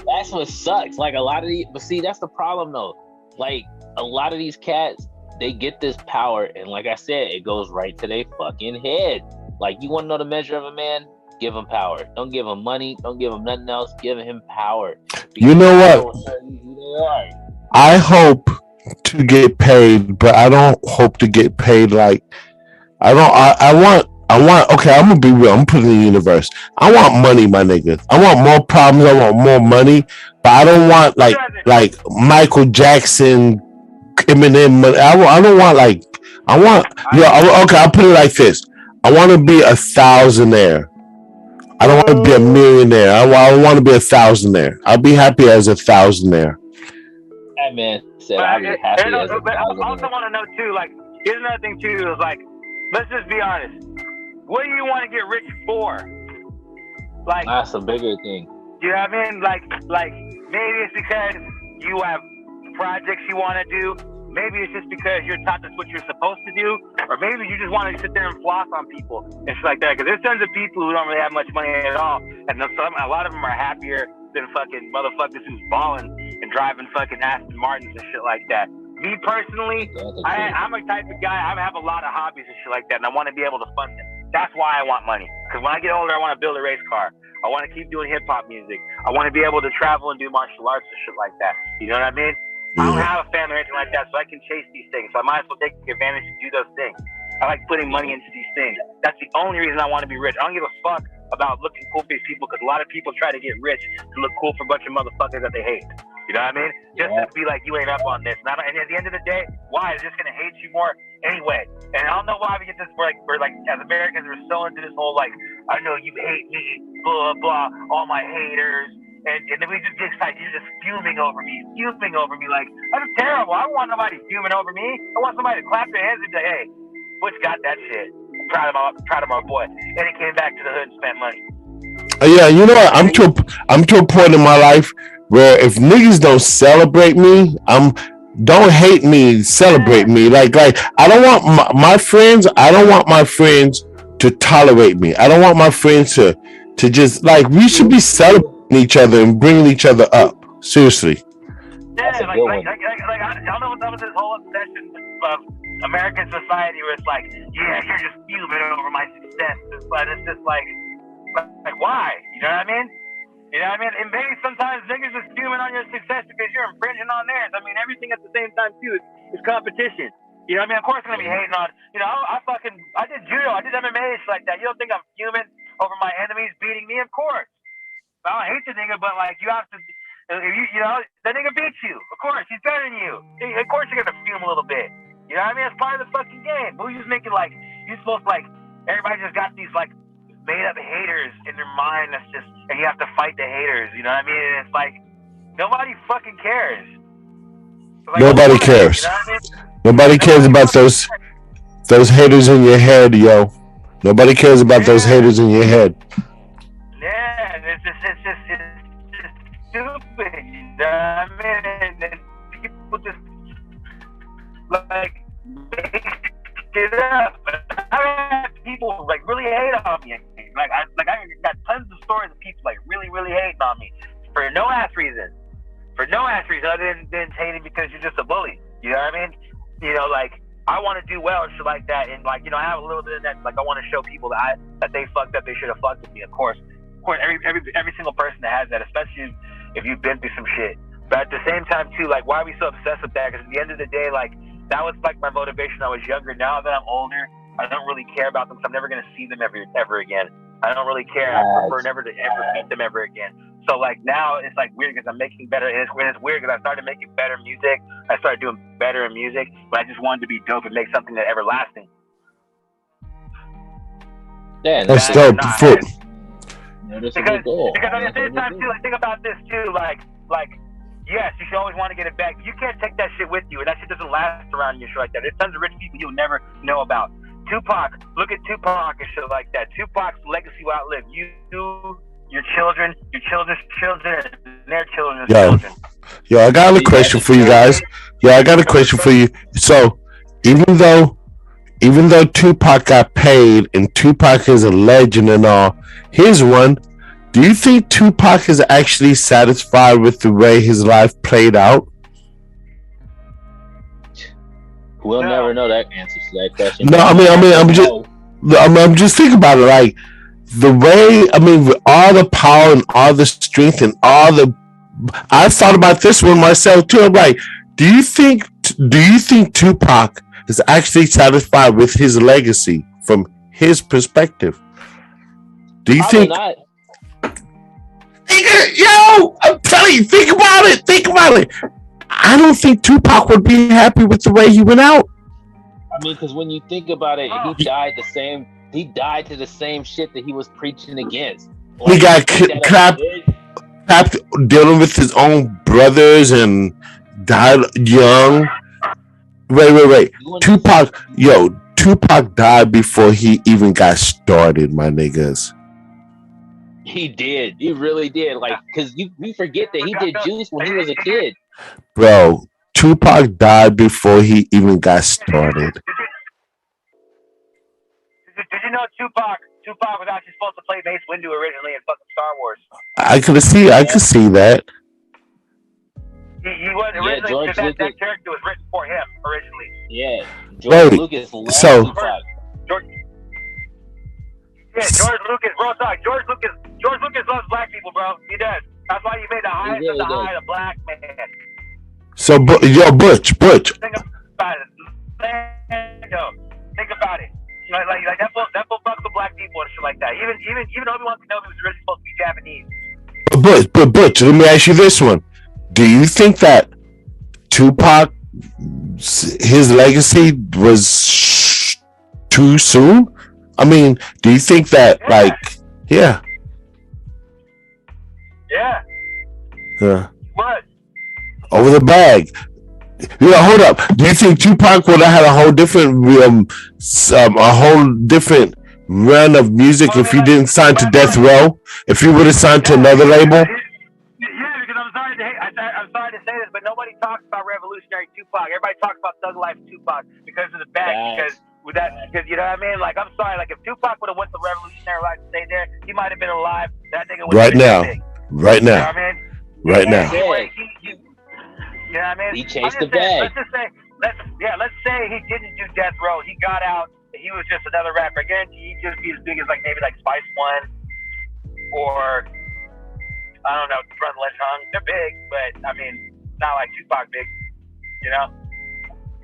Speaker 1: That's what sucks. Like a lot of these, but see, that's the problem though. Like a lot of these cats, they get this power, and like I said, it goes right to their fucking head. Like you want to know the measure of a man? Give him power. Don't give him money. Don't give him nothing else. Give him power.
Speaker 2: You know what? I hope to get paid, but I don't hope to get paid like I want. Okay, I'm gonna be real. I'm putting in the universe. I want money, my nigga. I want more problems. I want more money, but I don't want like Michael Jackson, Eminem money. I don't want like I want. Okay, I'll put it like this. I want to be a thousandaire. I don't want to be a millionaire. I want to be a thousandaire. I'll be happy as a thousandaire.
Speaker 1: That man said I'll be happy as a thousandaire.
Speaker 3: I also want to know too. Like, here's another thing too. Is like, let's just be honest. What do you want to get rich for? Like,
Speaker 1: that's a bigger thing.
Speaker 3: You know what I mean? Like maybe it's because you have projects you want to do. Maybe it's just because you're taught that's what you're supposed to do, or maybe you just want to sit there and floss on people and shit like that. Because there's tons of people who don't really have much money at all, and a lot of them are happier than fucking motherfuckers who's balling and driving fucking Aston Martins and shit like that. Me personally, I'm a type of guy. I have a lot of hobbies and shit like that, and I want to be able to fund them. That's why I want money. Because when I get older, I want to build a race car. I want to keep doing hip hop music. I want to be able to travel and do martial arts and shit like that. You know what I mean? Yeah. I don't have a family or anything like that, so I can chase these things. So I might as well take advantage to do those things. I like putting money into these things. That's the only reason I want to be rich. I don't give a fuck about looking cool for these people, because a lot of people try to get rich to look cool for a bunch of motherfuckers that they hate. You know what I mean? Just to be like, you ain't up on this. And at the end of the day, why? They're just going to hate you more anyway. And I don't know why we get this, we're like, as Americans, we're so into this whole, like, I know you hate me, blah, blah, all my haters. And then we just get excited. You're just fuming over me. Like, that's terrible. I don't want nobody fuming over me. I want somebody to clap their hands and say, hey, Butch got that shit. I'm proud of my boy. And he came back to the hood and spent money.
Speaker 2: Yeah, you know what? I'm to a point in my life where if niggas don't celebrate me, don't hate me, celebrate me. Like I don't want my friends. I don't want my friends to tolerate me. I don't want my friends to just like, we should be celebrating each other and bringing each other up. Seriously.
Speaker 3: Yeah, I don't know what's up with this whole obsession of American society where it's like, yeah, you're just fuming over my success, but it's just like why? You know what I mean? And maybe sometimes niggas just fuming on your success because you're infringing on theirs. I mean, everything at the same time too is competition. You know what I mean? Of course I'm gonna be hating on, I did judo, I did MMA, shit like that. You don't think I'm human over my enemies beating me? Of course. I don't hate the nigga, but like you have to, the nigga beats you. Of course, he's better than you. Of course you're gonna fume a little bit. You know what I mean? It's part of the fucking game. Who's just making like, you're supposed to like, everybody just got these like made up haters in their mind that's just, and you have to fight the haters. You know what I mean? And it's like, nobody fucking cares. Like,
Speaker 2: nobody cares.
Speaker 3: You know what I mean?
Speaker 2: Nobody cares about those haters in your head, yo. Nobody cares about those haters in your head.
Speaker 3: Yeah, it's just stupid. You know what I mean? And people just like make it up. I have people like really hate on me. Like I got tons of stories of people like really hating on me for no ass reason. For no ass reason other than hating because you're just a bully. You know what I mean? Like I want to do well and shit like that, and like I have a little bit of that. Like I want to show people that they fucked up, they should have fucked with me. Of course, every single person that has that, especially if you've been through some shit. But at the same time too, like why are we so obsessed with that? Because at the end of the day, like that was like my motivation. I was younger. Now that I'm older, I don't really care about them. Cause I'm never gonna see them ever again. I don't really care. I prefer never to ever meet them ever again. So like now it's like weird because I'm making better. And it's weird because I started making better music. I started doing better in music, but I just wanted to be dope and make something that everlasting.
Speaker 1: Yeah,
Speaker 2: that's dope.
Speaker 3: Because at the same time too, like think about this too, like yes, you should always want to get it back. You can't take that shit with you, and that shit doesn't last around you, shit like that. There's tons of rich people you'll never know about. Tupac, look at Tupac and shit like that. Tupac's legacy will outlive you, your children, your children's children, and their children's children.
Speaker 2: Yo, I got a question for you guys. I got a question for you. So, even though Tupac got paid and Tupac is a legend and all, here's one. Do you think Tupac is actually satisfied with the way his life played out?
Speaker 1: We'll never know that answer to that question.
Speaker 2: No, I'm just thinking about it. Like the way, with all the power and all the strength and all the, I thought about this one myself too. I'm like, do you think Tupac is actually satisfied with his legacy from his perspective? Do you think?
Speaker 1: Not.
Speaker 2: Yo, I'm telling you, think about it. I don't think Tupac would be happy with the way he went out.
Speaker 1: Because when you think about it, he died to the same shit that he was preaching against.
Speaker 2: Like, he got clapped dealing with his own brothers and died young. Wait. Tupac died before he even got started, my niggas.
Speaker 1: He did. He really did. Like, because we forget that he did Juice when he was a kid.
Speaker 2: Bro, Tupac died before he even got started.
Speaker 3: Did you know Tupac was actually supposed to play Mace Windu originally in fucking Star Wars?
Speaker 2: I could see that.
Speaker 3: He was originally, that character was written for him originally.
Speaker 1: Yeah. George Lucas loved Tupac. George Lucas loves black people, bro. He does. That's why he made the highest of the high of black man.
Speaker 2: So, Butch.
Speaker 3: Think about it. Think about it. Like that book fucks with black people and shit like that. Even Obi-Wan Kenobi was really supposed to be Japanese.
Speaker 2: But Butch, let me ask you this one: do you think that Tupac, his legacy was too soon? Do you think that,
Speaker 3: Yeah. What?
Speaker 2: Over the bag. Hold up. Do you think Tupac would have had a whole different run of music if he didn't sign to Death Row? If he would have signed to another label?
Speaker 3: Yeah, because I'm sorry to say this, but nobody talks about revolutionary Tupac. Everybody talks about Thug Life Tupac because of the bag. Because you know what I mean? Like, I'm sorry. Like, if Tupac would have went the revolutionary life to stay there, he might have been alive. That nigga would have been big.
Speaker 2: Right now.
Speaker 3: You know what I mean?
Speaker 2: Right now.
Speaker 3: You know what I mean?
Speaker 1: He chased the bag.
Speaker 3: Let's say he didn't do Death Row. He got out. He was just another rapper. I guarantee he'd just be as big as maybe Spice One or I don't know, Front Ledge Hung. They're big, but not like Tupac big. You know?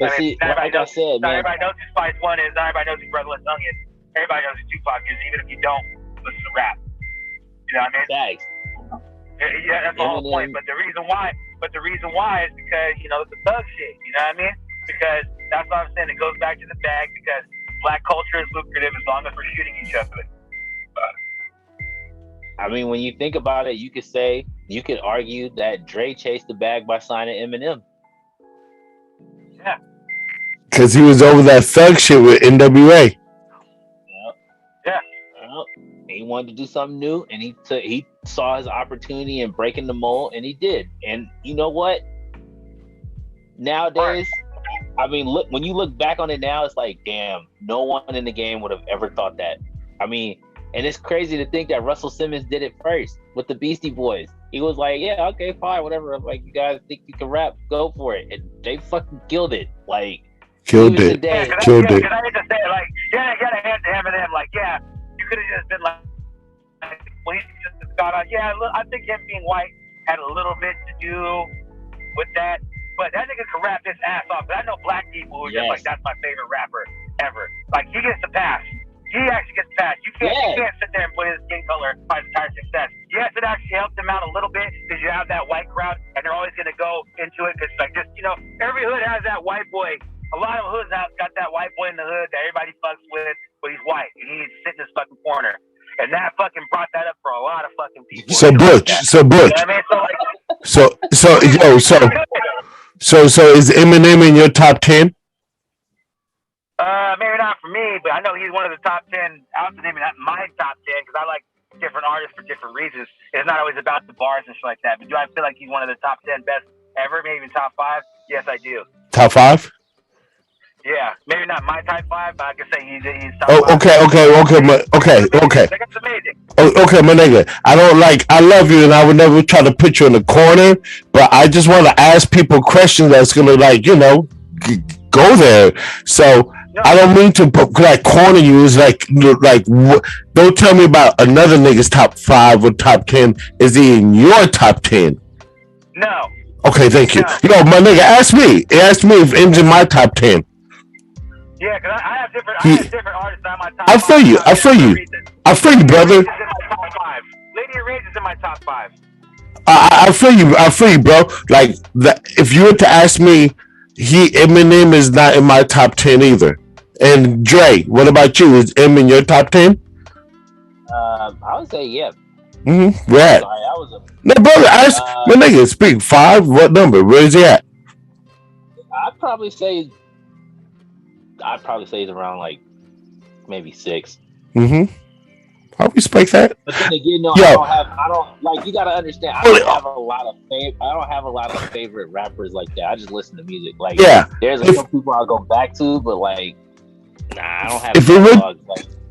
Speaker 1: But see, like I said, man.
Speaker 3: Everybody knows who Spice One is. Not everybody knows who Brotherless Tongue is. Everybody knows who Tupac is, even if you don't listen to rap. You know what I mean?
Speaker 1: Thanks.
Speaker 3: Yeah, that's the whole point. But the reason why is because, you know, it's the thug shit. You know what I mean? Because that's what I'm saying. It goes back to the bag because black culture is lucrative as long as we're shooting each other.
Speaker 1: I mean, when you think about it, you could argue that Dre chased the bag by signing Eminem.
Speaker 3: Yeah.
Speaker 2: Because he was over that thug shit with NWA.
Speaker 3: Yeah.
Speaker 1: He wanted to do something new, and he saw his opportunity in breaking the mold, and he did. And you know what? Nowadays, I mean, look, when you look back on it now, it's like, damn, no one in the game would have ever thought that. I mean, and it's crazy to think that Russell Simmons did it first with the Beastie Boys. He was like, yeah, okay, fine, whatever. Like, you guys think you can rap, go for it. And they fucking killed it. Like,
Speaker 2: killed it. Killed it.
Speaker 3: I hate to say it, like, yeah, you gotta hand to Eminem. Like, yeah, you could have just been like, well, he just got on. Yeah, I think him being white had a little bit to do with that. But that nigga can rap his ass off. But I know black people who are just like, that's my favorite rapper ever. Like, he gets the pass. He actually gets passed. You can't sit there and put his skin color by his entire success. Yes, it actually helped him out a little bit because you have that white crowd and they're always going to go into it because, like, just, you know, every hood has that white boy. A lot of hoods got that white boy in the hood that everybody fucks with, but he's white and he's sitting in this fucking corner. And that fucking brought that up for a lot of fucking people.
Speaker 2: So Butch. You know I mean? So is Eminem in your top 10?
Speaker 3: Maybe not for me, but I know he's one of the top 10. I also maybe not my top 10 because I like different artists for different reasons. It's not always about the bars and shit like that. But do I feel like he's one of the top 10 best ever? Maybe even top 5? Yes, I do.
Speaker 2: Top 5?
Speaker 3: Yeah, maybe not my top 5, but I can say he's top 5.
Speaker 2: Okay,
Speaker 3: That's amazing.
Speaker 2: Okay, my nigga. I love you, and I would never try to put you in the corner, but I just want to ask people questions that's gonna, like, you know, go there. So no. I don't mean to like corner you. It's like don't tell me about another nigga's top 5 or top 10. Is he in your top 10?
Speaker 3: No.
Speaker 2: Okay, thank you. No. Yo, my nigga, ask me. Ask me if M's in my top 10.
Speaker 3: Yeah, because I have different artists on my top 5.
Speaker 2: I feel you, brother.
Speaker 3: Lady Rage is in my top 5.
Speaker 2: I feel you, bro. Like, if you were to ask me, Eminem is not in my top 10 either. And Dre, what about you? Is M in your top 10?
Speaker 1: I would say yeah.
Speaker 2: Mm-hmm. Right. No, brother, my nigga, speak. 5? What number? Where is he at?
Speaker 1: I'd probably say he's around like maybe 6.
Speaker 2: Mm-hmm. I respect that.
Speaker 1: But then again, no, I don't like. You gotta understand. I don't have a lot of favorite rappers like that. I just listen to music. Like, there's some people I'll go back to, but like, nah, I don't have.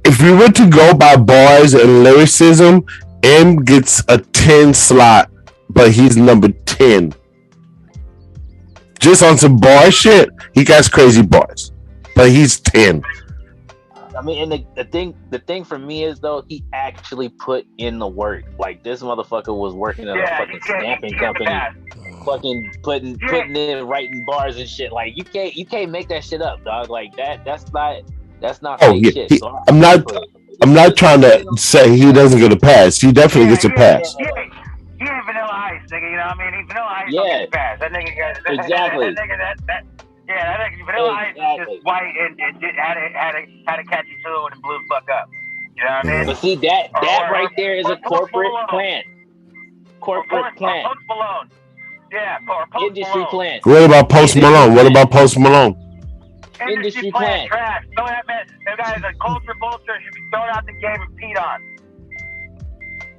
Speaker 2: If we were to go by bars and lyricism, M gets a 10 slot, but he's number 10. Just on some bar shit, he got crazy bars, but he's 10.
Speaker 1: I mean, and the thing for me is, though, he actually put in the work. Like, this motherfucker was working at a fucking stamping company, fucking putting in writing bars and shit. Like, you can't make that shit up, dog. Like, that's not fake shit. So
Speaker 2: I'm not trying to say he doesn't get a pass. He definitely gets a pass.
Speaker 3: He ain't Vanilla Ice, nigga. You know what I mean? Vanilla Ice don't get a pass. That nigga got
Speaker 1: exactly.
Speaker 3: that nigga Vanilla Ice is just white and had a catchy tune and blew the fuck up. You know what I mean?
Speaker 1: But see, that right there is a corporate plan. Corporate plan.
Speaker 3: Post Malone. Yeah,
Speaker 1: industry plan.
Speaker 2: What about Post Malone?
Speaker 1: Industry plan.
Speaker 3: Trash. No, that guy is a culture vulture. Should be thrown out the game and peed on.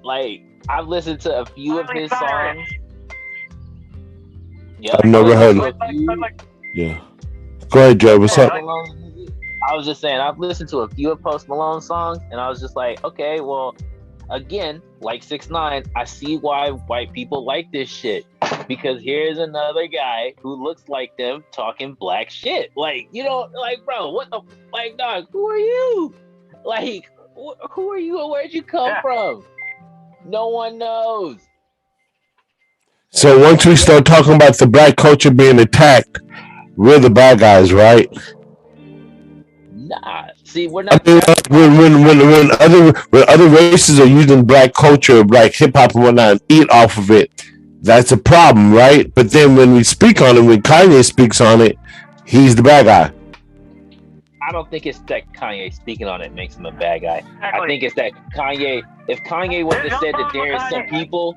Speaker 1: Like, I've listened to a few of his songs.
Speaker 2: Yeah, I've never heard of. Yeah. Go ahead, Joe. What's up?
Speaker 1: I was just saying, I've listened to a few of Post Malone songs, and I was just like, okay, well, again, like 6ix9ine, I see why white people like this shit. Because here's another guy who looks like them talking black shit. Like, you know, like, bro, what the, like, dog, who are you? Like, who are you and where'd you come from? No one knows.
Speaker 2: So once we start talking about the black culture being attacked, we're the bad guys, right?
Speaker 1: Nah, see, we're
Speaker 2: I
Speaker 1: not.
Speaker 2: mean, when other races are using black culture, black hip hop and whatnot, and eat off of it, that's a problem, right? But then when we speak on it, when Kanye speaks on it, he's the bad guy.
Speaker 1: I don't think it's that Kanye speaking on it makes him a bad guy. I think it's that Kanye. If Kanye would have said that there is some people,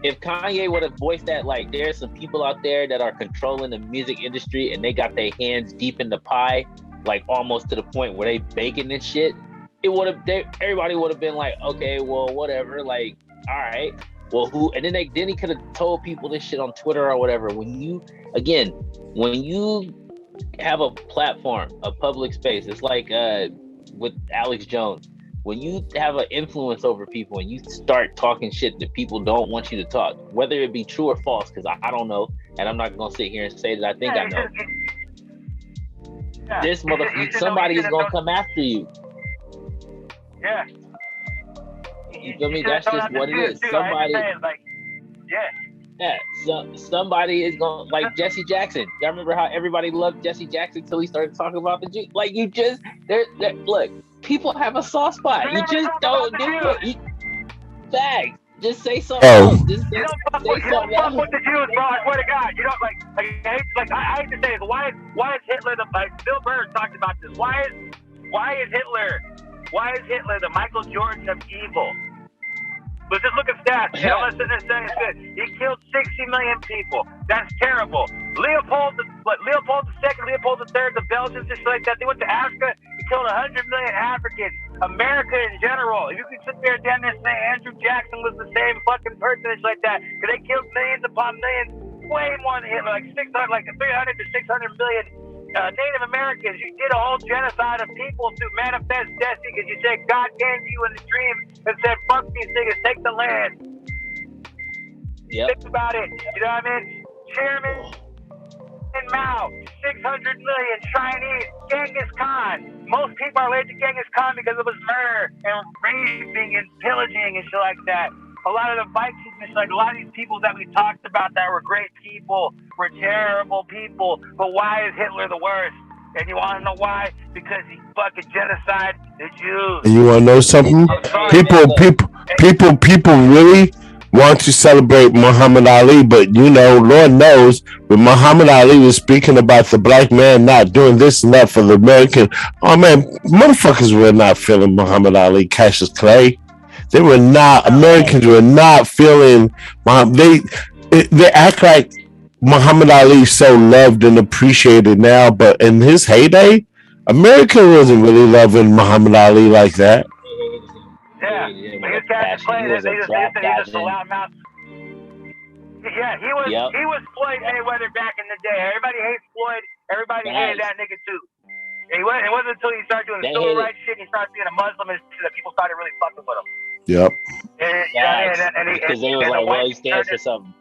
Speaker 1: if Kanye would have voiced that, like, there's some people out there that are controlling the music industry and they got their hands deep in the pie, like almost to the point where they baking this shit, it would have. Everybody would have been like, okay, well, whatever. Like, all right, well, who? And then he could have told people this shit on Twitter or whatever. When you have a platform, a public space, it's like with Alex Jones. When you have an influence over people and you start talking shit that people don't want you to talk, whether it be true or false, because I don't know, and I'm not gonna sit here and say that I think I know. This motherfucker, somebody is gonna come after you.
Speaker 3: Yeah.
Speaker 1: You feel me? That's just what it is. Somebody. Yeah, so somebody is going, like Jesse Jackson. Y'all remember how everybody loved Jesse Jackson until he started talking about the Jews? Like, you just, look, people have a soft spot. You just don't do it. Facts. Just say something else. Just
Speaker 3: you don't fuck with the Jews, bro. I swear to God. You don't, I hate to say this. Why is Hitler Bill Burr talked about this. Why is Hitler the Michael Jordan of evil? Let's just look at stats. You know, he killed 60 million people. That's terrible. Leopold II, Leopold III, the Belgians, just like that. They went to Africa. He killed 100 million Africans. America in general. You can sit there and say Andrew Jackson was the same fucking person, just like that, because they killed millions upon millions, way more than Hitler, like 300 to 600 million. Native Americans, you did a whole genocide of people to manifest destiny because you said God came to you in a dream and said, fuck these niggas, take the land. Think about it, you know what I mean? Chairman Mao, 600 million Chinese, Genghis Khan. Most people are related to Genghis Khan because it was murder and raping and pillaging and shit like that. A lot of the Vikings, like a lot of these people that we talked about that were great people, were terrible people. But why is Hitler the worst? And you want to know why? Because he fucking genocide the Jews.
Speaker 2: And you want to know something? People really want to celebrate Muhammad Ali, but you know, Lord knows, when Muhammad Ali was speaking about the black man not doing this and that for the American, oh man, motherfuckers were not feeling Muhammad Ali, Cassius Clay. They were not. Americans were not feeling. They act like Muhammad Ali is so loved and appreciated now, but in his heyday, America wasn't really loving Muhammad Ali like that.
Speaker 3: Yeah, he was Floyd Mayweather back in the day. Everybody hates Floyd. Everybody hated that nigga too. It wasn't until he started doing civil rights shit, and he started being a Muslim, and that people started really fucking with him.
Speaker 2: Yep.
Speaker 1: Because they were like, well, he stands for something.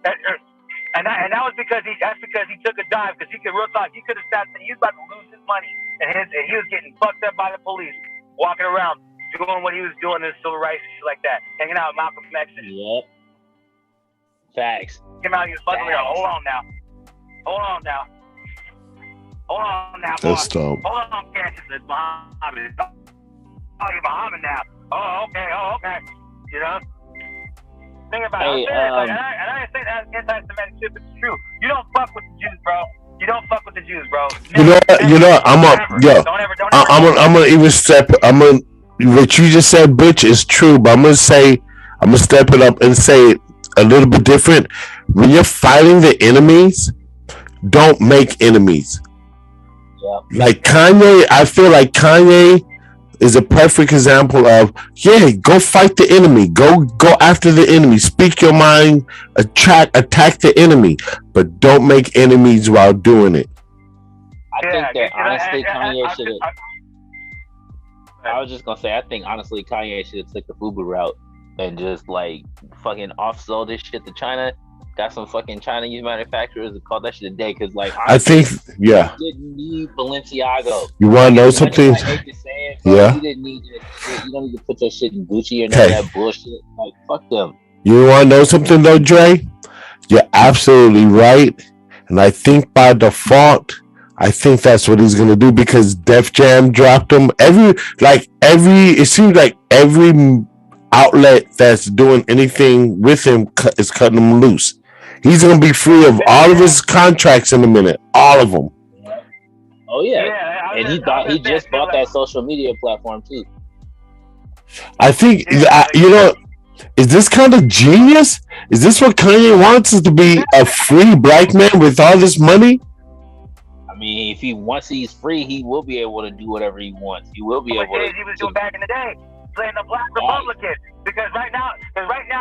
Speaker 3: And that was because he took a dive, because he could real talk. He could have stopped. He was about to lose his money, and he was getting fucked up by the police, walking around doing what he was doing in civil rights and shit like that, hanging out with Malcolm X.
Speaker 1: Yep. Facts.
Speaker 3: Came out, he was fucking around. Hold on now.
Speaker 2: That's dope.
Speaker 3: Hold on, Cassius. It's Muhammad. Oh, you're Muhammad now. Oh, okay. You know? Think about it. And I ain't saying that anti-Semitic shit, but it's true. You don't fuck with the Jews, bro.
Speaker 2: I'm gonna even step. What you just said, Butch, is true, but I'm gonna step it up and say it a little bit different. When you're fighting the enemies, don't make enemies. Yeah. Like Kanye, I feel like Kanye is a perfect example of, go fight the enemy, go after the enemy, speak your mind, attack the enemy, but don't make enemies while doing it.
Speaker 1: I think that honestly Kanye should have. I was just gonna say, I think honestly Kanye should have took the FUBU route and just like fucking off-sold this shit to China. Got some fucking Chinese manufacturers and called that shit a day, because like honestly,
Speaker 2: I think
Speaker 1: didn't need Balenciaga.
Speaker 2: You want to know something?
Speaker 1: I hate to say it, but you didn't need that shit. You don't need to put your shit in Gucci or none of that bullshit. Like fuck them.
Speaker 2: You want to know something though, Dre? You're absolutely right, and I think by default, I think that's what he's gonna do because Def Jam dropped him. It seems like every outlet that's doing anything with him is cutting him loose. He's gonna be free of all of his contracts in a minute, all of them.
Speaker 1: Oh yeah, and he just bought that social media platform too.
Speaker 2: I think is this kind of genius? Is this what Kanye wants? Is to be a free black man with all this money?
Speaker 1: I mean, if he's free, he will be able to do whatever he wants. He will be able to.
Speaker 3: He was doing back in the day, playing the Black Republican. Because right now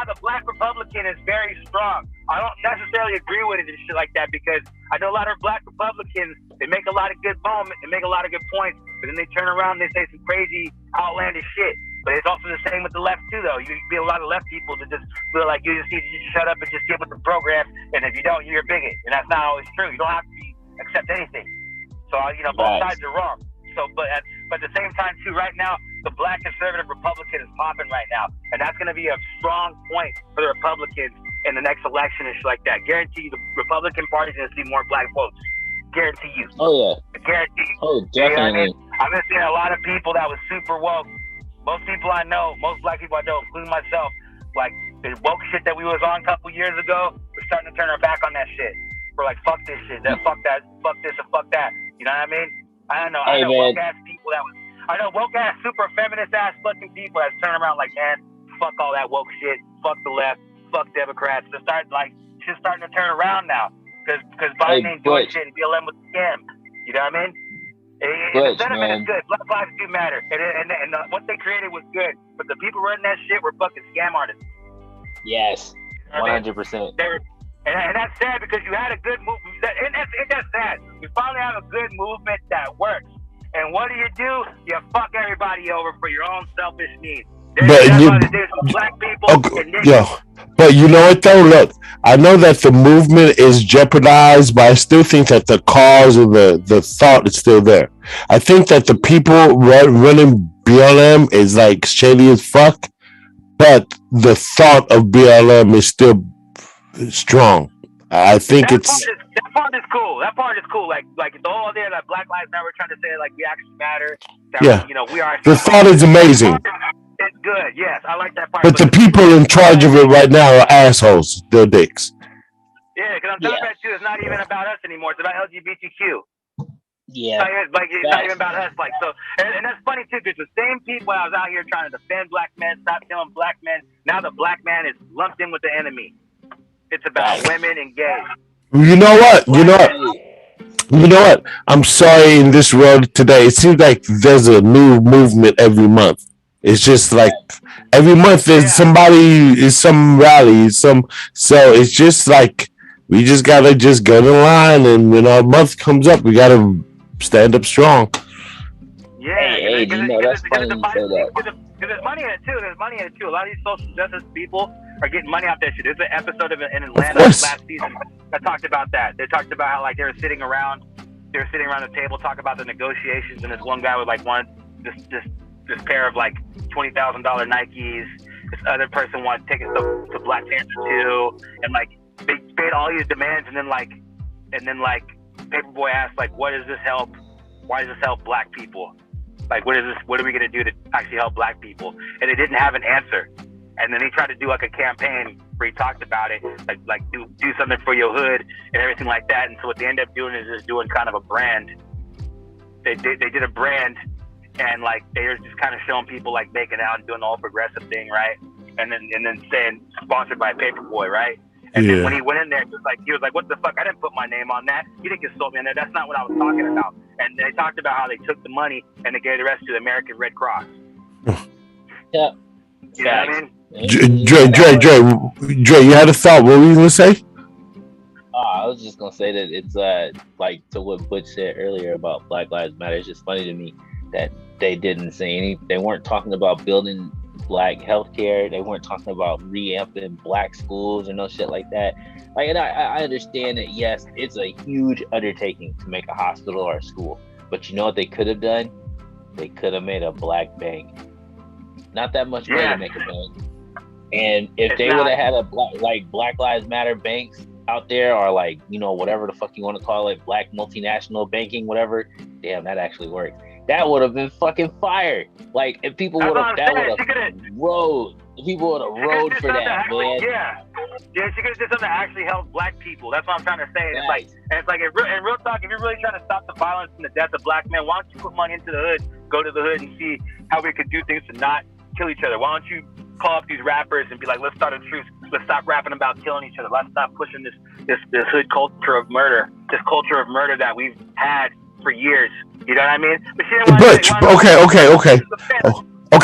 Speaker 3: the Black Republican is very strong. I don't necessarily agree with it and shit like that because I know a lot of Black Republicans. They make a lot of good moments, they make a lot of good points, but then they turn around and they say some crazy, outlandish shit. But it's also the same with the left too, though. You feel a lot of left people that just feel like you just need to just shut up and just get with the program, and if you don't, you're a bigot, and that's not always true. You don't have to accept anything. So both sides are wrong. So, but at the same time too, right now the Black conservative Republican is popping right now, and that's going to be a strong point for the Republicans in the next election and shit like that. Guarantee you, the Republican Party is going to see more Black votes. Guarantee you.
Speaker 1: Oh yeah.
Speaker 3: I guarantee you.
Speaker 1: Oh definitely.
Speaker 3: You know what I mean? I've been seeing a lot of people that was super woke. Most people I know, most Black people I know, including myself, like the woke shit that we was on a couple years ago, we're starting to turn our back on that shit. We're like, fuck this shit, fuck that, fuck this and fuck that. You know what I mean? I know woke ass people I know woke ass super feminist ass fucking people that's turning around like, man, fuck all that woke shit, fuck the left, fuck Democrats. They're starting to turn around now because Biden ain't doing shit and BLM with the scam. You know what I mean? The sentiment is good. Black lives do matter, and what they created was good. But the people running that shit were fucking scam artists.
Speaker 1: Yes, 100%.
Speaker 3: And that's sad because you had a good movement. And that's sad. You finally have a good movement that works. And what do? You fuck everybody over for your own selfish needs. Black people.
Speaker 2: But you know what though? Look, I know that the movement is jeopardized, but I still think that the cause of the thought is still there. I think that the people running BLM is like shady as fuck, but the thought of BLM is still strong. I think that
Speaker 3: part is cool. That part is cool. Like the whole idea that Black Lives Matter, we're trying to say like we actually matter. That, we are.
Speaker 2: The thought is amazing.
Speaker 3: It's good. Yes, I like that part.
Speaker 2: But the people in charge of it right now are assholes. They're dicks.
Speaker 3: Yeah, because I'm telling you, it's not even about us anymore. It's about LGBTQ.
Speaker 1: Yeah.
Speaker 3: It's not even about us. Like so, and that's funny too, because the same people I was out here trying to defend black men, stop killing black men. Now the black man is lumped in with the enemy. It's about women and gays.
Speaker 2: You know what? I'm sorry. In this world today, it seems like there's a new movement every month. It's just like every month there's some rally, so it's just like we just gotta just go to line, and when our month comes up, we gotta stand up strong.
Speaker 3: Yeah,
Speaker 1: that's funny you say that.
Speaker 3: Because there's money in it too. A lot of these social justice people are getting money out there shit. There's an episode in Atlanta last season that talked about that. They talked about how like they were sitting around the table talking about the negotiations, and this one guy would like want this pair of like $20,000 Nikes. This other person wanted tickets to Black Panther 2, and like they made all these demands, and then like Paperboy asked like, "What does this help? Why does this help Black people? Like, what are we gonna do to actually help Black people?" And they didn't have an answer. And then he tried to do like a campaign where he talked about it, like do something for your hood and everything like that. And so what they ended up doing is just doing kind of a brand. They did a brand. And like they were just kind of showing people like making out and doing the whole progressive thing, right? And then saying sponsored by Paperboy, right? And then when he went in there, he was like, "What the fuck? I didn't put my name on that. You didn't consult me on that. That's not what I was talking about." And they talked about how they took the money and they gave the rest to the American Red Cross.
Speaker 1: Yeah.
Speaker 3: You know what I mean?
Speaker 2: Dre, you had a thought. What were you gonna say?
Speaker 1: I was just gonna say that it's like to what Butch said earlier about Black Lives Matter. It's just funny to me that they didn't say anything. They weren't talking about building Black healthcare. They weren't talking about reamping Black schools or no shit like that. Like, and I understand that yes, it's a huge undertaking to make a hospital or a school. But you know what they could have done? They could have made a Black bank. Not that much money to make a bank. And if they would have had a Black Lives Matter banks out there are like, whatever the fuck you want to call it, black multinational banking, whatever. Damn, that actually worked. That would have been fucking fire. Like, if people would have, that would have rode. People would have rode for that, man.
Speaker 3: Yeah, she could have did something that actually helped black people. That's what I'm trying to say. Right. It's like, in real talk, if you're really trying to stop the violence and the death of black men, why don't you put money into the hood, go to the hood and see how we could do things to not kill each other? Why don't you call up these rappers and be like, let's start a truce. Let's stop rapping about killing each other. Let's stop pushing this hood culture of murder, this culture of murder that we've had for years. You know what I mean? But
Speaker 2: Butch, okay. Yo,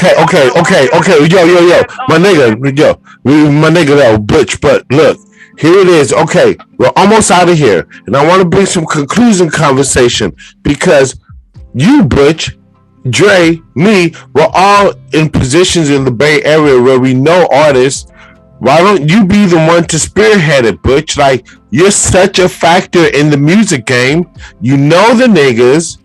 Speaker 2: my nigga, though, Butch. But look, here it is. Okay, we're almost out of here, and I want to bring some conclusion conversation because you, Butch, Dre, me, we're all in positions in the Bay Area where we know artists. Why don't you be the one to spearhead it, Butch? Like, you're such a factor in the music game. You know the niggas.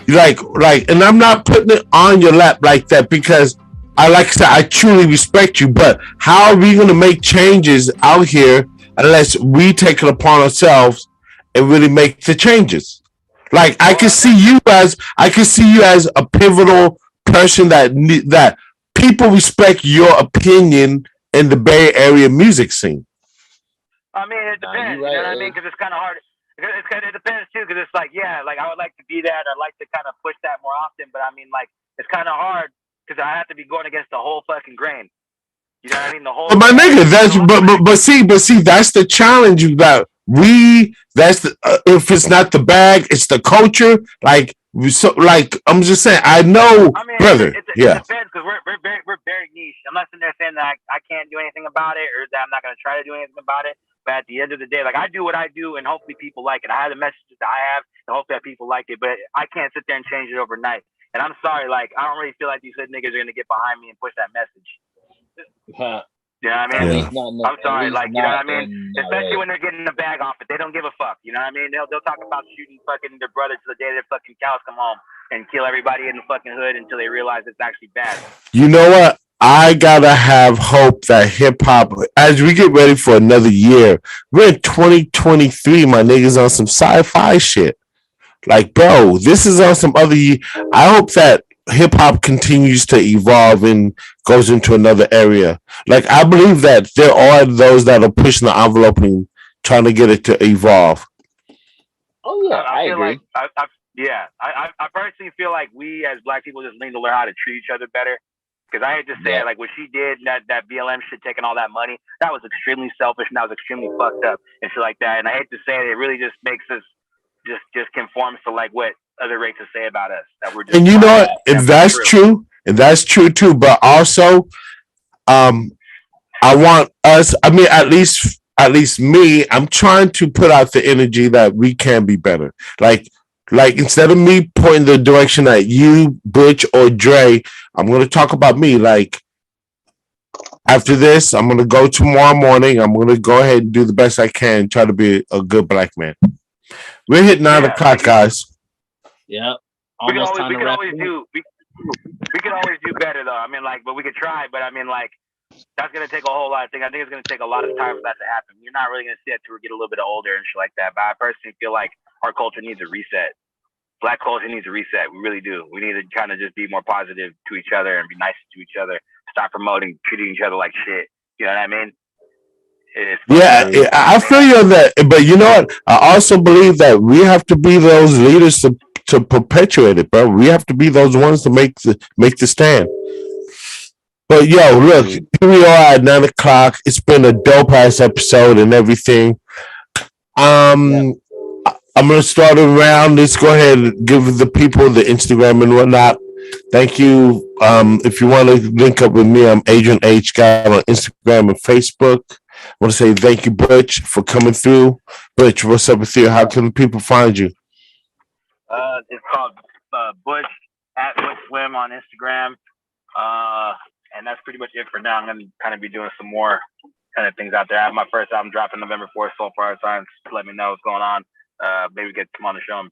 Speaker 2: Like, and I'm not putting it on your lap like that because like I said, I truly respect you. But how are we going to make changes out here unless we take it upon ourselves and really make the changes? Like, I can see you as a pivotal person that people respect your opinion in the Bay Area music scene.
Speaker 3: I mean, it depends. Right, you know what I mean? Because it's kind of hard. It depends too. Because it's like, yeah, like I would like to be that. I'd like to kind of push that more often. But I mean, like, it's kind of hard because I have to be going against the whole fucking grain. You know what I mean? The whole.
Speaker 2: But my nigga, but see, that's the challenge that if it's not the bag, it's the culture. Like, so, like, I'm just saying, I know, brother. It depends
Speaker 3: because we're very niche. I'm not sitting there saying that I can't do anything about it or that I'm not going to try to do anything about it. But at the end of the day, like, I do what I do, and hopefully people like it. I have the messages that I have, and hopefully that people like it. But I can't sit there and change it overnight. And I'm sorry, like, I don't really feel like these hood niggas are going to get behind me and push that message. You know what I mean? Yeah. I'm sorry, like, you know what I mean? Especially when they're getting the bag off it. They don't give a fuck. You know what I mean? They'll talk about shooting fucking their brother till the day their fucking cows come home and kill everybody in the fucking hood until they realize it's actually bad.
Speaker 2: You know what? I gotta have hope that hip hop, as we get ready for another year, we're in 2023, my niggas, on some sci-fi shit. Like, bro, this is on some other year. I hope that hip hop continues to evolve and goes into another area. Like, I believe that there are those that are pushing the envelope and trying to get it to evolve.
Speaker 1: Oh yeah, I agree.
Speaker 3: I personally feel like we as black people just need to learn how to treat each other better. Because I hate to say it, like what she did, that BLM shit, taking all that money, that was extremely selfish and that was extremely fucked up and shit like that. And I hate to say it, it really just makes us just conforms to like what other races say about us. That we're just, and
Speaker 2: you know what? If that's true, and that's true too. But also, I want us. I mean, at least me. I'm trying to put out the energy that we can be better. Like, instead of me pointing the direction at you, Butch, or Dre, I'm going to talk about me. Like, after this, I'm going to go tomorrow morning. I'm going to go ahead and do the best I can, try to be a good black man. We're hitting 9 o'clock, guys.
Speaker 1: Yeah.
Speaker 3: We can always do better, though. I mean, like, but we could try. But I mean, like, that's going to take a whole lot of things. I think it's going to take a lot of time for that to happen. You're not really going to see that till we get a little bit older and shit like that. But I personally feel like our culture needs a reset. Black culture needs a reset. We really do. We need to kind of just be more positive to each other and be nice to each other. Stop treating each other like shit. You know what I mean?
Speaker 2: Yeah, I feel you on that. But you know what? I also believe that we have to be those leaders to perpetuate it, bro. We have to be those ones to make the stand. But yo, look, here we are at 9 o'clock. It's been a dope ass episode and everything. I'm gonna start around. Let's go ahead and give the people the Instagram and whatnot. Thank you. If you want to link up with me, I'm Adrian H. Guy on Instagram and Facebook. I want to say thank you, Butch, for coming through. Butch, what's up with you? How can people find you?
Speaker 3: It's called Butch at Butch Swim on Instagram. And that's pretty much it for now. I'm going to kind of be doing some more kind of things out there. I have my first album dropping November 4th, Soul Fire Signs. Let me know what's going on. Maybe get to come on the show and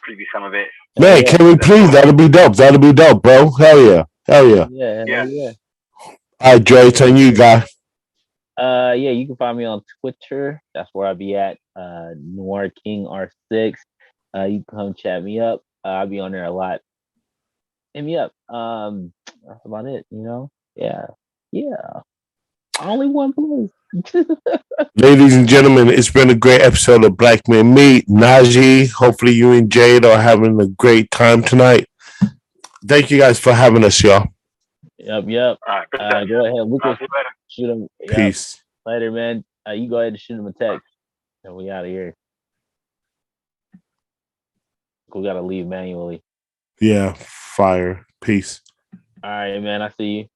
Speaker 3: preview some of it.
Speaker 2: Man, can we please? That'll be dope, bro. Hell yeah.
Speaker 1: Yeah.
Speaker 2: All right, Dre, it's on you, guy.
Speaker 1: Yeah, you can find me on Twitter. That's where I'll be at. Noir King R6. You can come chat me up. I'll be on there a lot. Hit me up. That's about it. Yeah, yeah. Only one place.
Speaker 2: Ladies and gentlemen, it's been a great episode of Black Men Meet. Najee, hopefully you and Jade are having a great time tonight. Thank you guys for having us, y'all.
Speaker 1: Yep.
Speaker 3: All right,
Speaker 1: Go ahead, Lucas.
Speaker 3: see you later.
Speaker 1: Shoot him. Yep.
Speaker 2: Peace.
Speaker 1: Later, man. You go ahead and shoot him a text, and we out of here. We gotta leave manually.
Speaker 2: Yeah, fire. Peace.
Speaker 1: All right, man. I see you.